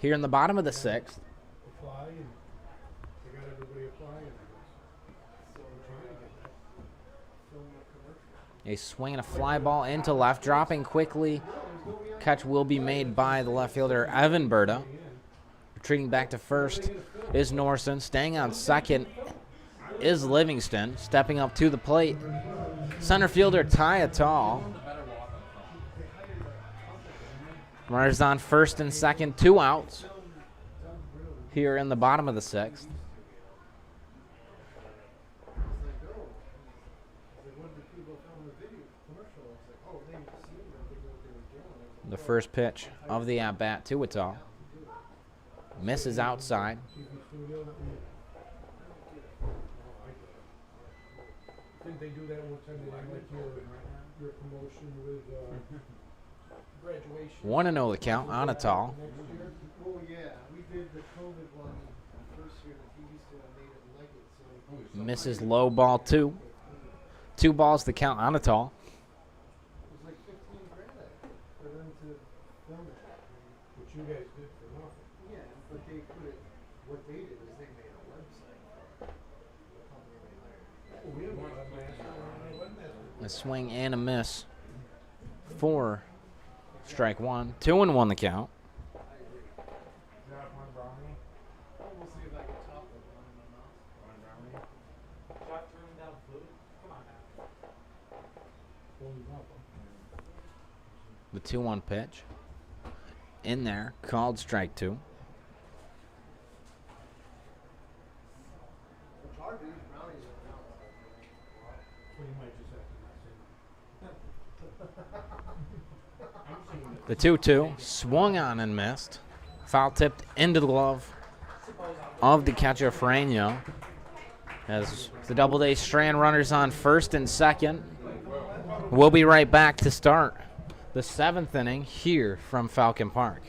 Speaker 3: Here in the bottom of the 6th.
Speaker 4: Apply, and they got everybody applying.
Speaker 3: A swing and a fly ball into left, dropping quickly. Catch will be made by the left fielder, Evan Berta. Retreating back to first is Norson. Staying on second is Livingston. Stepping up to the plate, center fielder Ty Tall. Runners on first and second, 2 outs. Here in the bottom of the 6th. The first pitch of the at-bat to Atall. Misses outside.
Speaker 4: Didn't they do that one time? They did like your promotion with graduation.
Speaker 3: 1-0 the count on Atall.
Speaker 6: Oh, yeah. We did the COVID one the first year the TV studio made it like it. So
Speaker 3: Misses low ball 2. 2 balls the count on Atall.
Speaker 6: it was like $15,000 for them to film it.
Speaker 4: Which you guys did for nothing.
Speaker 6: Yeah, but they put it, what they did is they made a website for the company they hired.
Speaker 4: Oh, we have one last year.
Speaker 3: A swing and a miss for strike 1. 2-1 the count.
Speaker 6: Oh, we'll see if I can top it one in my mouth.
Speaker 5: Shot turning down food? Come on now.
Speaker 3: The 2-1 pitch. In there, called strike 2.
Speaker 6: It's hard to eat brownies right now.
Speaker 4: Well, you might just have to not say
Speaker 3: The 2-2 swung on and missed. Foul tipped into the glove of the catcher, Freño. As the Doubleday strand runners on first and second. We'll be right back to start the 7th inning here from Falcon Park.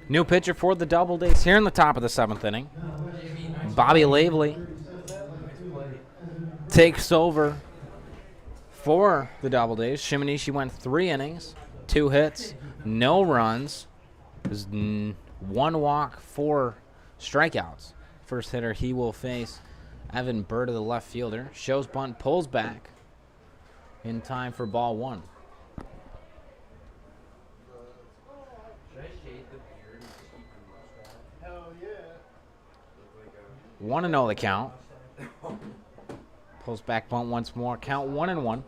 Speaker 3: New pitcher for the Doubledays here in the top of the 7th inning. Bobby Lavely takes over for the Doubledays. Shimonishi went 3 innings, 2 hits, no runs. There's 1 walk, 4 strikeouts. First hitter he will face Evan Berta, the left fielder. Shows bunt, pulls back in time for ball 1.
Speaker 6: Hell yeah.
Speaker 3: 1-0 the count. Pulls back bunt once more. Count 1-1.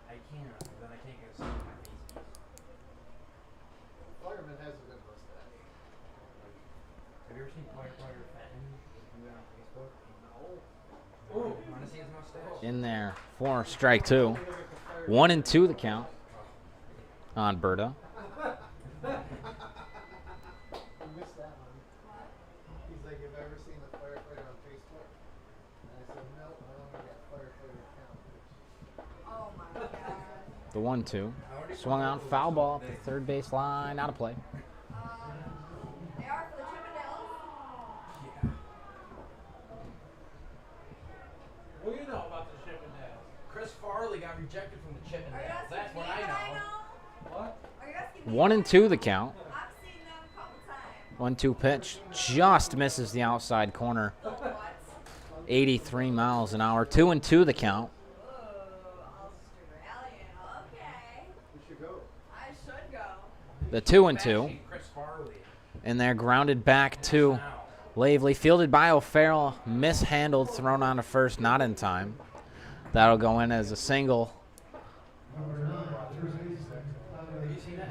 Speaker 7: I can't, then I can't get a my face.
Speaker 6: Fireman has a good mustache.
Speaker 7: Have you ever seen Firefighter Fenton? No. Ooh, want to see his mustache?
Speaker 3: In there for strike 2. 1-2 the count on Berta.
Speaker 6: I missed that one. He's like, have I ever seen the firefighter on Facebook? And I said, no, I only got firefighter account.
Speaker 2: Oh my god.
Speaker 3: The 1-2. Swung out, foul ball at the third base line, out of play.
Speaker 2: They are for the Chippendales.
Speaker 5: Yeah. What do you know about the Chippendales?
Speaker 7: Chris Farley got rejected from the
Speaker 2: Are you
Speaker 7: Chippendales.
Speaker 2: asking
Speaker 7: That's
Speaker 2: me
Speaker 7: what I know.
Speaker 5: What?
Speaker 2: Are you asking me?
Speaker 3: 1-2 the count.
Speaker 2: I've seen them a couple times.
Speaker 3: 1-2 pitch. Just misses the outside corner.
Speaker 2: What?
Speaker 3: 83 miles an hour. 2-2 the count.
Speaker 2: Ooh, Australian. Okay.
Speaker 6: We should go.
Speaker 2: I should go.
Speaker 3: The 2-2.
Speaker 7: Chris Farley.
Speaker 3: And they're grounded back to Lavely. Fielded by O'Farrell. Mishandled. Thrown on to first. Not in time. That'll go in as a single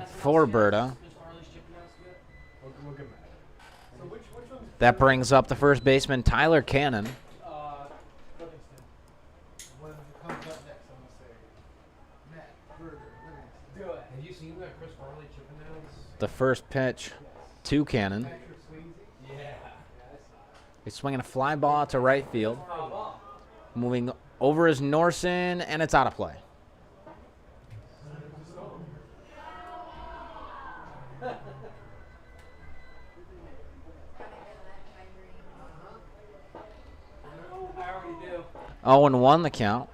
Speaker 3: for Berta.
Speaker 6: We'll get mad. So which one's
Speaker 3: That brings up the first baseman, Tyler Cannon.
Speaker 5: Livingston.
Speaker 6: when it comes up next? I'm gonna say Matt Berger.
Speaker 5: Do it.
Speaker 7: Have you seen that Chris Farley Chippendales?
Speaker 3: The first pitch to Cannon.
Speaker 6: Patrick Swayze.
Speaker 5: Yeah.
Speaker 3: He's swinging a fly ball to right field.
Speaker 5: Foul ball.
Speaker 3: Moving over is Norson, and it's out of play.
Speaker 5: I already do.
Speaker 3: 0-1 the count.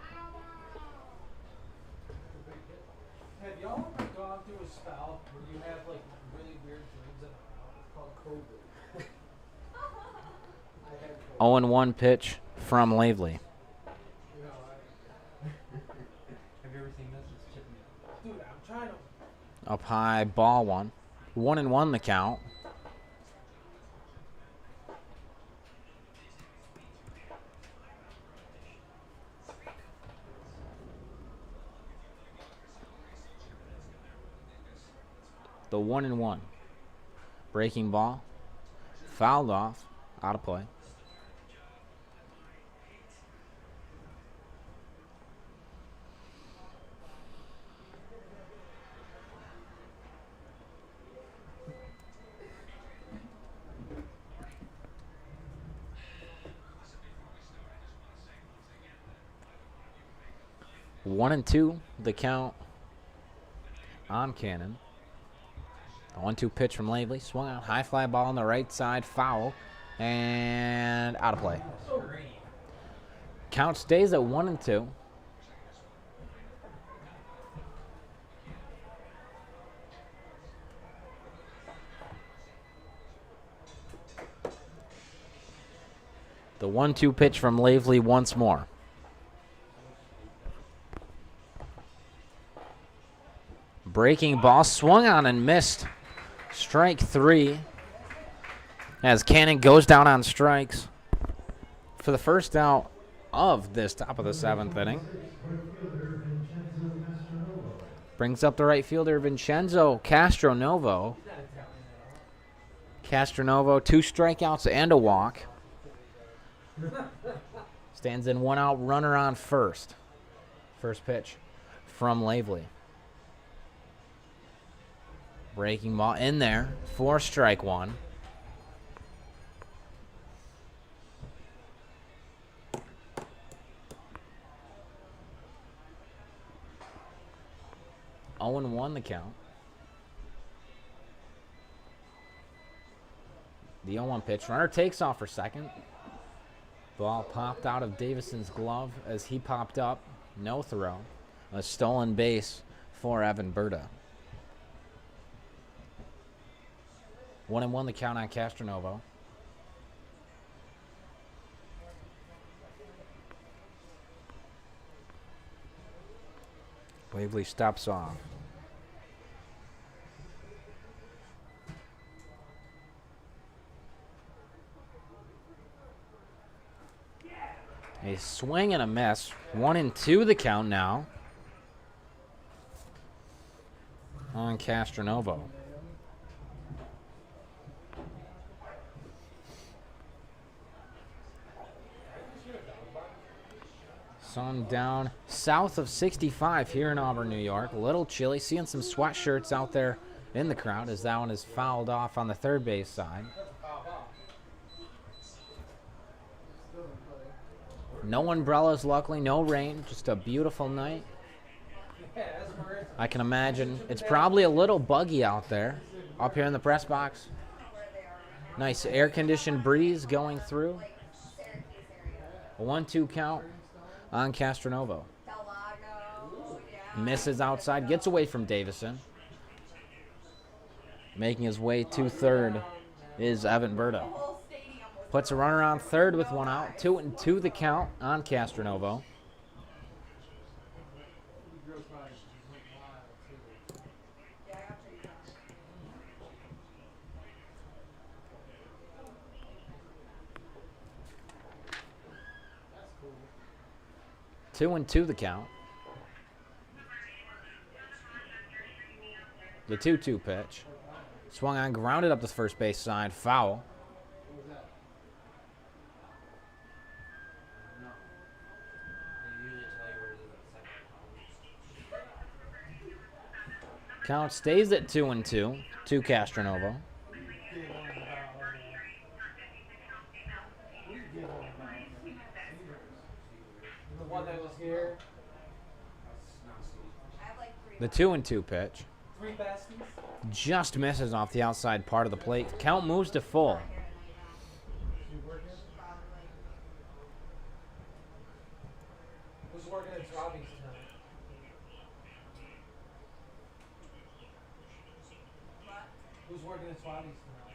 Speaker 5: Have y'all ever gone through a spell where you have like really weird dreams about it's called COVID?
Speaker 3: 0-1 pitch from Lavely.
Speaker 7: Have you ever seen this? It's Chippendales.
Speaker 5: Dude, I'm trying to.
Speaker 3: Up high, ball 1. 1-1 the count. The 1-1. Breaking ball. Fouled off. Out of play. One and two, the count on Cannon. A 1-2 pitch from Lavely. Swung out, high fly ball on the right side, foul, and out of play. Count stays at 1-2. The 1-2 pitch from Lavely once more. Breaking ball, swung on and missed. Strike 3 as Cannon goes down on strikes for the first out of this top of the 7th inning. Brings up the right fielder, Vincenzo Castronovo. Castronovo, 2 strikeouts and a walk. Stands in 1 out, runner on first. First pitch from Lavely. Breaking ball in there for strike 1. Oh and 1 the count. The 0-1 pitch. Runner takes off for second. Ball popped out of Davison's glove as he popped up. No throw. A stolen base for Evan Berta. 1-1 the count on Castronovo. Waverly stops off. A swing and a miss. 1-2 the count now on Castronovo. Sun down south of 65 here in Auburn, New York. A little chilly. Seeing some sweatshirts out there in the crowd as that one is fouled off on the third base side. No umbrellas, luckily. No rain. Just a beautiful night. I can imagine it's probably a little buggy out there up here in the press box. Nice air-conditioned breeze going through. A 1-2 count on Castronovo. Misses outside, gets away from Davison. Making his way to third is Evan Berta. Puts a runner on third with one out. 2-2 the count on Castronovo. Two and two the count. The 2-2 pitch. Swung on, grounded up the first base side. Foul. Count stays at 2-2 to Castronovo. The 2-2 pitch just misses off the outside part of the plate. Count moves to full.
Speaker 5: Who's working at Robbie's tonight? Who's working at Robbie's tonight?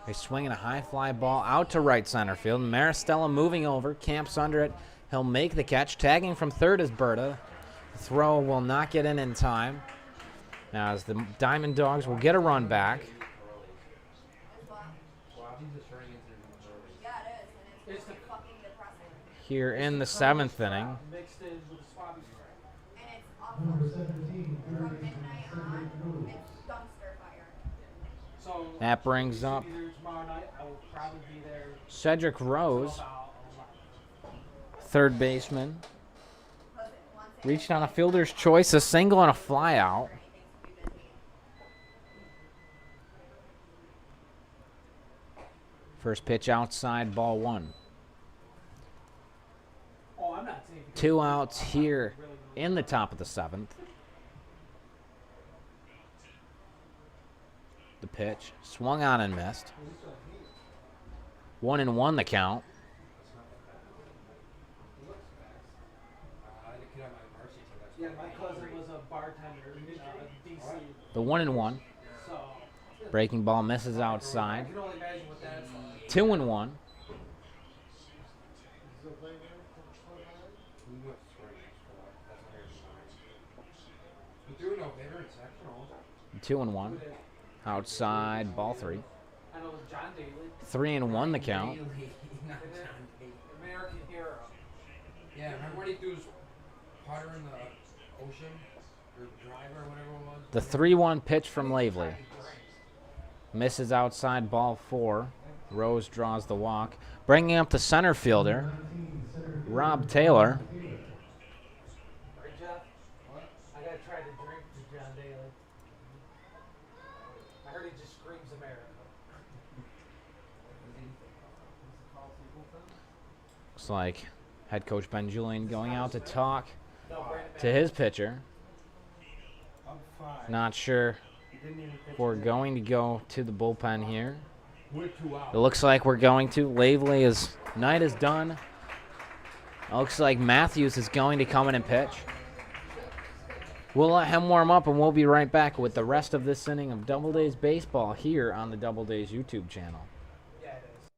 Speaker 3: A swing and a high fly ball out to right center field. Maristella moving over, camps under it. He'll make the catch. Tagging from third is Berta. The throw will not get in time. Now as the Diamond Dogs will get a run back. Here in the 7th inning.
Speaker 1: Number 17, from midnight on,
Speaker 2: it's dumpster fire.
Speaker 3: That brings up Cedric Rose, third baseman. Reached on a fielder's choice, a single and a fly out. First pitch outside, ball one. Two outs here in the top of the 7th. The pitch swung on and missed. 1-1 the count.
Speaker 5: Yeah, my cousin was a bartender in DC.
Speaker 3: The 1-1. Breaking ball misses outside.
Speaker 5: I can only imagine what that's like.
Speaker 3: 2-1.
Speaker 7: Doing okay, very exceptional.
Speaker 3: 2-1. Outside, ball 3.
Speaker 5: I know it was John Daly.
Speaker 3: 3-1 the count.
Speaker 7: Not John Daly.
Speaker 5: American hero.
Speaker 7: Yeah, remember when he threw his putter in the ocean? Or driver, or whatever it was?
Speaker 3: The 3-1 pitch from Lavely. Misses outside, ball 4. Rose draws the walk. Bringing up the center fielder, Rob Taylor.
Speaker 5: Right, Jeff? What? I gotta try to drink to John Daly. I heard he just screams America.
Speaker 3: Looks like head coach Ben Julian going out to talk
Speaker 5: No, Brandon
Speaker 3: to his pitcher.
Speaker 6: I'm fine.
Speaker 3: Not sure
Speaker 6: Didn't even pitch
Speaker 3: We're
Speaker 6: today.
Speaker 3: going to go to the bullpen here.
Speaker 7: We're 2 out.
Speaker 3: It looks like we're going to. Lavely's night is done. It looks like Matthews is going to come in and pitch. We'll let him warm up, and we'll be right back with the rest of this inning of Doubledays baseball here on the Doubledays YouTube channel.
Speaker 5: Yeah, it is.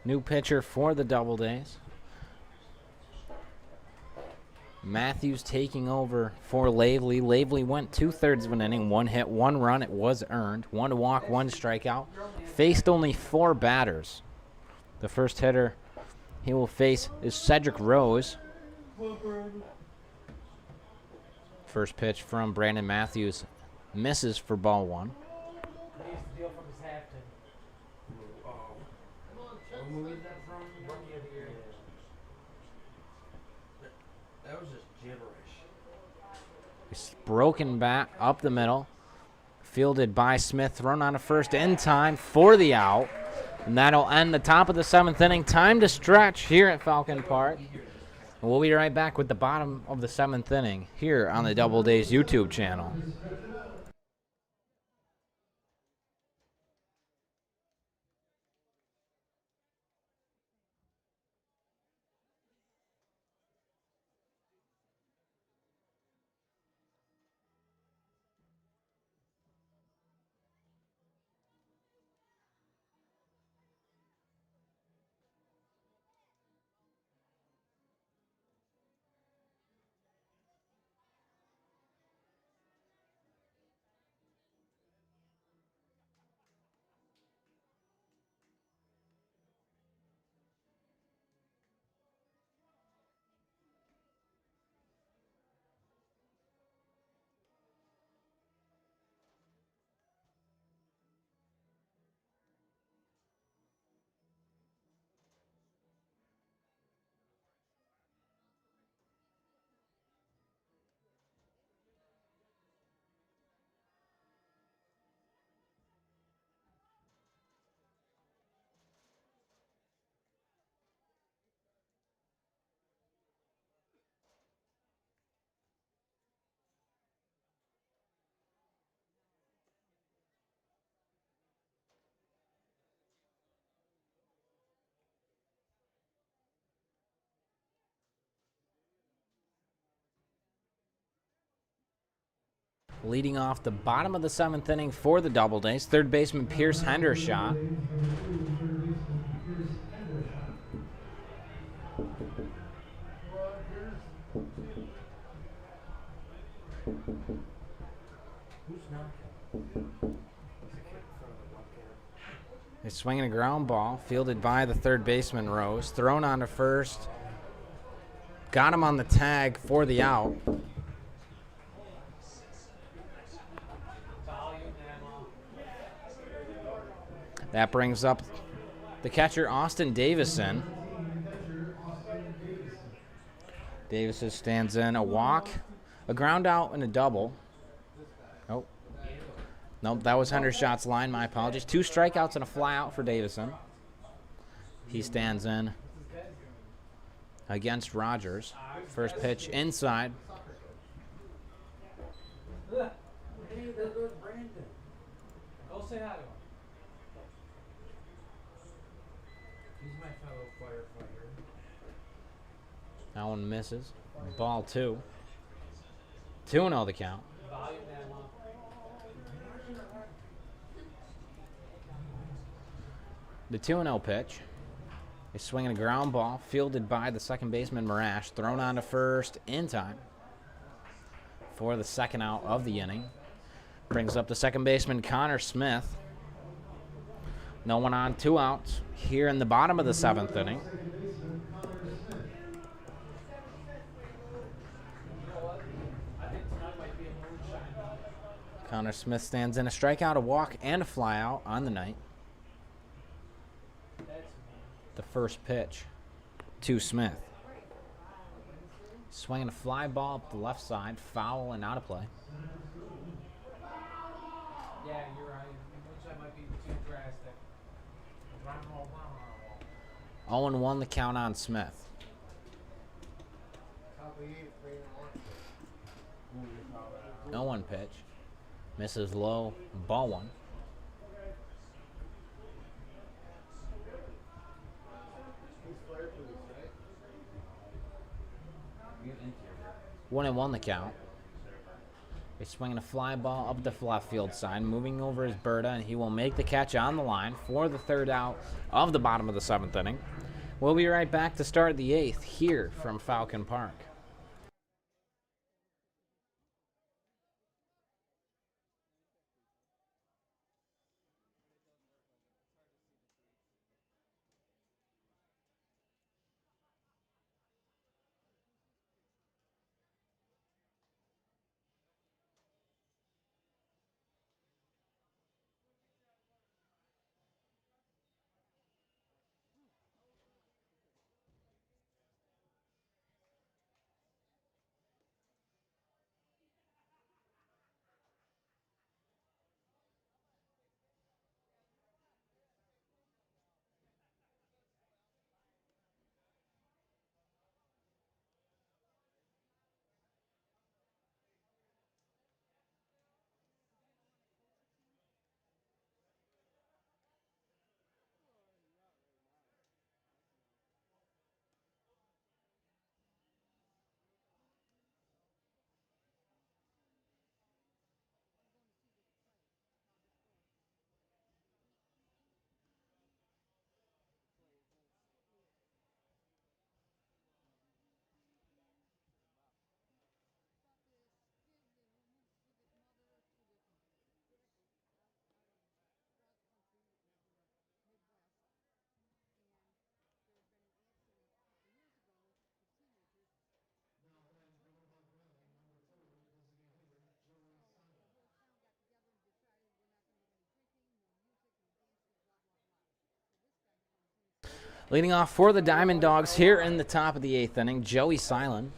Speaker 3: New pitcher for the Doubledays. Matthews taking over for Lavely. Lavely went 2/3 of an inning, 1 hit, 1 run. It was earned. 1 walk, 1 strikeout. Faced only 4 batters. The first hitter he will face is Cedric Rose. First pitch from Brandon Matthews misses for ball 1.
Speaker 5: He needs to deal from his half to
Speaker 7: What movie is that from?
Speaker 5: Rookie of the Year.
Speaker 7: That was just gibberish.
Speaker 3: It's broken back up the middle. Fielded by Smith. Thrown on to first in time for the out. And that'll end the top of the 7th inning. Time to stretch here at Falcon Park. And we'll be right back with the bottom of the 7th inning here on the Doubledays YouTube channel. Leading off the bottom of the 7th inning for the Doubledays, third baseman Pierce Hendershot.
Speaker 7: Who's knocking?
Speaker 3: He's swinging a ground ball, fielded by the third baseman, Rose. Thrown on to first. Got him on the tag for the out. That brings up the catcher, Austin Davison. Davison stands in a walk, a ground out, and a double. Oh. Nope, that was Hendershot's line. My apologies. 2 strikeouts and a fly out for Davison. He stands in against Rogers. First pitch inside.
Speaker 7: Hey, there goes Brandon.
Speaker 5: Go say hi to him.
Speaker 7: He's my fellow firefighter.
Speaker 3: That one misses. Ball 2. 2-0 the count.
Speaker 5: Volume that one.
Speaker 3: The 2-0 pitch. He's swinging a ground ball, fielded by the second baseman, Marash. Thrown on to first in time for the second out of the inning. Brings up the second baseman, Connor Smith. No one on, 2 outs here in the bottom of the 7th inning. Connor Smith stands in a strikeout, a walk, and a flyout on the night. The first pitch to Smith. Swinging a fly ball up the left side, foul and out of play.
Speaker 5: Yeah, you're right. Which that might be too drastic.
Speaker 3: 0-1 the count on Smith.
Speaker 6: Top of the 8th, Brandon.
Speaker 3: 0-1 pitch. Misses low, ball 1.
Speaker 6: He's fire police, right?
Speaker 3: 1-1 the count. He's swinging a fly ball up the left field side, moving over his Berta, and he will make the catch on the line for the 3rd out of the bottom of the 7th inning. We'll be right back to start the 8th here from Falcon Park. Leading off for the Diamond Dogs here in the top of the 8th inning, Joey Silent.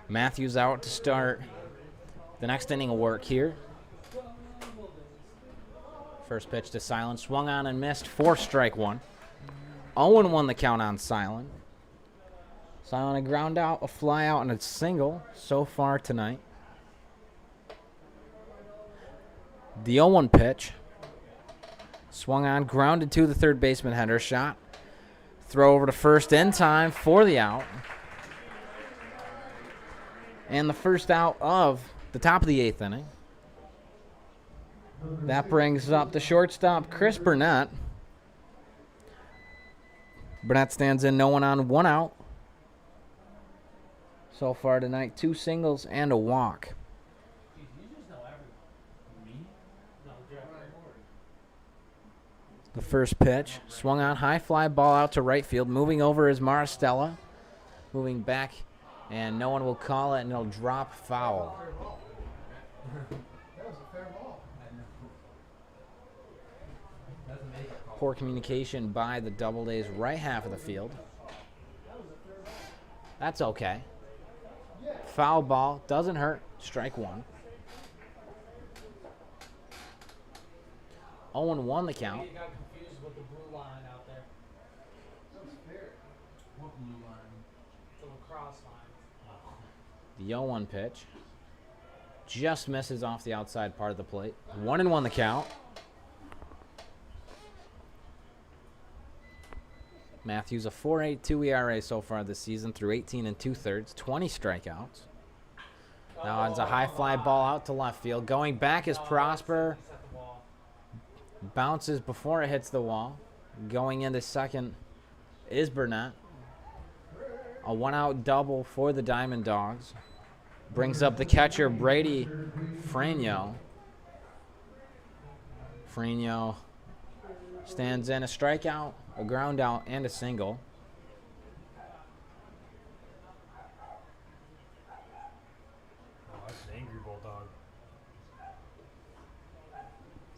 Speaker 3: Matthews out to start the next inning of work here. First pitch to Silent, swung on and missed for strike 1. 0-1 the count on Silent. Silent a ground out, a fly out, and a single so far tonight. The 0-1 pitch. Swung on, grounded to the third baseman, Hendershot. Throw over to first in time for the out. And the first out of the top of the 8th inning. That brings up the shortstop, Chris Burnett. Burnett stands in, no one on, 1 out. So far tonight, 2 singles and a walk. The first pitch, swung on, high fly ball out to right field. Moving over is Maristella. Moving back, and no one will call it, and it'll drop foul.
Speaker 6: That was a fair ball.
Speaker 7: Doesn't make it call.
Speaker 3: Poor communication by the Doubledays right half of the field. That's okay. Foul ball, doesn't hurt. Strike one. 0-1 the count.
Speaker 5: You got confused with the blue line out there.
Speaker 7: What blue line?
Speaker 5: The lacrosse line.
Speaker 3: The 0-1 pitch. Just misses off the outside part of the plate. 1-1 the count. Matthews a 4.82 ERA so far this season through 18 2/3, 20 strikeouts. Now it's a high fly ball out to left field. Going back is Prosper.
Speaker 5: Set the ball.
Speaker 3: Bounces before it hits the wall. Going into second is Burnett. A one-out double for the Diamond Dogs. Brings up the catcher, Brady Fragno. Fragno stands in a strikeout, a ground out, and a single.
Speaker 4: Oh, that's an angry bulldog.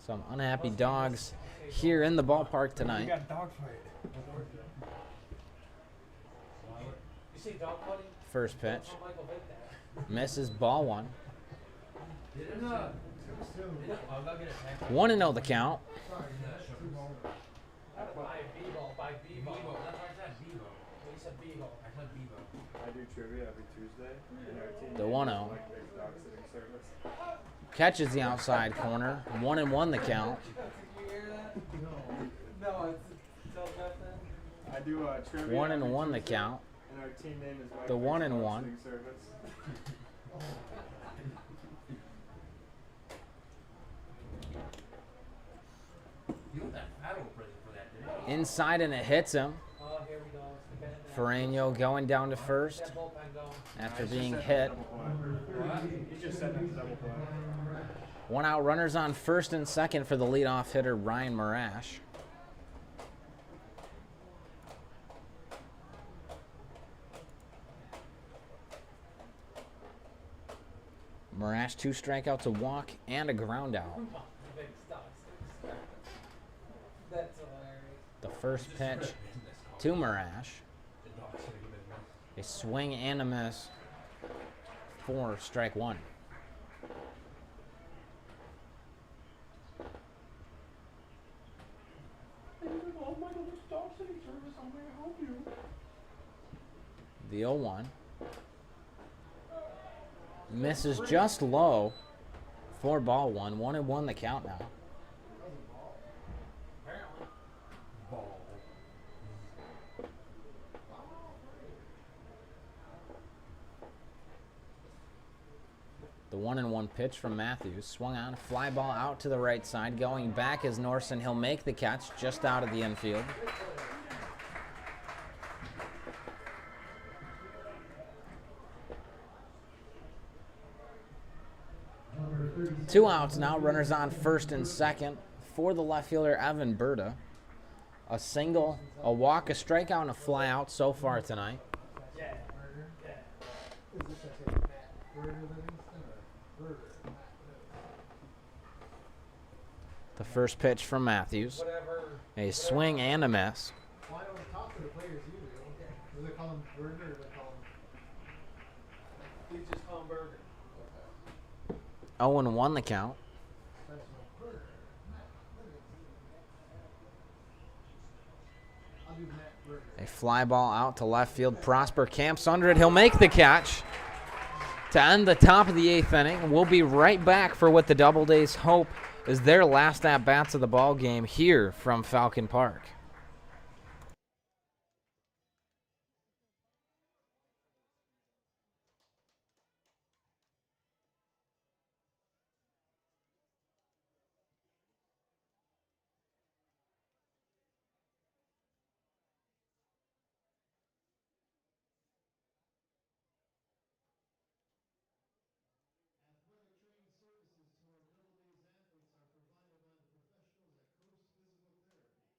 Speaker 3: Some unhappy dogs here in the ballpark
Speaker 4: You
Speaker 3: tonight.
Speaker 4: got dog fight.
Speaker 5: You see dog fighting?
Speaker 3: First pitch.
Speaker 5: From Michael Vick there.
Speaker 3: Misses ball one.
Speaker 7: Didn't
Speaker 6: Too soon.
Speaker 7: I'll go get a pack.
Speaker 3: 1-0 the count.
Speaker 6: Sorry, that's too long.
Speaker 5: By B-ball, by B-ball.
Speaker 7: Bebo. That's why I said Bebo.
Speaker 5: He said B-ball.
Speaker 7: I said Bebo.
Speaker 9: I do trivia every Tuesday, and our team
Speaker 3: The
Speaker 9: name
Speaker 3: 1-0.
Speaker 9: is like Big Dog Sitting Service.
Speaker 3: Catches the outside corner. 1-1 the count.
Speaker 5: Did you hear that? No, it's tell Jeff then.
Speaker 9: I do trivia.
Speaker 3: 1-1
Speaker 9: every
Speaker 3: the
Speaker 9: Tuesday,
Speaker 3: count.
Speaker 9: And our team name is like
Speaker 3: The
Speaker 9: Big
Speaker 3: 1-1.
Speaker 9: Dog Sitting Service.
Speaker 7: You got that federal prison for that, didn't you?
Speaker 3: Inside and it hits him.
Speaker 5: Oh, here we go. It's the bend now.
Speaker 3: Ferreño going down to first
Speaker 5: That bullpen going.
Speaker 3: after
Speaker 9: He's just
Speaker 3: being
Speaker 9: setting
Speaker 3: hit.
Speaker 9: up double play. He's just setting up the double play.
Speaker 3: One out, runners on first and second for the leadoff hitter, Ryan Marash. Marash, 2 strikeouts, a walk, and a ground out.
Speaker 5: Come on, the big stuff. That's hilarious.
Speaker 3: The first pitch to Marash.
Speaker 7: The dog's gonna give it a miss.
Speaker 3: A swing and a miss for strike one. The 0-1. Misses just low for ball one. 1-1 the count now.
Speaker 5: Apparently.
Speaker 7: Ball.
Speaker 3: The 1-1 pitch from Matthews. Swung on, fly ball out to the right side. Going back is Norson. He'll make the catch just out of the infield.
Speaker 1: Number 37.
Speaker 3: 2 outs now. Runners on first and second for the left fielder, Evan Berta. A single, a walk, a strikeout, and a fly out so far tonight.
Speaker 5: Yeah. Yeah.
Speaker 6: Is this a Matt Burger Livingston or Burger?
Speaker 3: The first pitch from Matthews.
Speaker 5: Whatever.
Speaker 3: A swing and a miss.
Speaker 6: Well, I don't talk to the players usually. Do they call him Burger or do they call him?
Speaker 5: We just call him Burger.
Speaker 3: 0-1 the count.
Speaker 6: That's no Burger. Matt Livingston. I'll do Matt Burger.
Speaker 3: A fly ball out to left field. Prosper camps under it. He'll make the catch to end the top of the 8th inning. We'll be right back for what the Doubledays hope is their last at-bats of the ball game here from Falcon Park.
Speaker 1: Athletic training services to our Doubledays athletes are provided by the professionals at Coast Physical Therapy.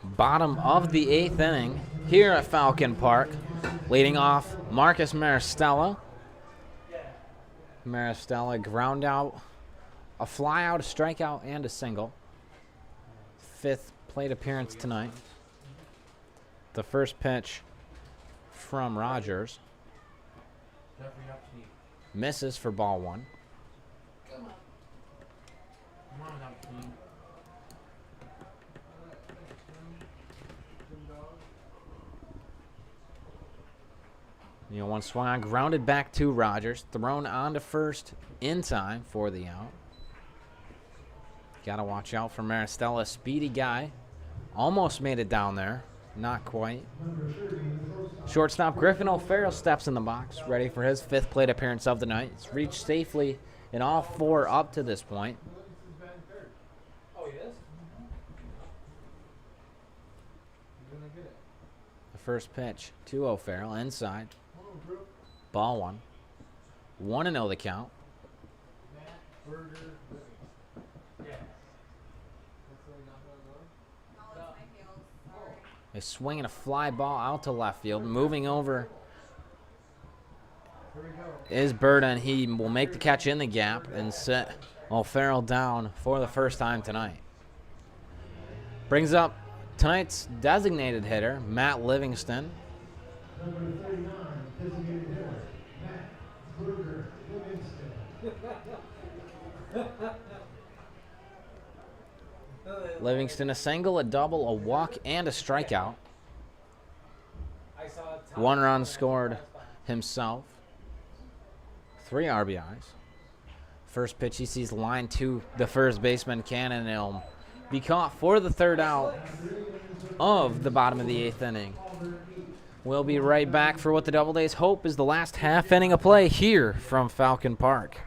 Speaker 3: Bottom of the 8th inning here at Falcon Park. Leading off, Marcus Maristella. Maristella ground out, a fly out, a strikeout, and a single. 5th plate appearance tonight. The first pitch from Rogers.
Speaker 7: Jeffrey Upsheet.
Speaker 3: Misses for ball 1.
Speaker 7: Come on, Upsheet.
Speaker 3: One swung on, grounded back to Rogers. Thrown on to first in time for the out. Got to watch out for Maristella. Speedy guy. Almost made it down there. Not quite. Shortstop Griffin O'Farrell steps in the box, ready for his 5th plate appearance of the night. He's reached safely in all 4 up to this point.
Speaker 5: Oh, he is?
Speaker 3: The first pitch to O'Farrell, inside. Ball 1. 1-0 the count.
Speaker 5: Yeah.
Speaker 2: No, it's my field. Sorry.
Speaker 3: A swing and a fly ball out to left field. Moving over is Burden. He will make the catch in the gap and set O'Farrell down for the first time tonight. Brings up tonight's designated hitter, Matt Livingston.
Speaker 1: Number 39, designated hitter, Matt Burger Livingston.
Speaker 3: Livingston a single, a double, a walk, and a strikeout.
Speaker 5: I saw it.
Speaker 3: 1 run scored himself. 3 RBIs. First pitch he sees line to the first baseman Cannon. He'll be caught for the 3rd out of the bottom of the 8th inning. We'll be right back for what the Doubledays hope is the last half inning of play here from Falcon Park.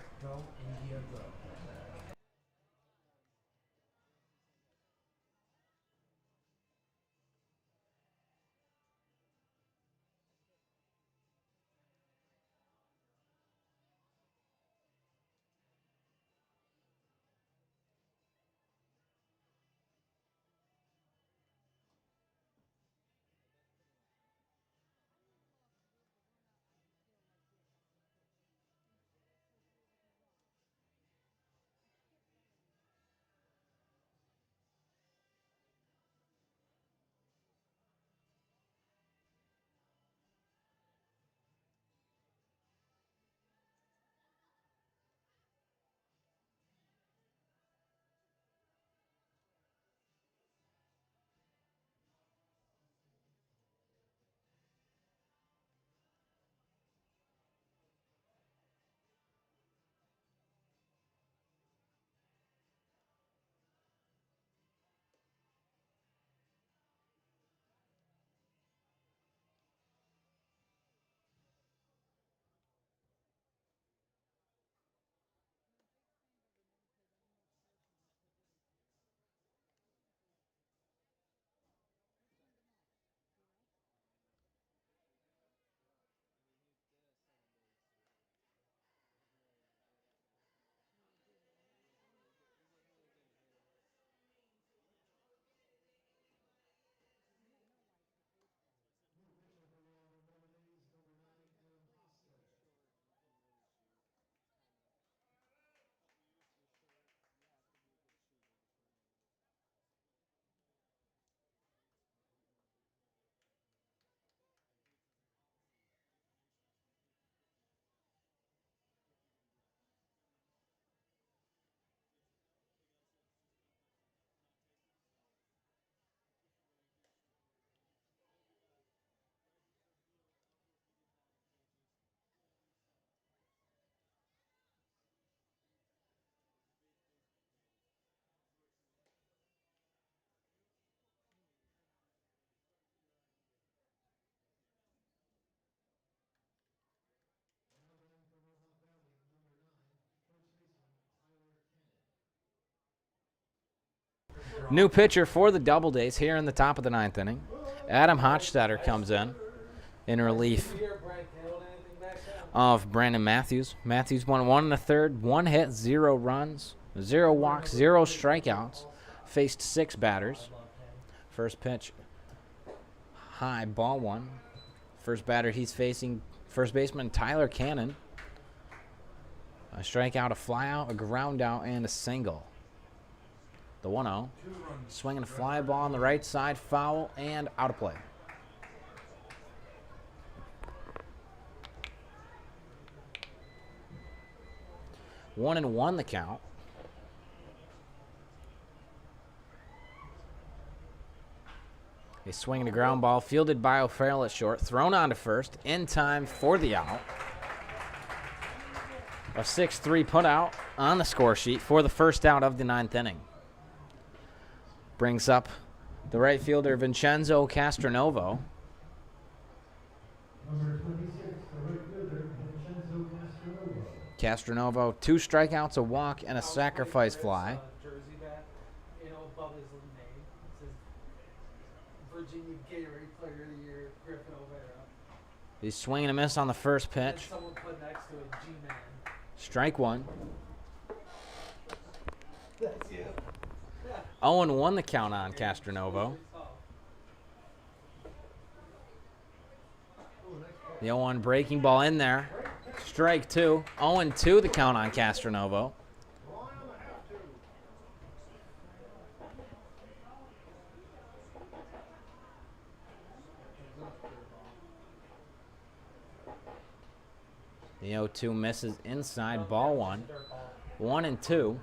Speaker 3: New pitcher for the Doubledays here in the top of the 9th inning. Adam Hochstetter comes in relief of Brandon Matthews. Matthews won 1 1/3, 1 hit, 0 runs, 0 walks, 0 strikeouts. Faced 6 batters. First pitch, high, ball one. First batter he's facing, first baseman Tyler Cannon. A strikeout, a flyout, a ground out, and a single. The 1-0. Swinging a fly ball on the right side, foul, and out of play. One and one the count. A swinging a ground ball, fielded by O'Farrell at short, thrown on to first, in time for the out. A 6-3 put out on the score sheet for the first out of the 9th inning. Brings up the right fielder Vincenzo Castronovo.
Speaker 1: Number 26, the right fielder, Vincenzo Castronovo.
Speaker 3: Castronovo, 2 strikeouts, a walk, and a sacrifice fly.
Speaker 5: Jersey back, above his name. It says Virginia Gatorade Player of the Year, Griffin O'Hara.
Speaker 3: He's swinging a miss on the first
Speaker 5: And
Speaker 3: pitch.
Speaker 5: someone put next to it, G-Man.
Speaker 3: Strike one.
Speaker 5: That's you.
Speaker 3: 0-1 the count on Castronovo. The 0-1 breaking ball in there. Strike two. 0-2 the count on Castronovo. The 0-2 misses inside, ball one. 1-2.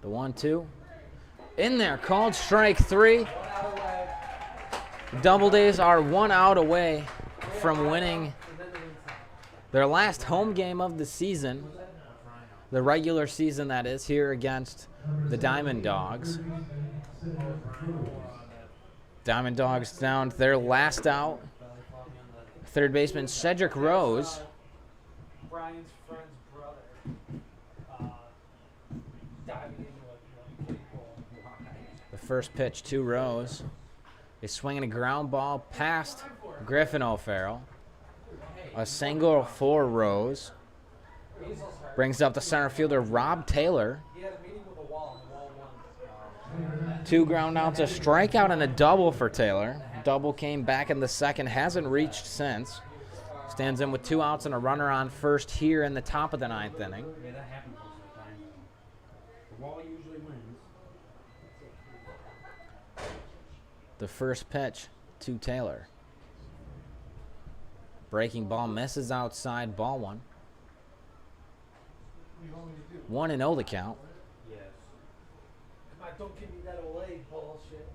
Speaker 3: The 1-2. In there, called strike three. Doubledays are 1 out away from winning their last home game of the season. The regular season, that is, here against the Diamond Dogs. Diamond Dogs down their last out. Third baseman Cedric Rose.
Speaker 5: Brian's friend's brother. Diving into a kiddie pool.
Speaker 3: The first pitch to Rose. He's swinging a ground ball past Griffin O'Farrell. A single for Rose. Brings up the center fielder Rob Taylor.
Speaker 5: He had a meeting with a wall, and the wall won.
Speaker 3: 2 ground outs, a strikeout, and a double for Taylor. Double came back in the second, hasn't reached since. Stands in with 2 outs and a runner on first here in the top of the 9th inning.
Speaker 7: Yeah, that happens most of the time. The wall usually wins.
Speaker 3: The first pitch to Taylor. Breaking ball misses outside, ball one. 1-0 the count.
Speaker 7: Yes.
Speaker 5: Come on, don't give me that Olay bullshit.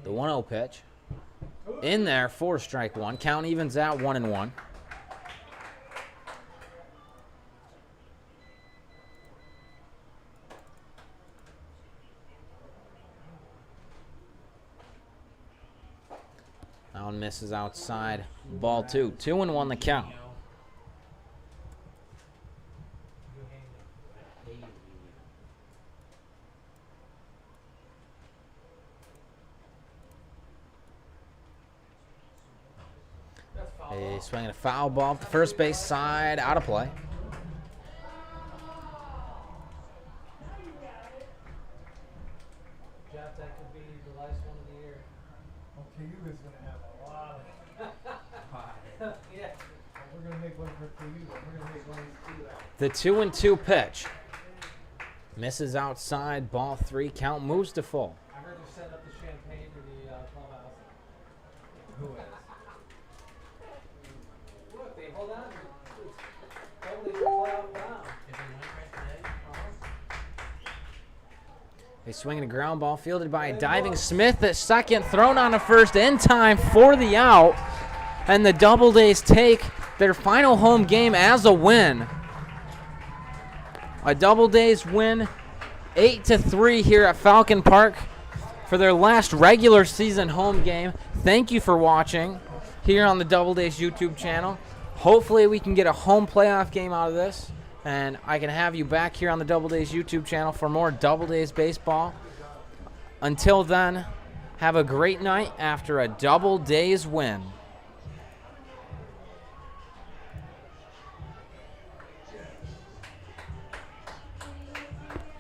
Speaker 3: The 1-0 pitch. In there for strike one. Count evens out 1-1. That one misses outside. Ball two. 2-1 the count. He's swinging a foul ball up the first base side, out of play.
Speaker 5: Jeff, that could be the last one of the year.
Speaker 6: Okay, you guys gonna have a lot of.
Speaker 5: Yeah.
Speaker 6: We're gonna make one for you. We're gonna make one for you.
Speaker 3: The 2-2 pitch. Misses outside, ball three. Count moves to full.
Speaker 5: I heard you set up the champagne in the clubhouse.
Speaker 6: Who is?
Speaker 5: Look, they hold on. It's totally the playoff round.
Speaker 3: He's swinging a ground ball fielded by a diving Smith at second, thrown on to first in time for the out. And the Doubledays take their final home game as a win. A Doubledays win 8-3 here at Falcon Park for their last regular season home game. Thank you for watching here on the Doubledays YouTube channel. Hopefully we can get a home playoff game out of this, and I can have you back here on the Doubledays YouTube channel for more Doubledays baseball. Until then, Have a great night after a Doubledays win.